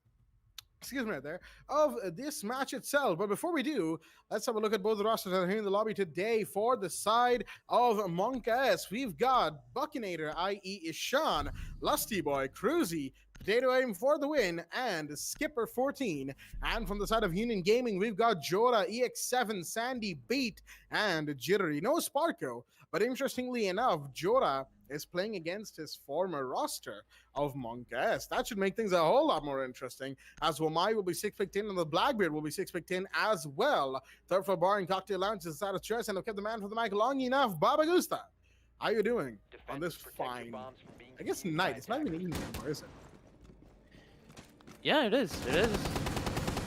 this match itself. But before we do, let's have a look at both the rosters that are here in the lobby today. For the side of Monka S, we've got Buckinator, i.e. Ishan, Lusty Boy, Cruzy, Potato Aim for the win, and Skipper 14. And from the side of Union Gaming, we've got Jora, EX7, Sandy, Beat, and Jittery. No Sparko, but interestingly enough, Jora is playing against his former roster of Monka S. That should make things a whole lot more interesting, as Wamai will be 6-picked in and the Blackbeard will be 6-picked in as well. Third floor bar and cocktail lounge is out of choice, and I've kept the man for the mic long enough. Baba Gusta, how you doing on this fine, I guess, night? It's not even evening anymore, is it? Yeah, it is. It is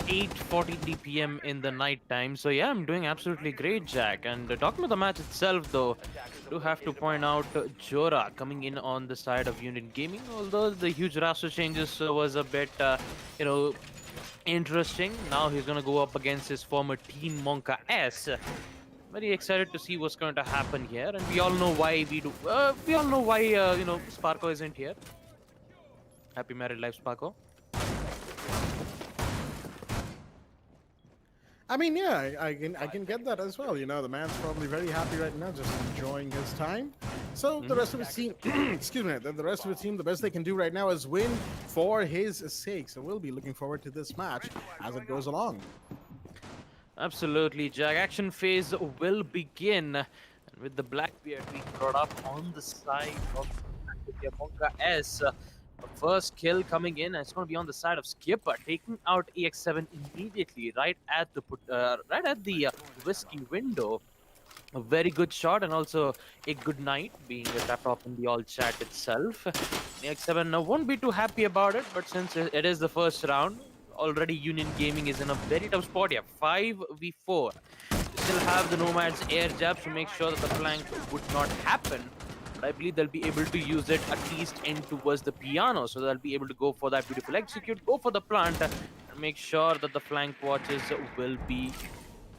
8:43 p.m. in the night time. So yeah, I'm doing absolutely great, Jack. And talking about the match itself, though, I do have to point out Jora coming in on the side of Union Gaming. Although the huge roster changes was a bit, interesting. Now he's gonna go up against his former team, Monka S. Very excited to see what's going to happen here, and we all know why Sparko isn't here. Happy married life, Sparko. I mean, yeah, I can get that as well. The man's probably very happy right now, just enjoying his time. So the rest of his team, the rest of his team, the best they can do right now is win for his sake. So we'll be looking forward to this match as it goes along. Absolutely, Jack. Action phase will begin. And with the Blackbeard being brought up on the side of Monka S. First kill coming in, and it's going to be on the side of Skipper, taking out EX7 immediately, right at the whiskey window. A very good shot, and also a good night being tapped off in the all chat itself. EX7 won't be too happy about it, but since it is the first round, already Union Gaming is in a very tough spot here. 5v4. They still have the Nomad's air jabs to make sure that the flank would not happen. I believe they'll be able to use it at least in towards the piano, so they'll be able to go for that beautiful execute, go for the plant, and make sure that the flank watches will be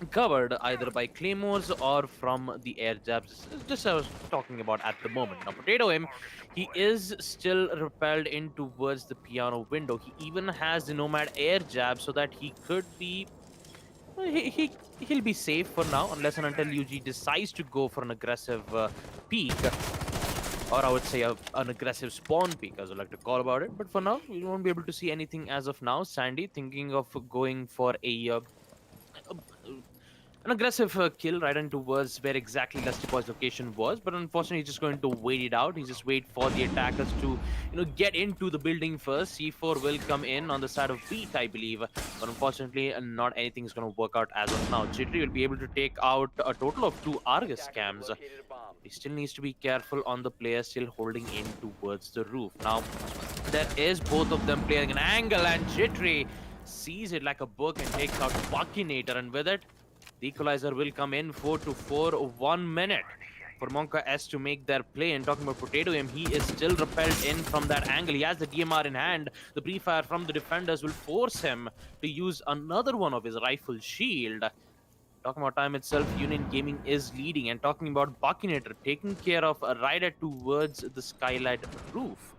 covered either by claymores or from the air jabs, just as I was talking about at the moment. Now, Potato Aim, he is still repelled in towards the piano window. He even has the Nomad air jab so that he could be He'll be safe for now, unless and until UG decides to go for an aggressive peek, or I would say an aggressive spawn peek, as I like to call about it. But for now, we won't be able to see anything as of now. Sandy thinking of going for an aggressive kill right in towards where exactly Lusty Boy's location was, but unfortunately he's just going to wait it out. He's just wait for the attackers to, get into the building first. C4 will come in on the side of Beat, I believe, but unfortunately not anything is going to work out as of now. Jittery will be able to take out a total of 2 Argus cams. He still needs to be careful on the player still holding in towards the roof. Now, there is both of them playing an angle, and Jittery sees it like a book and takes out Buckinator, and with it, the equalizer will come in 4-4, 1 minute for Monka S to make their play. And talking about Potato M, he is still repelled in from that angle. He has the DMR in hand. The pre-fire from the defenders will force him to use another one of his rifle shield. Talking about time itself, Union Gaming is leading. And talking about Buckinator taking care of a rider towards the skylight roof.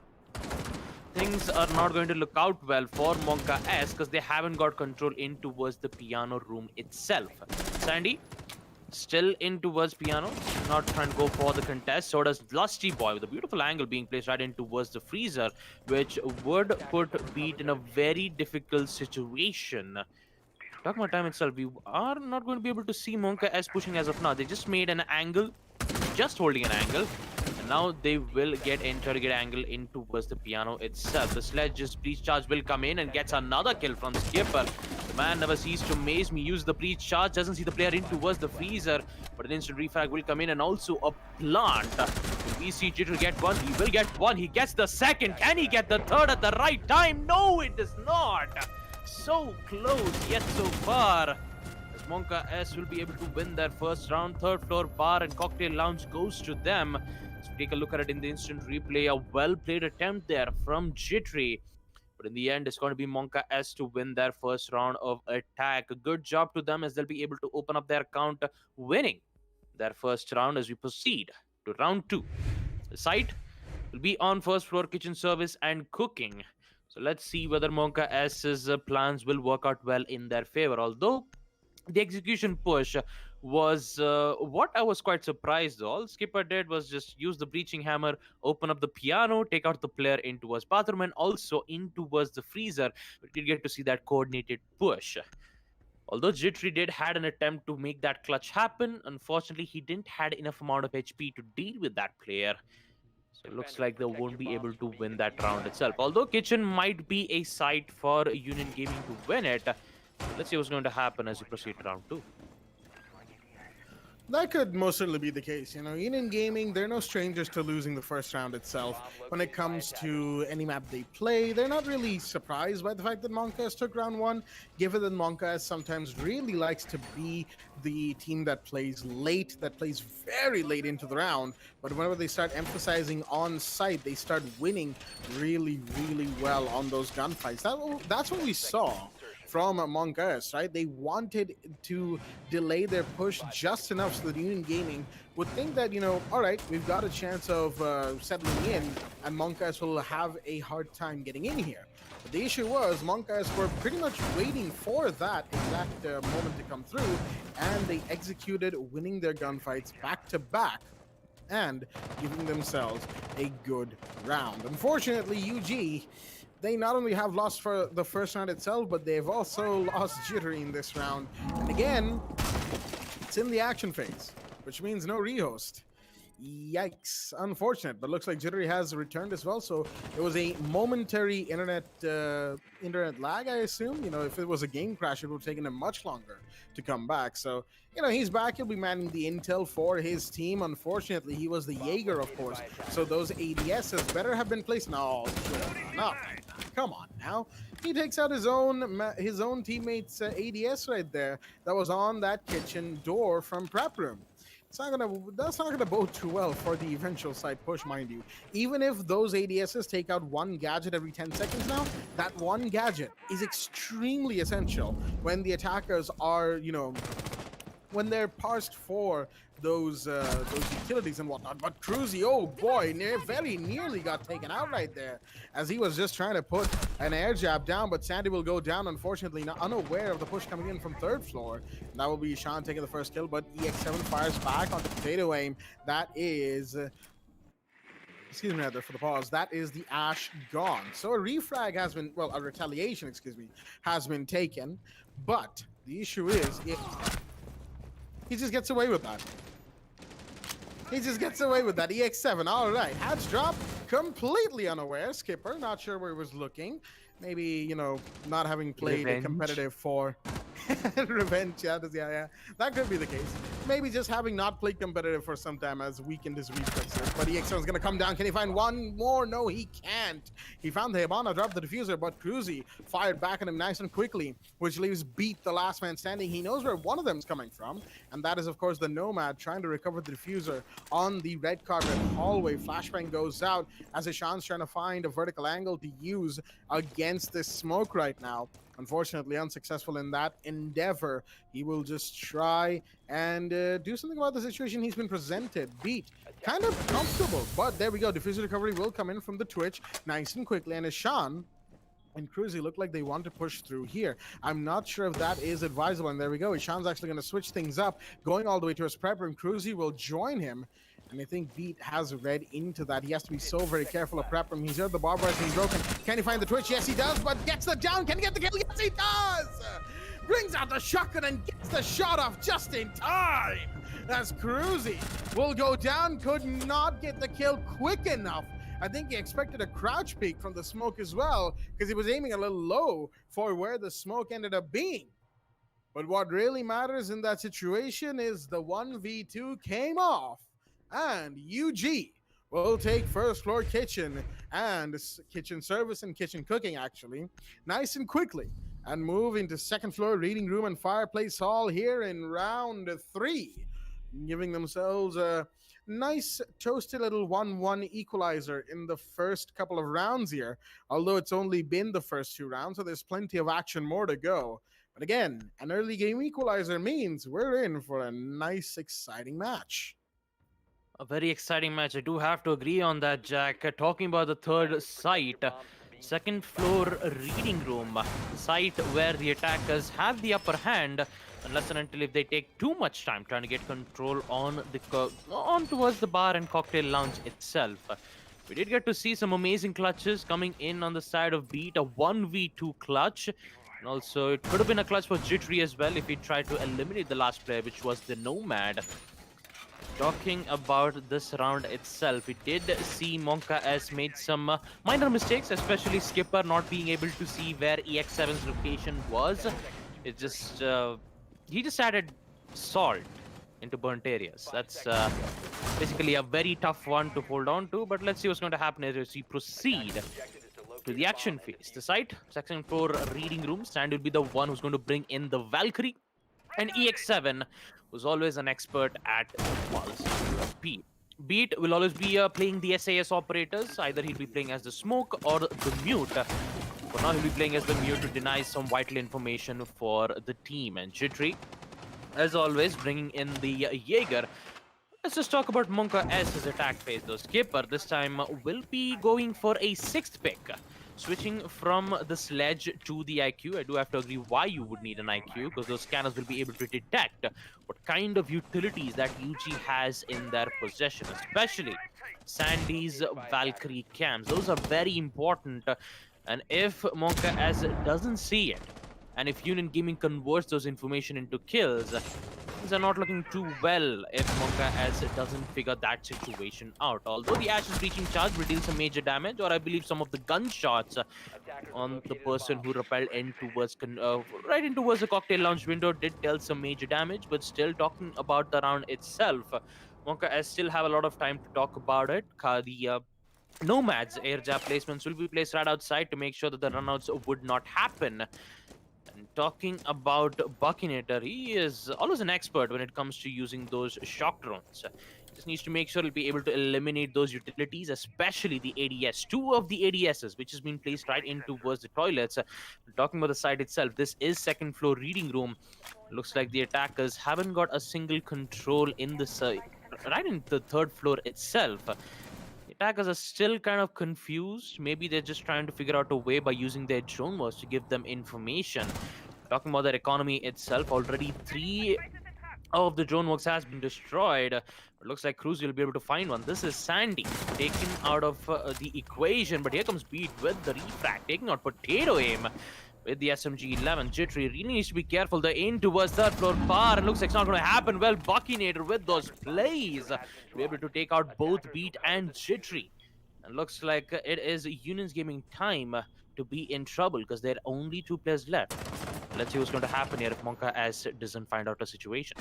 Things are not going to look out well for Monka S because they haven't got control in towards the piano room itself. Sandy still in towards piano, not trying to go for the contest. So does Lusty Boy with a beautiful angle being placed right in towards the freezer, which would put Beat in a very difficult situation. Talking about time itself, we are not going to be able to see Monka S pushing as of now. They just made an angle, just holding an angle. Now they will try to get angle in towards the piano itself. The sledge's breach charge will come in and gets another kill from Skipper. The man never ceases to amaze me. Use the breach charge, doesn't see the player in towards the freezer, but an instant refrag will come in and also a plant. Will we see Jitter get one? He will get one. He gets the second. Can he get the third at the right time? No, it does not. So close, yet so far. Monka S will be able to win their first round. Third floor bar and cocktail lounge goes to them. So take a look at it in the instant replay. A well-played attempt there from Jittery. But in the end, it's going to be Monka S to win their first round of attack. A good job to them as they'll be able to open up their account, winning their first round as we proceed to round 2. The site will be on first floor kitchen service and cooking. So let's see whether Monka S's plans will work out well in their favor. Although the execution push was what I was quite surprised. All Skipper did was just use the breaching hammer, open up the piano, take out the player in towards bathroom, and also in towards the freezer. We did get to see that coordinated push. Although Jittery did had an attempt to make that clutch happen, unfortunately he didn't had enough amount of HP to deal with that player. So it looks like they won't be able to win that round itself. Although Kitchen might be a site for Union Gaming to win it. Let's see what's going to happen as we proceed to round 2. That could most certainly be the case. Union Gaming, they're no strangers to losing the first round itself. When it comes to any map they play, they're not really surprised by the fact that Monka S took round 1, given that Monka S sometimes really likes to be the team that plays late, that plays very late into the round. But whenever they start emphasizing on site, they start winning really, really well on those gunfights. That's what we saw from Monka S, right? They wanted to delay their push just enough so that Union Gaming would think that, all right, we've got a chance of settling in, and Monka S will have a hard time getting in here. But the issue was Monka S were pretty much waiting for that exact moment to come through, and they executed, winning their gunfights back to back and giving themselves a good round. Unfortunately, UG, they not only have lost for the first round itself, but they've also lost Jittery in this round. And again, it's in the action phase, which means no rehost. Yikes. Unfortunate, but looks like Jittery has returned as well. So it was a momentary internet lag, I assume. If it was a game crash, it would have taken him much longer to come back. So, he's back. He'll be manning the intel for his team. Unfortunately, he was the Jaeger, of course. So those ADSs better have been placed. No, come on now. He takes out his own teammate's ADS right there that was on that kitchen door from prep room. That's not gonna bode too well for the eventual side push, mind you. Even if those ADSs take out one gadget every 10 seconds now, that one gadget is extremely essential when the attackers are, when they're parsed for those utilities and whatnot. But Cruzy, oh boy, very nearly got taken out right there as he was just trying to put an air jab down. But Sandy will go down, unfortunately, not unaware of the push coming in from third floor. And that will be Sean taking the first kill. But EX7 fires back onto potato aim. That is. Excuse me, rather, for the pause. That is the Ash gone. So a refrag has been, well, a retaliation, excuse me, has been taken. But the issue is, he just gets away with that. He just gets away with that. EX7, all right. Hatch drop, completely unaware. Skipper, not sure where he was looking. Maybe, you know, not having played a competitive for... Revenge, yeah. That could be the case. Maybe just having not played competitive for some time has weakened his reflexes. But EX7 is going to come down. Can he find one more? No, he can't. He found the Hibana, dropped the diffuser, but Cruzy fired back at him nice and quickly, which leaves Beat the last man standing. He knows where one of them is coming from, and that is, of course, the Nomad trying to recover the diffuser on the red carpet hallway. Flashbang goes out as Ishan's trying to find a vertical angle to use against this smoke right now. Unfortunately, unsuccessful in that endeavor. He will just try and do something about the situation he's been presented. Beat, kind of comfortable, but there we go. Diffuser recovery will come in from the Twitch nice and quickly, and Ishan and Cruzy look like they want to push through here. I'm not sure if that is advisable, and there we go. Ishan's actually going to switch things up, going all the way to his prepper, and Cruzy will join him. And I think Beat has read into that. He has to be so very careful of Prepper. He's heard the barbed wire being broken. Can he find the Twitch? Yes, he does, but gets the down. Can he get the kill? Yes, he does! Brings out the shotgun and gets the shot off just in time. As Cruzy will go down, could not get the kill quick enough. I think he expected a crouch peek from the smoke as well, because he was aiming a little low for where the smoke ended up being. But what really matters in that situation is the 1v2 came off. And UG will take first floor kitchen and kitchen service and kitchen cooking, actually, nice and quickly, and move into second floor reading room and fireplace hall here in round 3, giving themselves a nice toasty little 1-1 equalizer in the first couple of rounds here, although it's only been the first 2 rounds, so there's plenty of action more to go. But again, an early game equalizer means we're in for a nice, exciting match. A very exciting match. I do have to agree on that, Jack. Talking about the third site, second floor reading room, site where the attackers have the upper hand, unless and until if they take too much time trying to get control on towards the bar and cocktail lounge itself. We did get to see some amazing clutches coming in on the side of Beat, a 1v2 clutch. And also, it could have been a clutch for Jittery as well if he tried to eliminate the last player, which was the Nomad. Talking about this round itself, we did see Monka S made some minor mistakes, especially Skipper not being able to see where EX7's location was. It just, he just added salt into burnt areas. That's basically a very tough one to hold on to, but let's see what's going to happen as we proceed to the action phase. The site, second floor reading room, Sand will be the one who's going to bring in the Valkyrie, and EX7 was always an expert at Beat. Beat will always be playing the SAS operators. Either he'll be playing as the smoke or the mute. For now, he'll be playing as the mute to deny some vital information for the team. And Jittery, as always, bringing in the Jaeger. Let's just talk about Monka S's attack phase though. Skipper this time will be going for a 6th pick. Switching from the sledge to the IQ, I do have to agree why you would need an IQ, because those scanners will be able to detect what kind of utilities that UG has in their possession, especially Sandy's Valkyrie cams. Those are very important, and if Monka S doesn't see it, and if Union Gaming converts those information into kills, things are not looking too well if Monka S doesn't figure that situation out. Although the Ash's breaching charge will deal some major damage, or I believe some of the gunshots on the person who repelled in towards right in towards the cocktail lounge window did deal some major damage, but still talking about the round itself, Monka S still have a lot of time to talk about it. The Nomad's air jab placements will be placed right outside to make sure that the runouts would not happen. And talking about Buckinator, he is always an expert when it comes to using those shock drones. Just needs to make sure he'll be able to eliminate those utilities, especially the ADS. Two of the ADSs, which has been placed right in towards the toilets. Talking about the site itself, this is second floor reading room. Looks like the attackers haven't got a single control in the site, right in the third floor itself. The attackers are still kind of confused. Maybe they're just trying to figure out a way by using their drone wars to give them information. Talking about their economy itself, already 3 of the drone works has been destroyed. It looks like Cruz will be able to find one. This is Sandy taken out of the equation, but here comes Beat with the refract, taking out Potato Aim with the SMG-11. Jittery really needs to be careful. They're in towards third floor bar, and looks like it's not going to happen. Well, Buckinator with those plays, be able to take out both Beat and Jittery. And looks like it is Unions Gaming time to be in trouble because there are only 2 players left. Let's see what's going to happen here if Monka S doesn't find out a situation.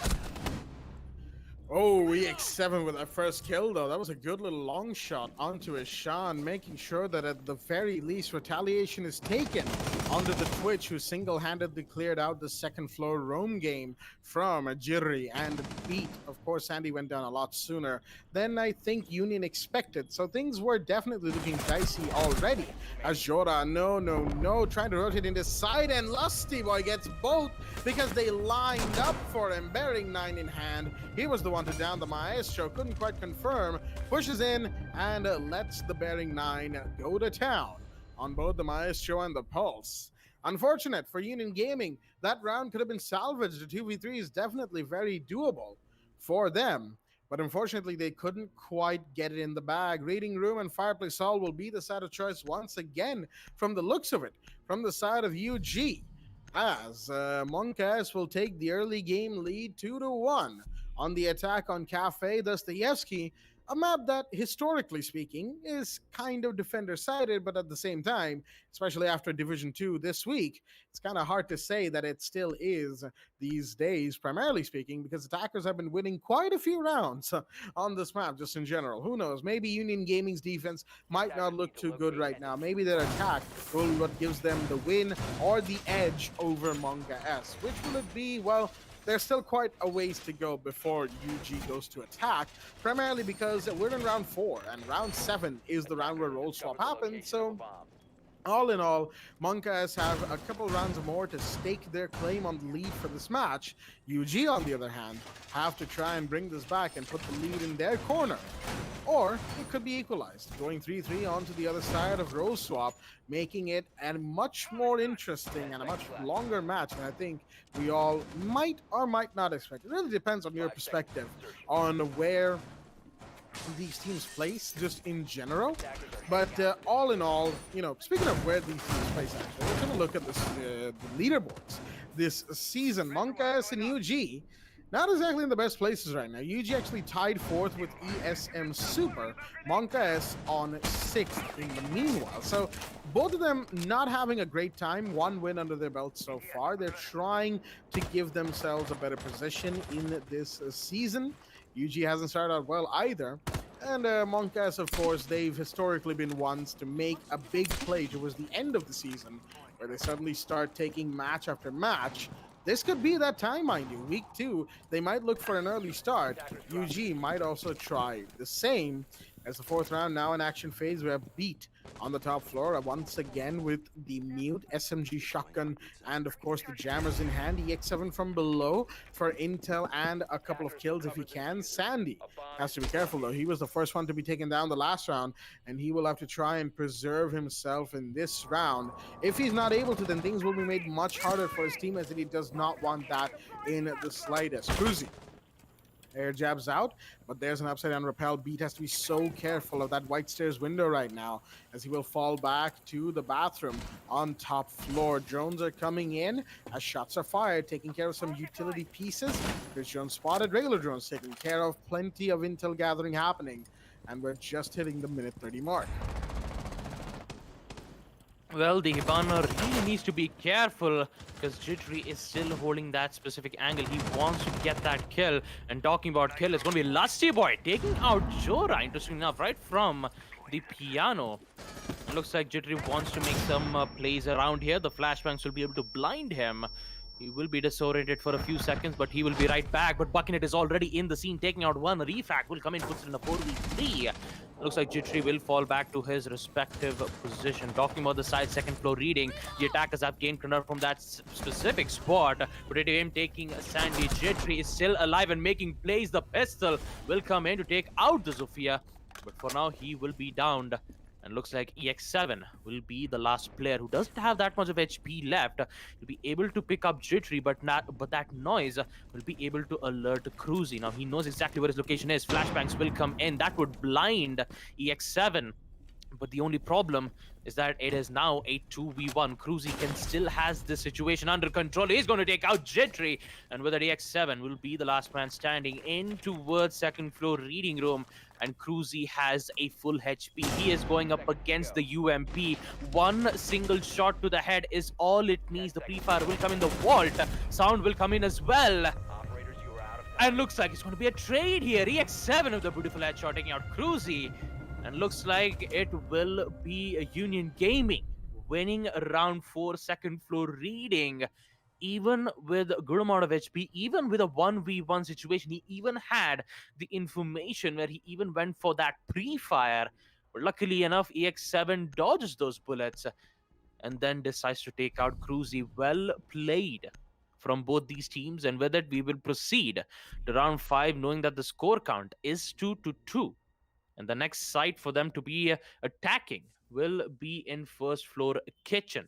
Oh, EX7 with that first kill, though. That was a good little long shot onto Ishan, making sure that at the very least retaliation is taken onto the Twitch, who single-handedly cleared out the second floor roam game from Jirri and Beat. Of course, Sandy went down a lot sooner than I think Union expected, so things were definitely looking dicey already. Azora, no, trying to rotate in this side, and Lusty Boy gets both because they lined up for him, bearing 9 in hand. He was the one to down the Maestro, couldn't quite confirm, pushes in and lets the bearing 9 go to town on both the Maestro and the Pulse. Unfortunate for Union Gaming, that round could have been salvaged. The 2v3 is definitely very doable for them, but unfortunately they couldn't quite get it in the bag. Reading Room and Fireplace Hall will be the side of choice once again from the looks of it, from the side of UG, as Monkas will take the early game lead 2-1 on the attack on Cafe Dostoevsky, a map that, historically speaking, is kind of defender-sided, but at the same time, especially after Division 2 this week, it's kind of hard to say that it still is these days, primarily speaking, because attackers have been winning quite a few rounds on this map, just in general. Who knows? Maybe Union Gaming's defense might not look too good right now. Maybe their attack will be what gives them the win or the edge over Monka S. Which will it be? Well, there's still quite a ways to go before UG goes to attack, primarily because we're in round 4, and round 7 is the round where role swap happens, so all in all, Monkas have a couple rounds more to stake their claim on the lead for this match. UG, on the other hand, have to try and bring this back and put the lead in their corner. Or it could be equalized, going 3-3 onto the other side of role swap, making it a much more interesting and a much longer match than I think we all might or might not expect. It really depends on your perspective on where these teams place, just in general. But all in all, you know, speaking of where these teams place, actually, let's have a look at this, the leaderboards this season. Monkas and UG, not exactly in the best places right now. UG actually tied 4th with ESM Super. Monkas on 6th in the meanwhile. So both of them not having a great time. 1 win under their belt so far. They're trying to give themselves a better position in this season. UG hasn't started out well either. And Monkas, of course, they've historically been ones to make a big play towards the end of the season, where they suddenly start taking match after match. This could be that time, mind you. Week 2, they might look for an early start. UG might also try the same. As the 4th round now in action phase, we have Beat on the top floor once again with the mute SMG shotgun and of course the jammers in hand. EX7 from below for intel and a couple of kills if he can. Sandy has to be careful though. He was the first one to be taken down the last round, and he will have to try and preserve himself in this round. If he's not able to, then things will be made much harder for his team, as he does not want that in the slightest. Cruzy air jabs out, but there's an upside down rappel. Beat has to be so careful of that white stairs window right now, as he will fall back to the bathroom on top floor. Drones are coming in as shots are fired, taking care of some utility pieces. Chris Jones spotted. Regular drones taking care of. Plenty of intel gathering happening, and we're just hitting the minute 30 mark. Well, the Hibana really needs to be careful because Jittery is still holding that specific angle. He wants to get that kill. And talking about kill, it's going to be Lusty Boy taking out Jora, interesting enough, right from the piano. It looks like Jittery wants to make some plays around here. The flashbangs will be able to blind him. He will be disoriented for a few seconds, but he will be right back. But Buckinett is already in the scene, taking out one. Refract will come in, puts it in a 4v3. Looks like Jittery will fall back to his respective position. Talking about the side second floor reading, the attackers have gained control from that specific spot. But him taking Sandy. Jittery is still alive and making plays. The pistol will come in to take out the Zofia. But for now, he will be downed. And looks like EX7 will be the last player who doesn't have that much of HP left. He'll be able to pick up Jittery, but that noise will be able to alert Cruzy. Now he knows exactly where his location is. Flashbangs will come in. That would blind EX7. But the only problem is that it is now a 2v1. Cruzy can still has this situation under control. He's going to take out Jittery. And with that, EX7 will be the last man standing in towards second floor reading room. And Cruzy has a full HP. He is going up against the UMP. One single shot to the head is all it needs. The pre-fire will come in the vault. Sound will come in as well. And looks like it's going to be a trade here. EX7 with the beautiful headshot taking out Cruzy. And looks like it will be a Union Gaming winning round 4 second floor reading. Even with a good amount of HP, even with a 1v1 situation, he even had the information where he even went for that pre-fire. But luckily enough, EX7 dodges those bullets and then decides to take out Cruzy. Well played from both these teams. And with it, we will proceed to round 5, knowing that the score count is 2-2. And the next site for them to be attacking will be in first floor kitchen.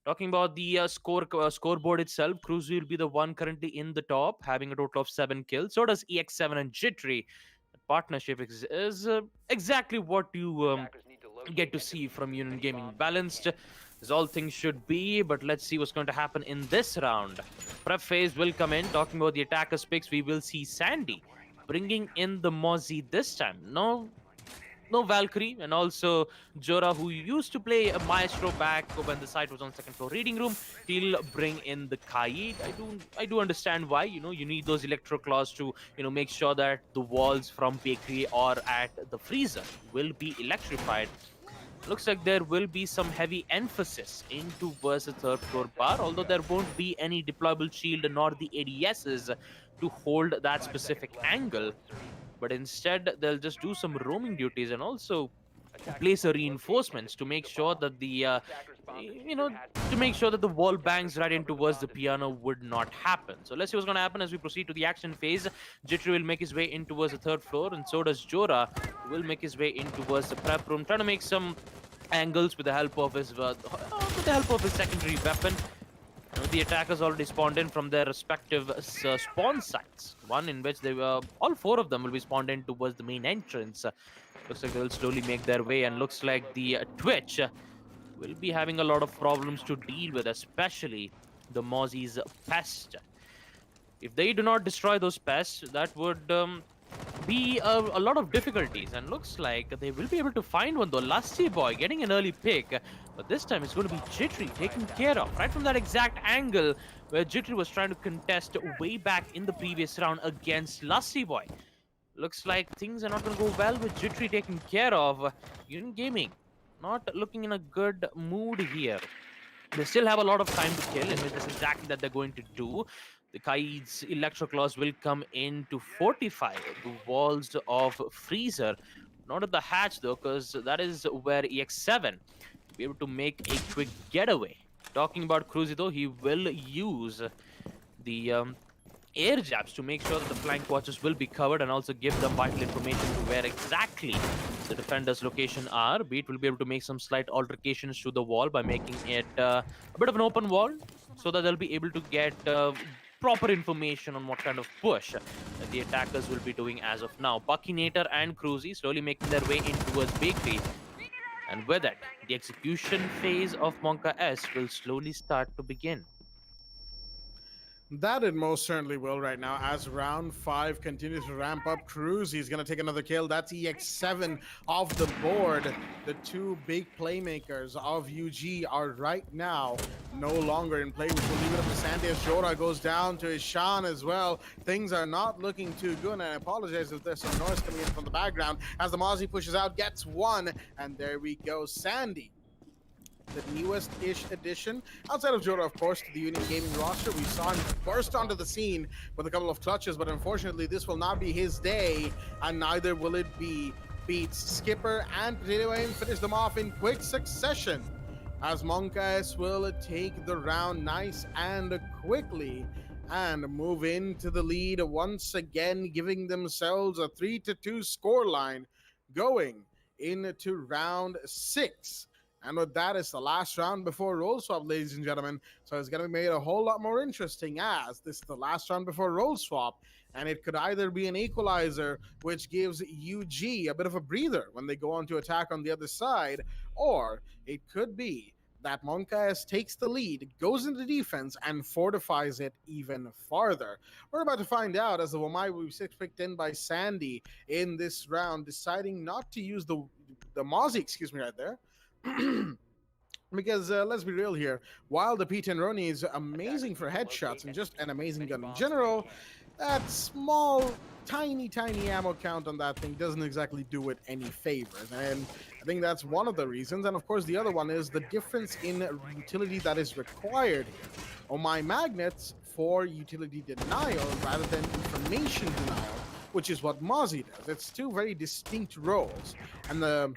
Talking about the scoreboard itself, Cruzy will be the one currently in the top, having a total of 7 kills. So does EX7 and Jittery. The partnership is exactly what you get to see from Union Gaming. Balanced as all things should be, but let's see what's going to happen in this round. Prep phase will come in. Talking about the attackers picks, we will see Sandy bringing in the Mozzie this time. No Valkyrie, and also Jora, who used to play a Maestro back when the site was on second floor reading room. He'll bring in the Kaid. I do understand why. You need those electro claws to make sure that the walls from bakery or at the freezer will be electrified. Looks like there will be some heavy emphasis into versus third floor bar, although there won't be any deployable shield nor the ADSs to hold that specific angle. But instead, they'll just do some roaming duties and also place a reinforcements to make sure that the wall bangs right in towards the piano would not happen. So let's see what's going to happen as we proceed to the action phase. Jittery will make his way in towards the third floor, and so does Jora, who will make his way in towards the prep room, trying to make some angles with the help of his secondary weapon. The attackers already spawned in from their respective spawn sites. One in which they were, all 4 of them will be spawned in towards the main entrance. Looks like they will slowly make their way, and looks like the Twitch will be having a lot of problems to deal with, especially the Mozzie's pest. If they do not destroy those pests, that would be a lot of difficulties, and looks like they will be able to find one though. Lusty Boy getting an early pick, but this time it's going to be Jittery taken care of right from that exact angle where Jittery was trying to contest way back in the previous round against Lusty Boy. Looks like things are not going to go well with Jittery taken care of. Union Gaming not looking in a good mood here. They still have a lot of time to kill, and this is exactly that they're going to do. The Kaid's Electro Claws will come in to fortify the walls of Freezer. Not at the hatch though, because that is where EX7 will be able to make a quick getaway. Talking about Cruzy though, he will use the air jabs to make sure that the flank watches will be covered and also give them vital information to where exactly the defenders' location are. Beat will be able to make some slight altercations to the wall by making it a bit of an open wall so that they'll be able to get proper information on what kind of push that the attackers will be doing as of now. Buckinator and Cruzy slowly making their way in towards Bakery. And with it, the execution phase of Monka S will slowly start to begin. That it most certainly will right now as round 5 continues to ramp up. He's going to take another kill. That's EX7 off the board. The 2 big playmakers of UG are right now no longer in play, which will leave it up to Sandy as Jora goes down to Ishan as well. Things are not looking too good, and I apologize if there's some noise coming in from the background as the Mozzie pushes out, gets one, and there we go. Sandy the newest-ish addition, outside of Jota, of course, to the Union Gaming roster. We saw him burst onto the scene with a couple of clutches, but unfortunately, this will not be his day, and neither will it be Beats. Skipper and Potato Aim finish them off in quick succession, as Monkas will take the round nice and quickly and move into the lead once again, giving themselves a 3-2 scoreline going into round 6. And with that, it's the last round before roll swap, ladies and gentlemen. So it's going to be made a whole lot more interesting, as this is the last round before roll swap. And it could either be an equalizer, which gives UG a bit of a breather when they go on to attack on the other side, or it could be that Monkas takes the lead, goes into defense, and fortifies it even farther. We're about to find out, as the Wamai will be picked in by Sandy in this round, deciding not to use the Mozzie, excuse me, right there. Because let's be real here, while the P10 Roni is amazing for headshots and just an amazing gun in general, that small, tiny ammo count on that thing doesn't exactly do it any favors. And I think that's one of the reasons. And of course, the other one is the difference in utility that is required here. On my magnets for utility denial rather than information denial, which is what Mozzie does. It's two very distinct roles. And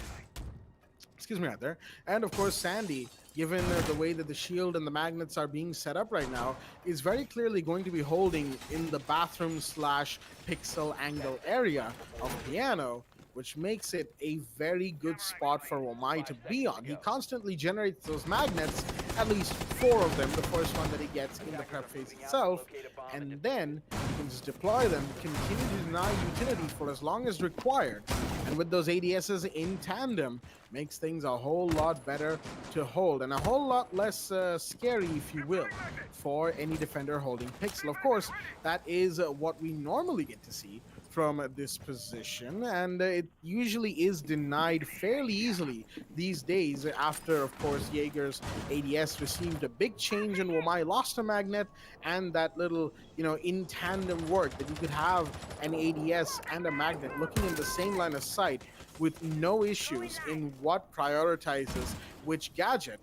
excuse me right there. And of course, Sandy, given the way that the shield and the magnets are being set up right now, is very clearly going to be holding in the bathroom slash pixel angle area of piano, which makes it a very good spot for Wamai to be on. He constantly generates those magnets, at least 4 of them, the first one that he gets in the prep phase itself, and then he can just deploy them, continue to deny utility for as long as required, and with those ADSs in tandem, makes things a whole lot better to hold, and a whole lot less scary, if you will, for any defender holding pixel. Of course, that is what we normally get to see from this position, and it usually is denied fairly easily these days after, of course, Jaeger's ADS received a big change and Wamai lost a magnet, and that little, in tandem work that you could have an ADS and a magnet looking in the same line of sight with no issues in what prioritizes which gadget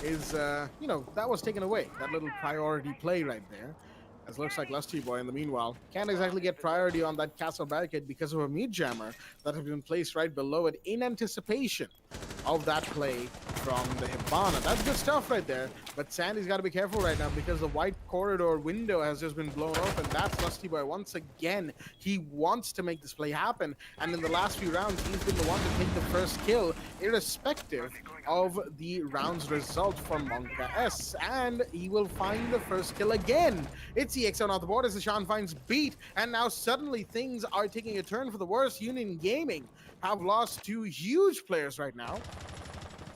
is, that was taken away. That little priority play right there. As looks like Lusty Boy, in the meanwhile, can't exactly get priority on that castle barricade because of a mute jammer that has been placed right below it in anticipation of that play from the Hibana. That's good stuff right there, but Sandy's got to be careful right now because the white corridor window has just been blown open. That's Lusty Boy once again. He wants to make this play happen, and in the last few rounds, he's been the one to take the first kill, irrespective of the round's result for Monka S, and he will find the first kill again. It's EXO off the board as Deshaun finds Beat, and now suddenly things are taking a turn for the worse. Union Gaming have lost 2 huge players right now,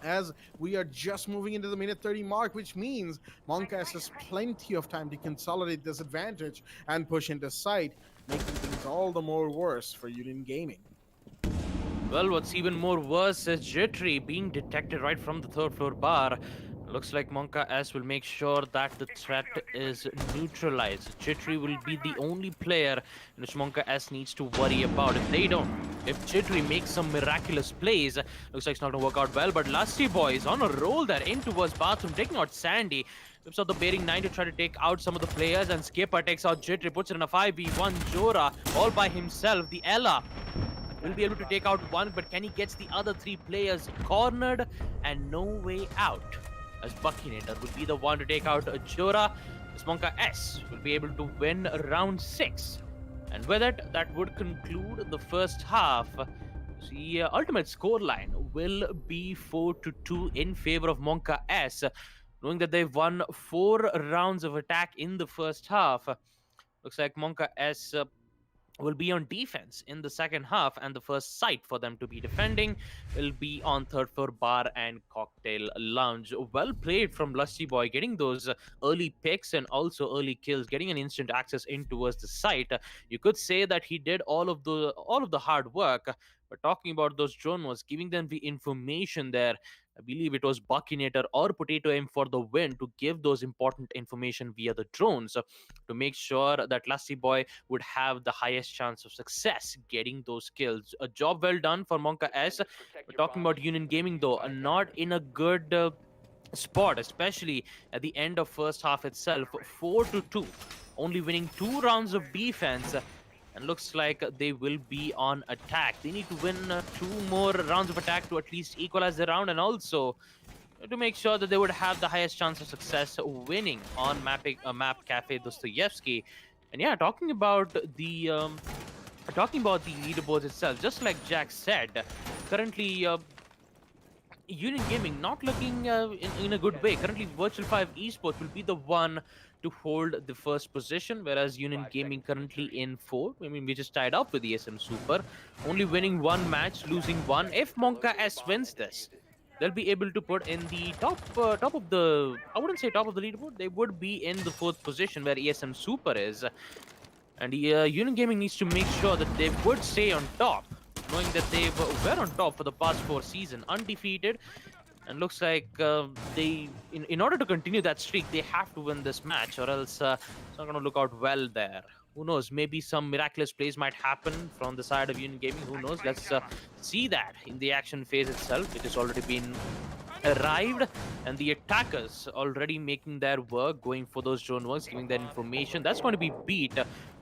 as we are just moving into the minute 30 mark, which means Monkas has plenty of time to consolidate this advantage and push into sight, making things all the more worse for Union Gaming. Well, what's even more worse is Jittery being detected right from the 3rd floor bar. Looks like Monka S will make sure that the threat is neutralized. Jittery will be the only player in which Monka S needs to worry about. If they don't, if Jittery makes some miraculous plays, looks like it's not going to work out well, but Lusty Boy is on a roll there in towards bathroom, taking out Sandy. Whips out the bearing 9 to try to take out some of the players, and Skipper takes out Jittery, puts it in a 5v1. Jora all by himself. The Ella will be able to take out one, but can he get the other 3 players cornered and no way out? As Buckinator will be the one to take out Jora. Monka S will be able to win round 6. And with it, that would conclude the first half. The ultimate scoreline will be 4-2 in favor of Monka S, knowing that they've won 4 rounds of attack in the first half. Looks like Monka S will be on defense in the second half, and the first site for them to be defending will be on 3rd floor bar and cocktail lounge. Well played from Lusty Boy, getting those early picks and also early kills, getting an instant access in towards the site. You could say that he did all of the hard work, but talking about those drone was giving them the information there. I believe it was Buckinator or Potato Aim for the win to give those important information via the drones to make sure that Lusty Boy would have the highest chance of success getting those kills. A job well done for Monka S. We're talking about Union Gaming though, not in a good spot, especially at the end of first half itself, 4-2, only winning 2 rounds of defense. And looks like they will be on attack. They need to win 2 more rounds of attack to at least equalize the round, and also to make sure that they would have the highest chance of success winning on map Cafe Dostoevsky. And yeah, talking about the leaderboards itself, just like Jack said, currently Union Gaming not looking in a good way. Currently, Virtual 5 Esports will be the one to hold the first position, whereas Union Gaming currently in 4. I mean, we just tied up with ESM Super, only winning 1 match, losing 1. If Monka S wins this, they'll be able to put in the top of the, I wouldn't say top of the leaderboard. They would be in the 4th position where ESM Super is. And Union Gaming needs to make sure that they would stay on top, knowing that they were on top for the past 4 seasons, undefeated. And looks like in order to continue that streak, they have to win this match, or else it's not going to look out well there. Who knows? Maybe some miraculous plays might happen from the side of Union Gaming. Who knows? Let's see that in the action phase itself, which has already been arrived, and the attackers already making their work, going for those drone works, giving that information. That's going to be Beat,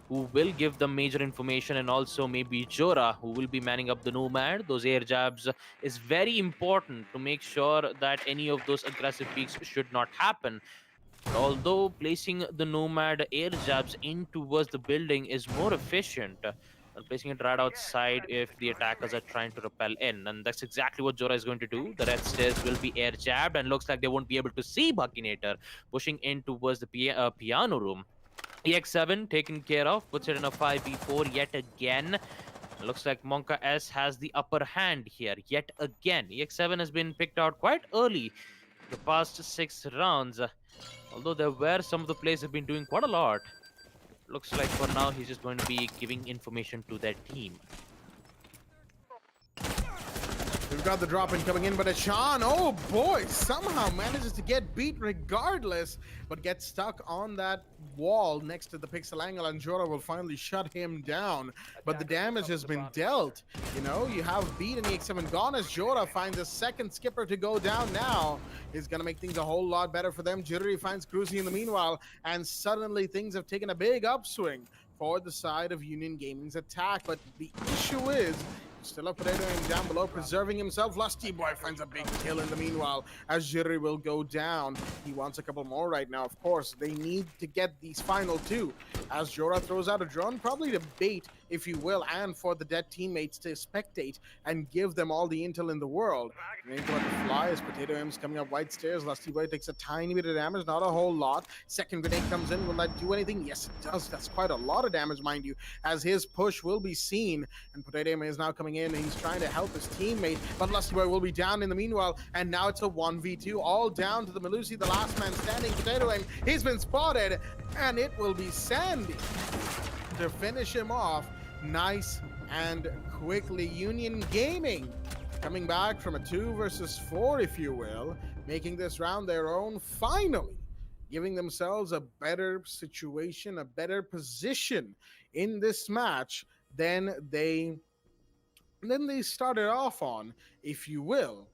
who will give them major information, and also maybe Jora, who will be manning up the Nomad. Those air jabs is very important to make sure that any of those aggressive peaks should not happen. But although placing the Nomad air jabs in towards the building is more efficient than placing it right outside if the attackers are trying to repel in. And that's exactly what Jora is going to do. The red stairs will be air jabbed, and looks like they won't be able to see Buckinator pushing in towards the piano room. EX7 taken care of, puts it in a 5v4 yet again. Looks like Monka S has the upper hand here yet again. EX7 has been picked out quite early the past 6 rounds. Although there were some of the players have been doing quite a lot. Looks like for now he's just going to be giving information to their team. We've got the drop in coming in, but Ashan, oh boy, somehow manages to get beat regardless, but gets stuck on that wall next to the pixel angle, and Jora will finally shut him down. But the damage has been dealt. You know, you have beat and EX7 gone as Jora finds a second skipper to go down now. Is going to make things a whole lot better for them. Jittery finds Cruzy in the meanwhile, and suddenly things have taken a big upswing for the side of Union Gaming's attack. But the issue is, still a Potato Aim down below, preserving himself. Lusty Boy finds a big kill in the meanwhile, as Jiri will go down. He wants a couple more right now, of course. They need to get these final 2, as Jora throws out a drone, probably to bait, if you will, and for the dead teammates to spectate and give them all the intel in the world. Going to fly as Potato Aim's coming up white stairs. Lusty Boy takes a tiny bit of damage, not a whole lot. Second grenade comes in. Will that do anything? Yes, it does. That's quite a lot of damage, mind you, as his push will be seen. And Potato Aim is now coming in. He's trying to help his teammate, but Lusty Boy will be down in the meanwhile, and now it's a 1v2, all down to the Malusi, the last man standing. Potato Aim, he's been spotted, and it will be Sandy to finish him off nice and quickly. Union Gaming coming back from a 2 versus 4, if you will, making this round their own, finally giving themselves a better situation, a better position in this match than they started off on, if you will,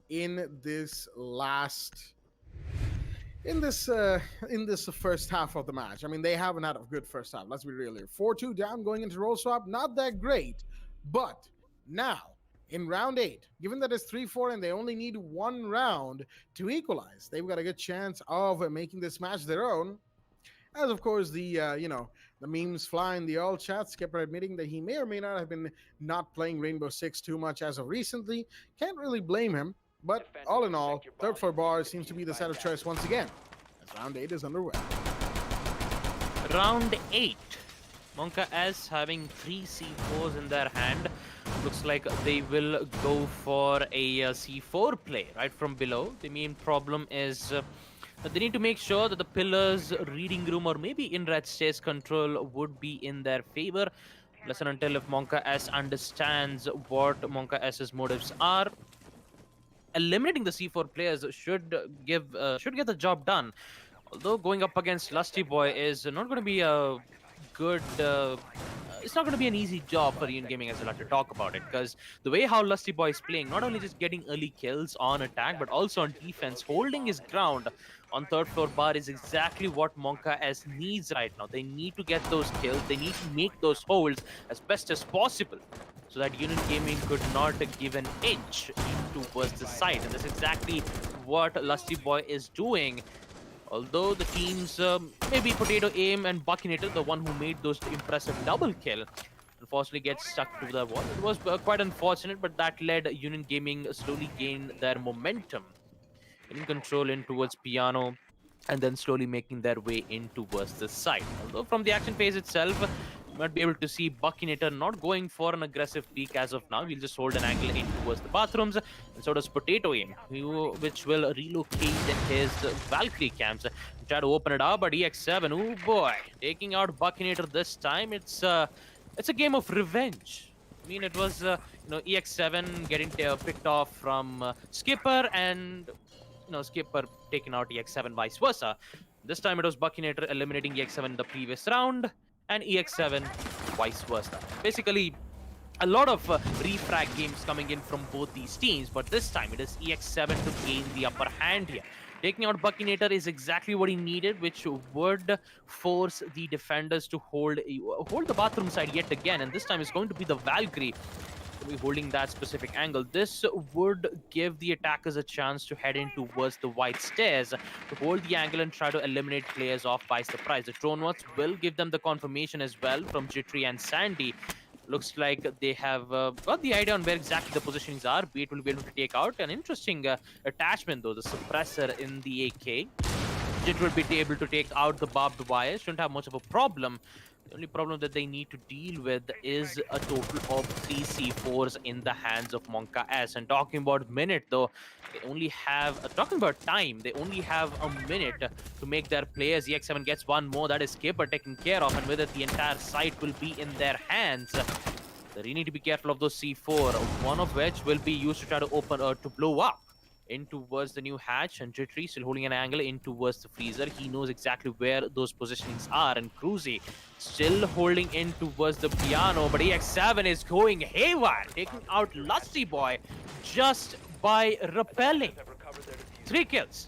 in this first half of the match. I mean, they haven't had a good first half. Let's be real here. 4-2 down going into roll swap, not that great. But now, in round 8, given that it's 3-4 and they only need 1 round to equalize, they've got a good chance of making this match their own. As of course, the memes fly in the all chat. Skipper admitting that he may or may not have been not playing Rainbow Six too much as of recently. Can't really blame him. But all in all, third floor bar seems to be the set of choice once again, as round 8 is underway. Round 8. Monka S having 3 C4s in their hand. Looks like they will go for a C4 play right from below. The main problem is they need to make sure that the pillars, reading room, or maybe in red stairs control would be in their favor. Unless and until if Monka S understands what Monka S's motives are, eliminating the C4 players should get the job done. Although going up against Lusty Boy is not going to be a good. It's not going to be an easy job for Ian Gaming as well to talk about it, because the way how Lusty Boy is playing, not only just getting early kills on attack, but also on defense, holding his ground on third floor bar is exactly what Monka S needs right now. They need to get those kills. They need to make those holds as best as possible, so that Union Gaming could not give an inch towards the side. And that's exactly what Lusty Boy is doing. Although the teams, maybe Potato Aim and Buckinator, the one who made those impressive double kill, unfortunately gets stuck to the wall. It was quite unfortunate, but that led Union Gaming slowly gain their momentum, in control in towards Piano, and then slowly making their way in towards the side. Although from the action phase itself, you might be able to see Buckinator not going for an aggressive peek as of now. He'll just hold an angle in towards the bathrooms, and so does Potato Aim, which will relocate his Valkyrie camps and try to open it up. But EX7, oh boy, taking out Buckinator this time. It's a game of revenge. I mean, it was EX7 getting picked off from Skipper, and Skipper taking out EX7, vice versa. This time it was Buckinator eliminating EX7 in the previous round, and EX7 vice versa. Basically, a lot of refrag games coming in from both these teams, but this time it is EX7 to gain the upper hand here. Taking out Buckinator is exactly what he needed, which would force the defenders to hold the bathroom side yet again, and this time it's going to be the Valkyrie to be holding that specific angle. This would give the attackers a chance to head in towards the white stairs to hold the angle and try to eliminate players off by surprise. The drone watch will give them the confirmation as well from Jittery and Sandy. Looks like they have got the idea on where exactly the positionings are. Beat will be able to take out an interesting attachment, though, the suppressor in the AK. Jit will be able to take out the barbed wire. Shouldn't have much of a problem. The only problem that they need to deal with is a total of 3 C4s in the hands of Monka S. And talking about minute, though, they only have... talking about time, they only have a minute to make their players. EX7 gets one more. That is Skipper taken care of. And with it, the entire site will be in their hands. They really need to be careful of those C4, one of which will be used to try to open to blow up in towards the new hatch, and Jittery still holding an angle in towards the freezer. He knows exactly where those positionings are, and Cruzy still holding in towards the piano, but EX7 is going haywire, taking out Lusty Boy just by repelling. 3 kills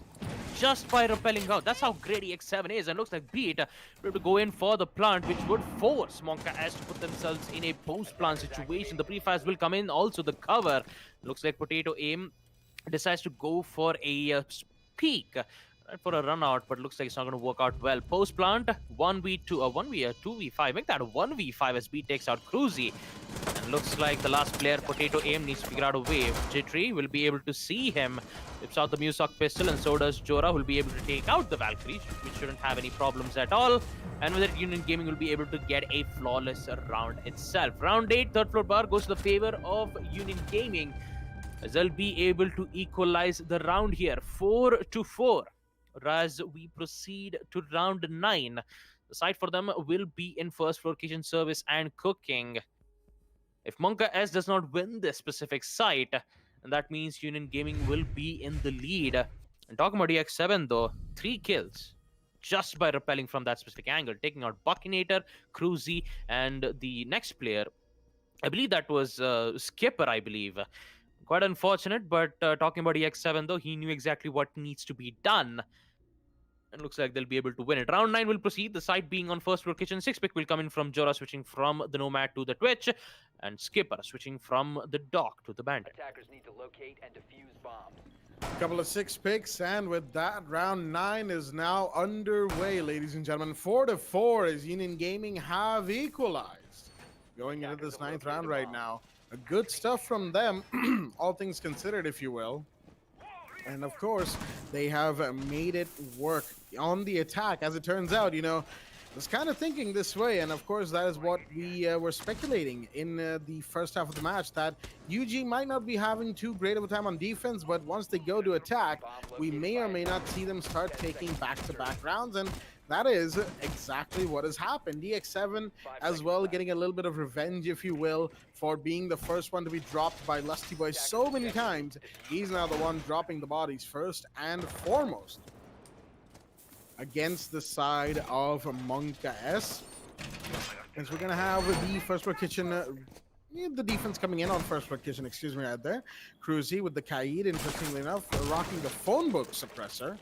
just by repelling out. That's how great EX7 is, and looks like Beat will to go in for the plant, which would force Monka S to put themselves in a post-plant situation. The pre-fires will come in, also the cover. Looks like Potato Aim decides to go for a peek, for a run out, but looks like it's not going to work out well. Post plant 2v5. Make that a 1v5 as B takes out Cruzy. And looks like the last player, Potato Aim, needs to figure out a way. Jittery will be able to see him. Whips out the Musoc pistol, and so does Jora, who will be able to take out the Valkyrie, which shouldn't have any problems at all. And with it, Union Gaming will be able to get a flawless round itself. Round 8, third floor bar goes to the favor of Union Gaming, as they'll be able to equalize the round here, 4-4. As we proceed to round 9, the site for them will be in first floor kitchen service and cooking. If Monka S does not win this specific site, and that means Union Gaming will be in the lead. And talking about EX7, though, 3 kills just by repelling from that specific angle, taking out Buckinator, Cruzy, and the next player, I believe that was Skipper, I believe. Quite unfortunate, but talking about EX7, though, he knew exactly what needs to be done. And looks like they'll be able to win it. Round 9 will proceed, the site being on first floor kitchen. 6 pick will come in from Jora, switching from the Nomad to the Twitch, and Skipper switching from the Dock to the Bandit. Attackers need to locate and defuse bombs. A couple of 6 picks, and with that, round 9 is now underway, ladies and gentlemen. 4-4 as Union Gaming have equalized. Going into this 9th round right now. A good stuff from them, all things considered, if you will. And of course, they have made it work on the attack. As it turns out, I was kind of thinking this way, and of course, that is what we were speculating in the first half of the match, that UG might not be having too great of a time on defense, but once they go to attack, we may or may not see them start taking back-to-back rounds, and that is exactly what has happened. EX7 as well getting a little bit of revenge, if you will, for being the first one to be dropped by Lusty Boy so many times. He's now the one dropping the bodies first and foremost against the side of Monka S. As we're gonna have the first floor kitchen. The defense coming in on first floor kitchen, excuse me, right there. Cruzy with the Kaid, interestingly enough, rocking the phone book suppressor.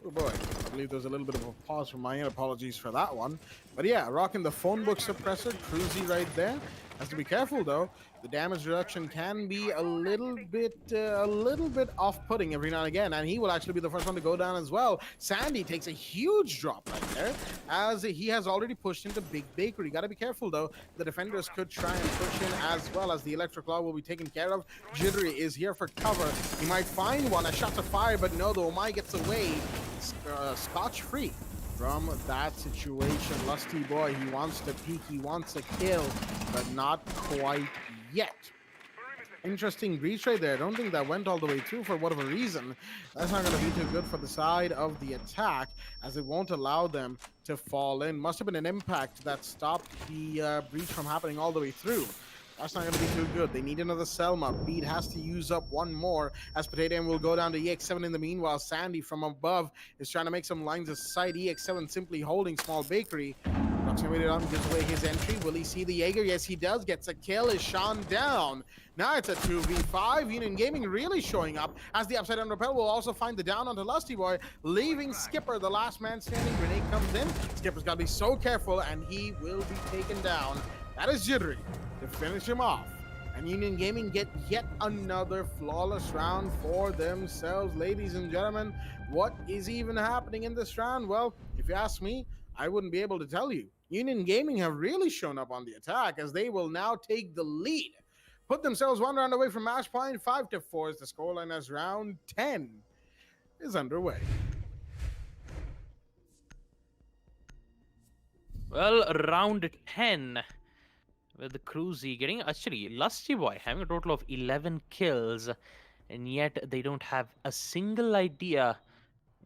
Oh boy, I believe there's a little bit of a pause from my end. Apologies for that one. But yeah, rocking the phone book suppressor, Cruzy right there. Has to be careful though. The damage reduction can be a little bit off-putting every now and again, and he will actually be the first one to go down as well. Sandy takes a huge drop right there, as he has already pushed into Big Bakery. Got to be careful though. The defenders could try and push in as well, as the electric claw will be taken care of. Jittery is here for cover. He might find one. A shot to fire, but no, the Omai gets away. Scotch-free from that situation. Lusty boy, he wants to peek, he wants a kill, but not quite yet. Interesting breach right there. I don't think that went all the way through for whatever reason. That's not going to be too good for the side of the attack, as it won't allow them to fall in. Must have been an impact that stopped the breach from happening all the way through. That's not going to be too good. They need another Selma. Beat has to use up one more, as Potato will go down to EX7 in the meanwhile. Sandy from above is trying to make some lines of sight. EX7 simply holding Small Bakery. Proximity on gives away his entry. Will he see the Jaeger? Yes, he does. Gets a kill. Is Sean down? Now it's a 2v5. Union Gaming really showing up, as the upside down rappel will also find the down onto Lusty Boy, leaving Skipper the last man standing. Grenade comes in. Skipper's got to be so careful, and he will be taken down. That is Jittery to finish him off. And Union Gaming get yet another flawless round for themselves. Ladies and gentlemen, what is even happening in this round? Well, if you ask me, I wouldn't be able to tell you. Union Gaming have really shown up on the attack, as they will now take the lead. Put themselves one round away from match point. 5-4 is the scoreline, as round 10 is underway. Well, round 10. With the Cruzy getting, actually, Lusty Boy having a total of 11 kills, and yet they don't have a single idea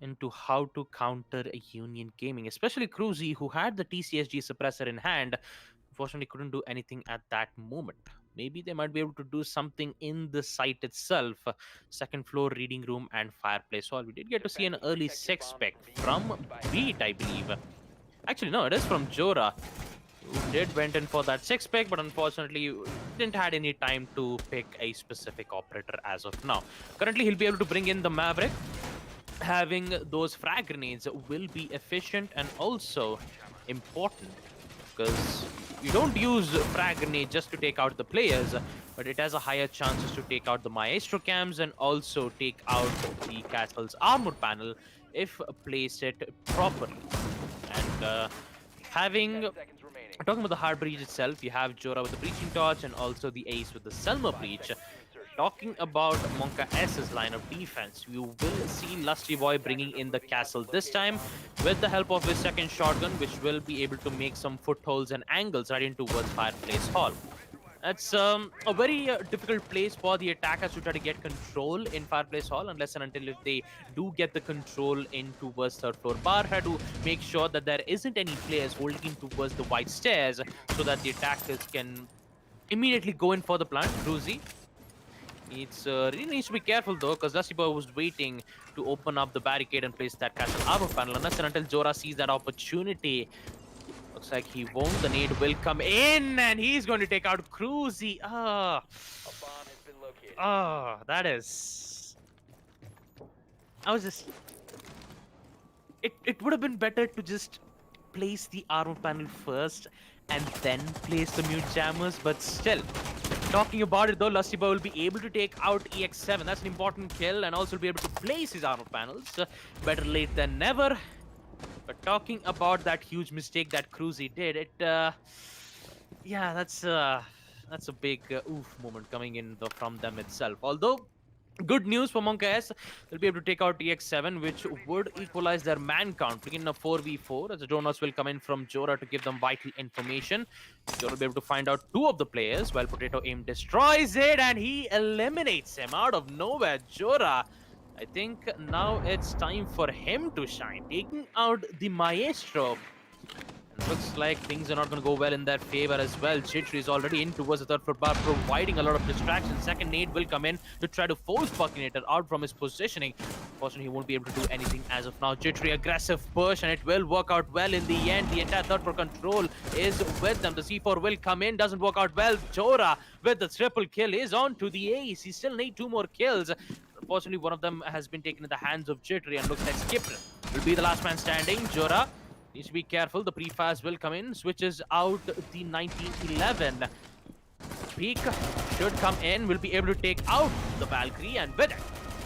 into how to counter a Union Gaming, especially Cruzy, who had the TCSG suppressor in hand. Unfortunately, couldn't do anything at that moment. Maybe they might be able to do something in the site itself. Second floor, reading room, and fireplace hall. We did get to see an early 6-spec from Beat, I believe. Actually, no, it is from Jora, who did went in for that 6-pick, but unfortunately didn't had any time to pick a specific operator as of now. Currently, he'll be able to bring in the Maverick. Having those frag grenades will be efficient and also important, because you don't use frag grenade just to take out the players, but it has a higher chances to take out the Maestro cams and also take out the castle's armor panel if placed it properly. And talking about the hard breach itself, you have Jora with the breaching torch and also the Ace with the Selma breach. Talking about Monka S's line of defense, you will see Lusty Boy bringing in the castle this time with the help of his second shotgun, which will be able to make some footholds and angles right in towards Fireplace Hall. That's a very difficult place for the attackers to try to get control in Fireplace Hall, unless and until if they do get the control in towards third floor bar. Try to make sure that there isn't any players holding in towards the white stairs, so that the attackers can immediately go in for the plant. Cruzy really needs to be careful though, because Lusty Boy was waiting to open up the barricade and place that castle armor panel, unless and until Jora sees that opportunity. Looks like he won't. The nade will come in, and he's going to take out Cruzy. That is... It would have been better to just place the armor panel first and then place the mute jammers, but still. Talking about it though, Lusty Boy will be able to take out EX7. That's an important kill, and also be able to place his armor panels. Better late than never. But talking about that huge mistake that Cruzy did, yeah, that's a big oof moment coming in from them itself. Although, good news for Monka S, they'll be able to take out EX7, which would equalize their man count, bringing in a 4v4, as the donuts will come in from Jora to give them vital information. Jora will be able to find out 2 of the players, while Potato Aim destroys it, and he eliminates him out of nowhere. Jora, I think now it's time for him to shine, taking out the Maestro. And looks like things are not going to go well in their favor as well. Jittery is already in towards the third floor bar, providing a lot of distraction. Second nade will come in to try to force Buckinator out from his positioning. Unfortunately, he won't be able to do anything as of now. Jittery aggressive push, and it will work out well in the end. The entire third floor control is with them. The C4 will come in, doesn't work out well. Jora with the triple kill is on to the ace. He still need 2 more kills. Unfortunately, one of them has been taken in the hands of Jittery, and looks like Skipper will be the last man standing. Jora needs to be careful. The pre-fires will come in. Switches out the 1911. Peak should come in. Will be able to take out the Valkyrie, and with it,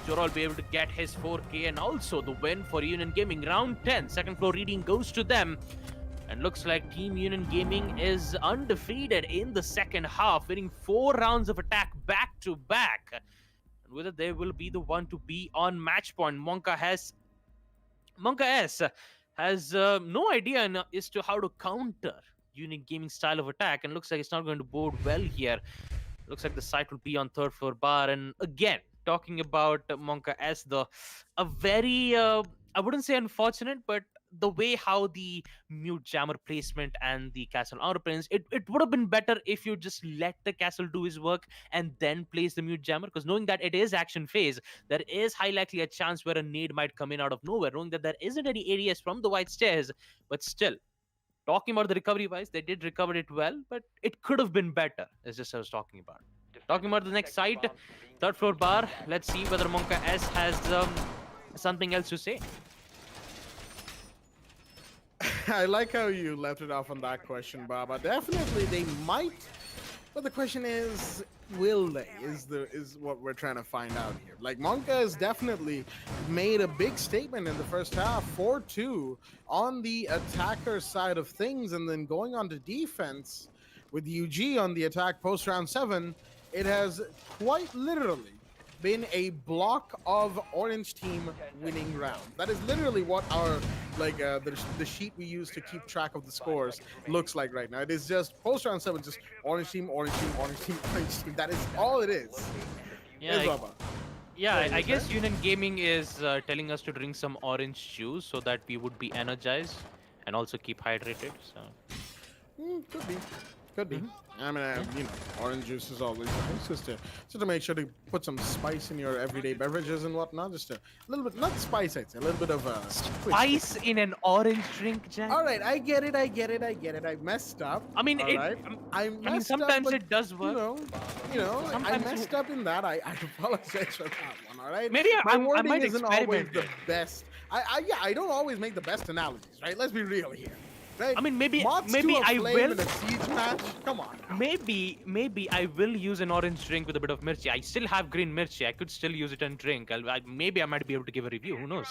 Jora will be able to get his 4K and also the win for Union Gaming. Round 10. Second floor reading goes to them. And looks like Team Union Gaming is undefeated in the second half, winning 4 rounds of attack back to back. And with it, they will be the one to be on match point. Monka S has no idea as to how to counter Union Gaming style of attack, and looks like it's not going to bode well here. Looks like the site will be on third floor bar. And again, talking about Monka S, a very I wouldn't say unfortunate, but the way how the mute jammer placement and the castle outprints, it would have been better if you just let the castle do his work and then place the mute jammer, because knowing that it is action phase, there is high likely a chance where a nade might come in out of nowhere, knowing that there isn't any ADS from the white stairs. But still, talking about the recovery wise, they did recover it well, but it could have been better, is just what I was talking about. Talking about the next site, third floor bar. Let's see whether Monka S has something else to say. I like how you left it off on that question, Baba. Definitely they might, but the question is, will they? Is what we're trying to find out here. Like, Monka has definitely made a big statement in the first half, 4-2 on the attacker side of things, and then going on to defense with UG on the attack post round 7. It has quite literally been a block of orange team winning round. That is literally what our the sheet we use to keep track of the scores looks like right now. It is just post round 7, just orange team, orange team, orange team, orange team. That is all it is. Yeah, I guess Union Gaming is telling us to drink some orange juice so that we would be energized and also keep hydrated. So could be. Could be. I mean, you know, orange juice is always nice, just to make sure to put some spice in your everyday beverages and whatnot. Just a little bit, not spice, I'd say, a little bit of spice in an orange drink, Jack. All right, I get it. I messed up. I mean, I mean, sometimes up, it does work. You know, I messed up in that. I apologize for that one. All right. Maybe my I might isn't always experiment the best. I don't always make the best analogies, right? Let's be real here. Right? I mean, maybe I will. In a siege match? Come on. Maybe I will use an orange drink with a bit of mirchi. I still have green mirchi. I could still use it and drink. Maybe I might be able to give a review. Who knows?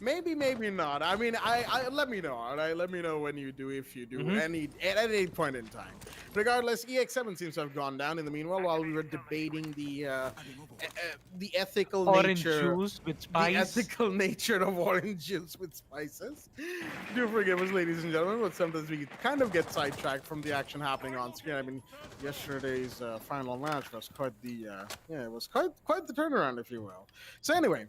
Maybe not. I mean, I let me know. All right, let me know when you do, if you do, at any point in time. Regardless, EX7 seems to have gone down in the meanwhile while we were debating the ethical orange nature, juice with spice. The ethical nature of orange juice with spices. Do forgive us, ladies and gentlemen, but sometimes we kind of get sidetracked from the action happening on screen. I mean, yesterday's final match was quite the it was quite the turnaround, if you will. So anyway.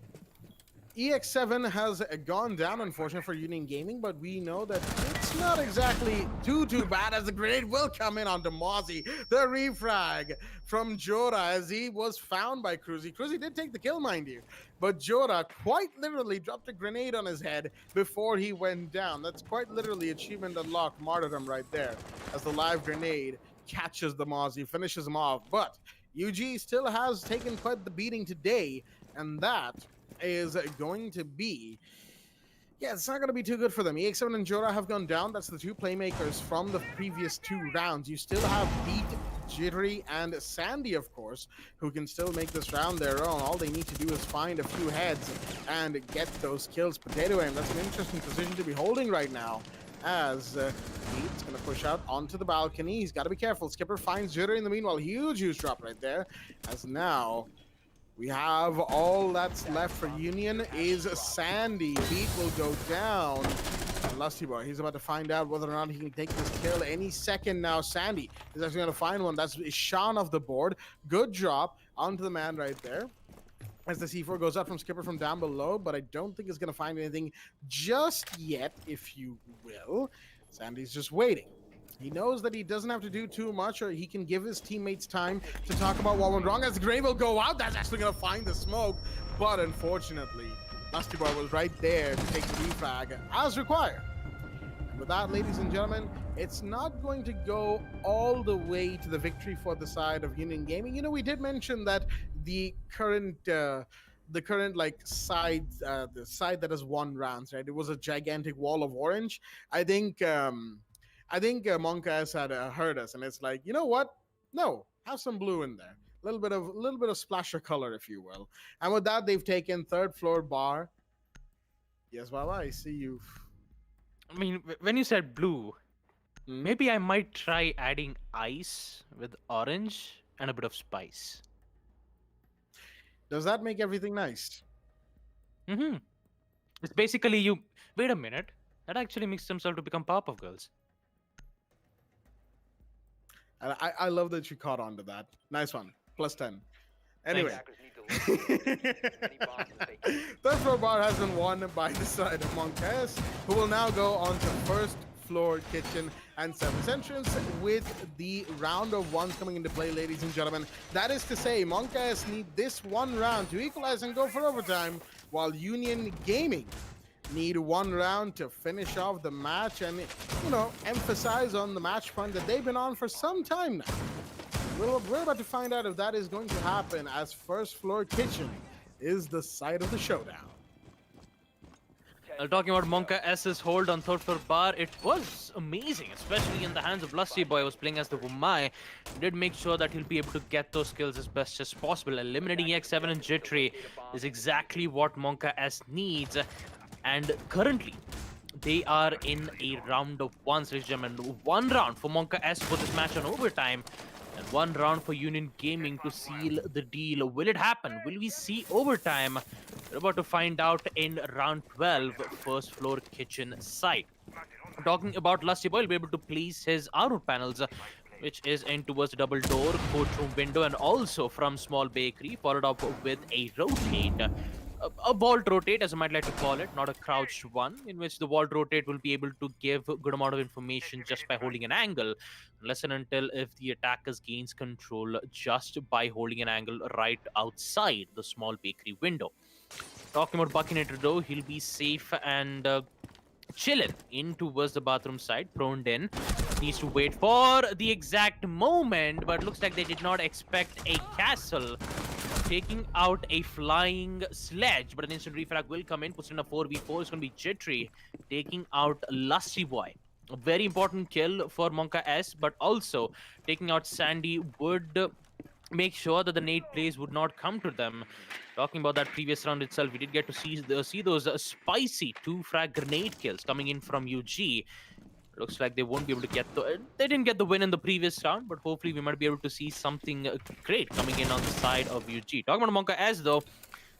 EX7 has gone down, unfortunately, for Union Gaming, but we know that it's not exactly too bad, as the grenade will come in on Demazi. The refrag from Jora, as he was found by Cruzy. Cruzy did take the kill, mind you, but Jora quite literally dropped a grenade on his head before he went down. That's quite literally achievement unlocked martyrdom right there, as the live grenade catches Demazi, finishes him off. But UG still has taken quite the beating today, and that is going to be, it's not going to be too good for them. EX7 and Jora have gone down. That's the 2 playmakers from the previous 2 rounds. You still have Beat, Jittery, and Sandy, of course, who can still make this round their own. All they need to do is find a few heads and get those kills. Potato Aim, that's an interesting position to be holding right now, as Beat's going to push out onto the balcony. He's got to be careful. Skipper finds Jittery in the meanwhile. Huge drop right there, as now we have all that's left for Union is Sandy. Beat will go down. And Lusty Boy, he's about to find out whether or not he can take this kill any second now. Sandy is actually going to find one. That's Sean off the board. Good drop onto the man right there, as the C4 goes out from Skipper from down below, but I don't think it's going to find anything just yet, if you will. Sandy's just waiting. He knows that he doesn't have to do too much, or he can give his teammates time to talk about what went wrong. As the grenade will go out, that's actually going to find the smoke. But unfortunately, Lusty Boy was right there to take the refrag as required. And with that, ladies and gentlemen, it's not going to go all the way to the victory for the side of Union Gaming. You know, we did mention that the current like the side that has won rounds, right? It was a gigantic wall of orange. I think Monka S had heard us, and it's like, you know what? No, have some blue in there. A little bit of splash of color, if you will. And with that, they've taken third floor bar. Yes, Baba, I see you. I mean, when you said blue, Hmm? maybe I might try adding ice with orange and a bit of spice. Does that make everything nice? Mm-hmm. It's basically you. Wait a minute. That actually makes themselves to become Powerpuff Girls. And I love that you caught on to that. Nice one. Plus 10. Anyway. Attackers need to locate and defuse as many bombs as they can. Third floor bar has been won by the side of Monkas, who will now go on to first floor kitchen and service entrance with the round of ones coming into play, ladies and gentlemen. That is to say, Monkas need this one round to equalize and go for overtime, while Union Gaming need one round to finish off the match and, you know, emphasize on the match front that they've been on for some time now. We're about to find out if that is going to happen, as first floor kitchen is the site of the showdown. Talking about Monka S's hold on third floor bar, it was amazing, especially in the hands of Lusty Boy, who was playing as the Wumai. Did make sure that he'll be able to get those kills as best as possible. Eliminating EX7 and Jittery is exactly what Monka S needs. And currently, they are in a round of ones, ladies and gentlemen. One round for Monka S for this match on overtime, and one round for Union Gaming to seal the deal. Will it happen? Will we see overtime? We're about to find out in round 12, first floor kitchen side. Talking about Lusty Boy, he'll be able to place his armor panels, which is in towards the double door, courtroom window, and also from small bakery, followed up with a rotate. A vault rotate, as I might like to call it, not a crouched one, in which the vault rotate will be able to give a good amount of information just by holding an angle, unless and until if the attackers gains control just by holding an angle right outside the small bakery window. Talking about Buckinator though, he'll be safe and chilling in towards the bathroom side, proned in. Needs to wait for the exact moment, but looks like they did not expect a castle. Taking out a flying sledge, but an instant refrag will come in, puts in a 4v4. It's going to be Jittery taking out Lusty Boy. A very important kill for Monka S, but also taking out Sandy would make sure that the nade plays would not come to them. Talking about that previous round itself, we did get to see those spicy 2-frag grenade kills coming in from UG. Looks like they won't be able to get they didn't get the win in the previous round, but hopefully we might be able to see something great coming in on the side of UG. Talking about Monka S though,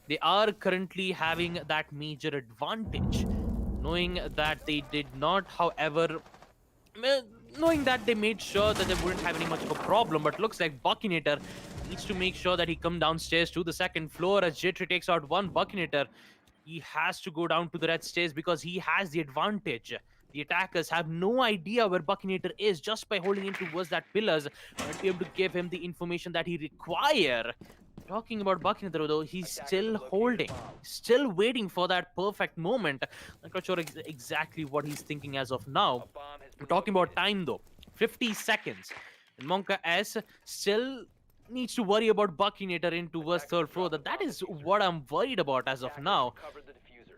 they are currently having that major advantage, knowing that they did not, however, knowing that they made sure that they wouldn't have any much of a problem, but looks like Buckinator needs to make sure that he come downstairs to the second floor as Jittery takes out one Buckinator. He has to go down to the red stairs because he has the advantage. The attackers have no idea where Buckinator is. Just by holding him towards that pillars, might be able to give him the information that he require. Talking about Buckinator though, he's still holding, still waiting for that perfect moment. I'm not sure exactly what he's thinking as of now. We're talking about time though, 50 seconds. And Monka S still needs to worry about Buckinator in towards third floor. That is what I'm worried about as of now.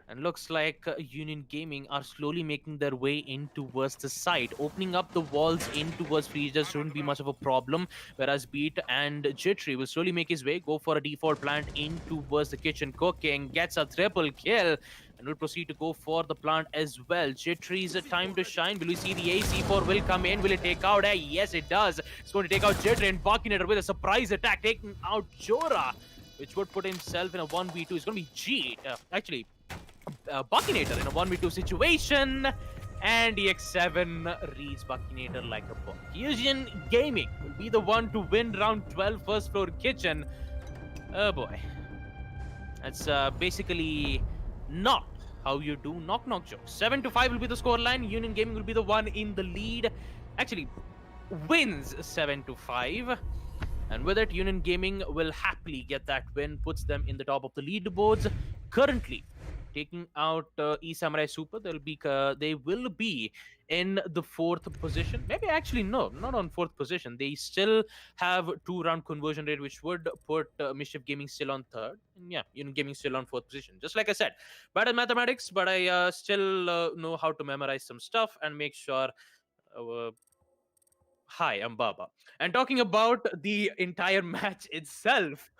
And looks like Union Gaming are slowly making their way in towards the side. Opening up the walls in towards freezers shouldn't be much of a problem. Whereas Beat and Jittery will slowly make his way, go for a default plant in towards the kitchen cooking, gets a triple kill, and will proceed to go for the plant as well. Jittery's time to shine. Will we see the AC4 will come in? Will it take out? Yes, it does. It's going to take out Jittery, and Buckinator with a surprise attack, taking out Jora, which would put himself in a 1v2. It's going to be Buckinator in a 1v2 situation, and EX7 reads Buckinator like a book. Union Gaming will be the one to win round 12 first floor kitchen. Oh boy. That's basically not how you do knock-knock jokes. 7-5 will be the scoreline. Union Gaming will be the one in the lead. Actually, wins 7-5. And with it, Union Gaming will happily get that win, puts them in the top of the leaderboards. Currently, taking out E-Samurai Super, they will be in the fourth position. Maybe actually no, not on fourth position. They still have 2-round conversion rate, which would put Mischief Gaming still on third. And yeah, Union Gaming still on fourth position. Just like I said, bad at mathematics, but I still know how to memorize some stuff and make sure. Hi, I'm Baba. And talking about the entire match itself,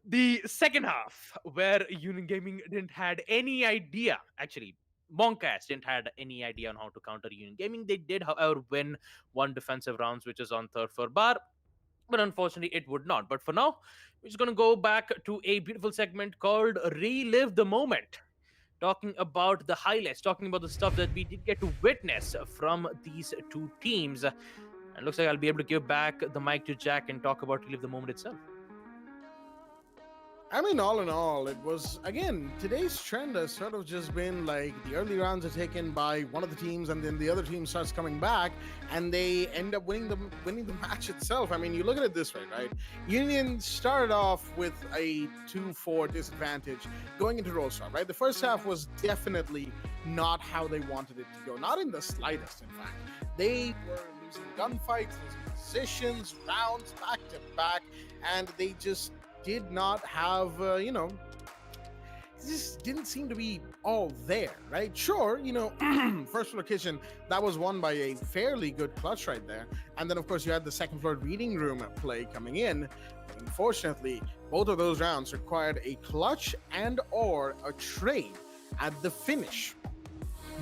the second half, where Union Gaming didn't had any idea, actually, Moncast didn't had any idea on how to counter Union Gaming. They did, however, win one defensive rounds, which is on third for bar, but unfortunately, it would not. But for now, we're just gonna go back to a beautiful segment called "Relive the Moment." Talking about the highlights, talking about the stuff that we did get to witness from these two teams. And looks like I'll be able to give back the mic to Jack and talk about Relive the Moment itself. I mean, all in all, it was, again, today's trend has sort of just been like the early rounds are taken by one of the teams, and then the other team starts coming back, and they end up winning the match itself. I mean, you look at it this way, right? Union started off with a 2-4 disadvantage going into roll swap, right? The first half was definitely not how they wanted it to go, not in the slightest, in fact. They were losing gunfights, losing positions, rounds back to back, and they just did not have, it just didn't seem to be all there, right? Sure, first location, that was won by a fairly good clutch right there. And then, of course, you had the second floor reading room play coming in. Unfortunately, both of those rounds required a clutch and or a trade at the finish.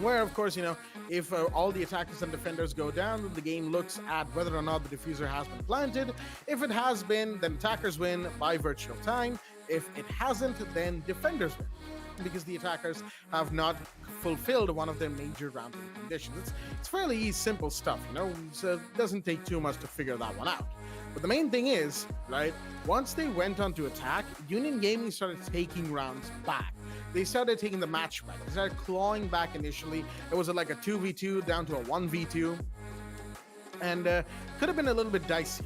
Where, of course, if all the attackers and defenders go down, the game looks at whether or not the diffuser has been planted. If it has been, then attackers win by virtue of time. If it hasn't, then defenders win, because the attackers have not fulfilled one of their major round conditions. It's fairly simple stuff, so it doesn't take too much to figure that one out. But the main thing is, right, once they went on to attack, Union Gaming started taking rounds back. They started taking the match back. They started clawing back initially. It was like a 2v2 down to a 1v2. And could have been a little bit dicier.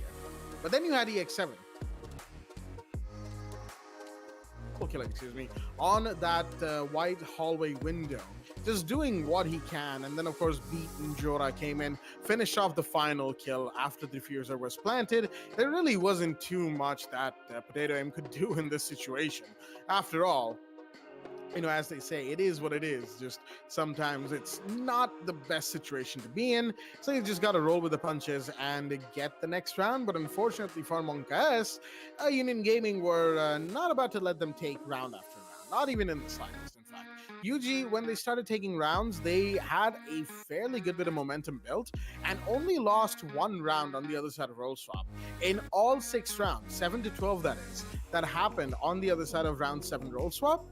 But then you had EX7. On that wide hallway window, just doing what he can. And then, of course, Beat and Jora came in, finished off the final kill after the diffuser was planted. There really wasn't too much that Potato M could do in this situation. After all, as they say, it is what it is. Just sometimes it's not the best situation to be in. So you just got to roll with the punches and get the next round. But unfortunately for Monkas, Union Gaming were not about to let them take round after round, not even in the slightest. In fact, UG, when they started taking rounds, they had a fairly good bit of momentum built and only lost one round on the other side of roll swap. In all 6 rounds, 7 to 12 that is, that happened on the other side of round 7 roll swap,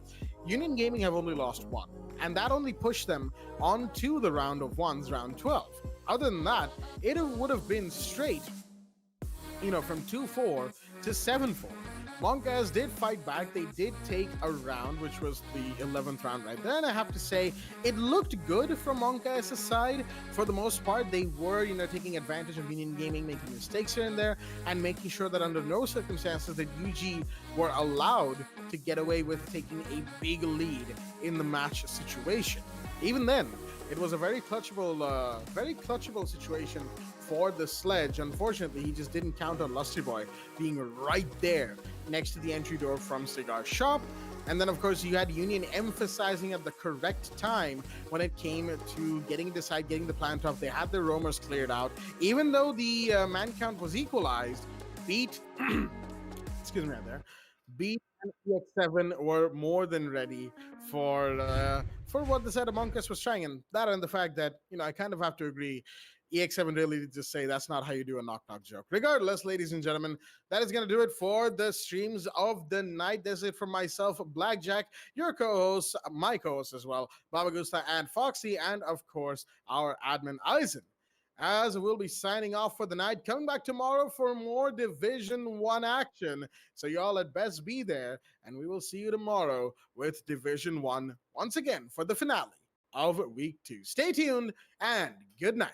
Union Gaming have only lost one, and that only pushed them onto the round of ones, round 12. Other than that, it would have been straight, from 2-4 to 7-4. Monkas did fight back. They did take a round, which was the 11th round right there. And I have to say, it looked good from Monkas' side. For the most part, they were, taking advantage of Union Gaming, making mistakes here and there, and making sure that under no circumstances that UG were allowed to get away with taking a big lead in the match situation. Even then, it was a very clutchable situation for the Sledge. Unfortunately, he just didn't count on Lusty Boy being right there next to the entry door from Cigar Shop. And then, of course, you had Union emphasizing at the correct time when it came to getting the plant off. They had their roamers cleared out. Even though the man count was equalized, Beat, excuse me right there, Beat and EX7 were more than ready for what the side of Monkas was trying. And that and the fact that, I kind of have to agree, EX7 really did just say that's not how you do a knock-knock joke. Regardless, ladies and gentlemen, that is going to do it for the streams of the night. That's it from myself, Blackjack, your co-host, my co-host as well, Baba Gusta and Foxy, and of course, our admin, Eisen. As we'll be signing off for the night, coming back tomorrow for more Division 1 action. So y'all had best be there, and we will see you tomorrow with Division 1 once again for the finale of Week 2. Stay tuned, and good night.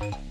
Bye.